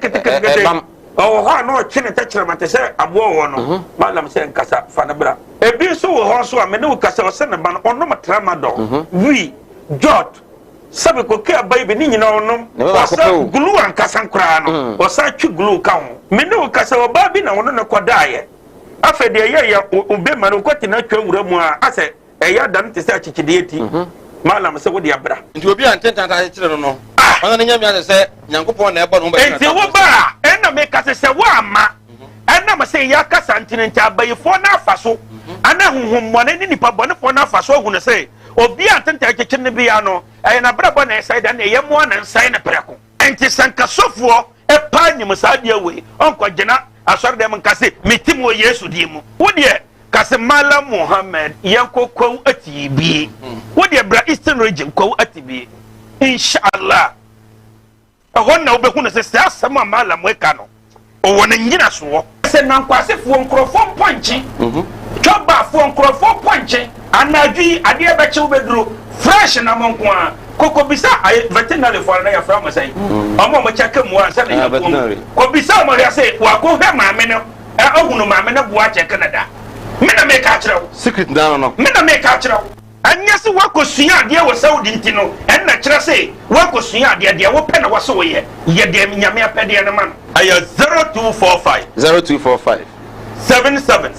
o ha no chine tachere ma te se abo wo no malam se nkasa fa na bra ebi so wo ho so a me ne wo kasa o se ne ba no ono matrama do wi jot sabe ko ke abai be ni nyina onom o sa glue an kasa nkra no o sa twi glue ka ho me ne wo kasa o ba bi na wono ne kodaye afa de ye obe ma no kwati na twa wura mu a ase eya dan te se achichide eti malam se wo de abra nti obi antenta ta kire no no ona ne nyamia se nyankopon na ebo no ba enti wo ba ena me ka se wo ama ena ma se ya kasa ntine nti abayifo na afaso ana honhom mone ni nipa bone fo na afaso hu ne se obi antenta kire ne bia no e na bra bone sai da na ye mo na sai na preko enti sanka sofo e pa nyim sa dia we onko gina asor dem nka se metimo Yesu di mu wo de kase Malam Muhammad yanko kwa atibi wo de bra Eastern region kwa atibi inshallah ahonna obehu na se asama Malam we ka no o wona nyina so se nan kwase fo nkrofo ponchi twoba fo nkrofo ponchi anadwi ade be che obeduro fresh na monko a koko bisa veterinary for na ya from say omo mo cheke mu ansa na ya ko bisa mo ya say wa ko hwe maame no ohunu maame no bua che Canada me na me ka kire secret down no me na me ka kire anya se wakosua ade wo Saudi ntino en na kire se wakosua ade ade wo pe na wo so ye de nyame apede na man aya 0245 77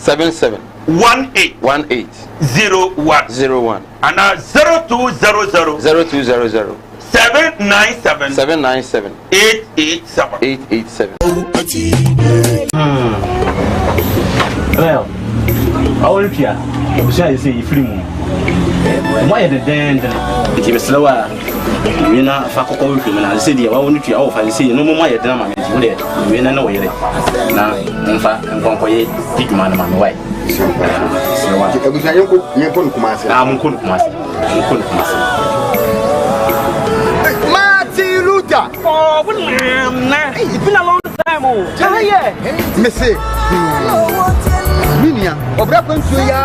18 01 and 0200 797 887 well our pia obisa say free mu why the den it be slower we na fa kokko we film na say dia wa wonu tua wo fa say no mo ye den ma me de we na wo yere na mfa nkonkoye bigman ma me why slower obisa yenko nkumase munko nkumase Oh, it's been a long time. Oh, yeah. Missy. Minia, Obra Consuya.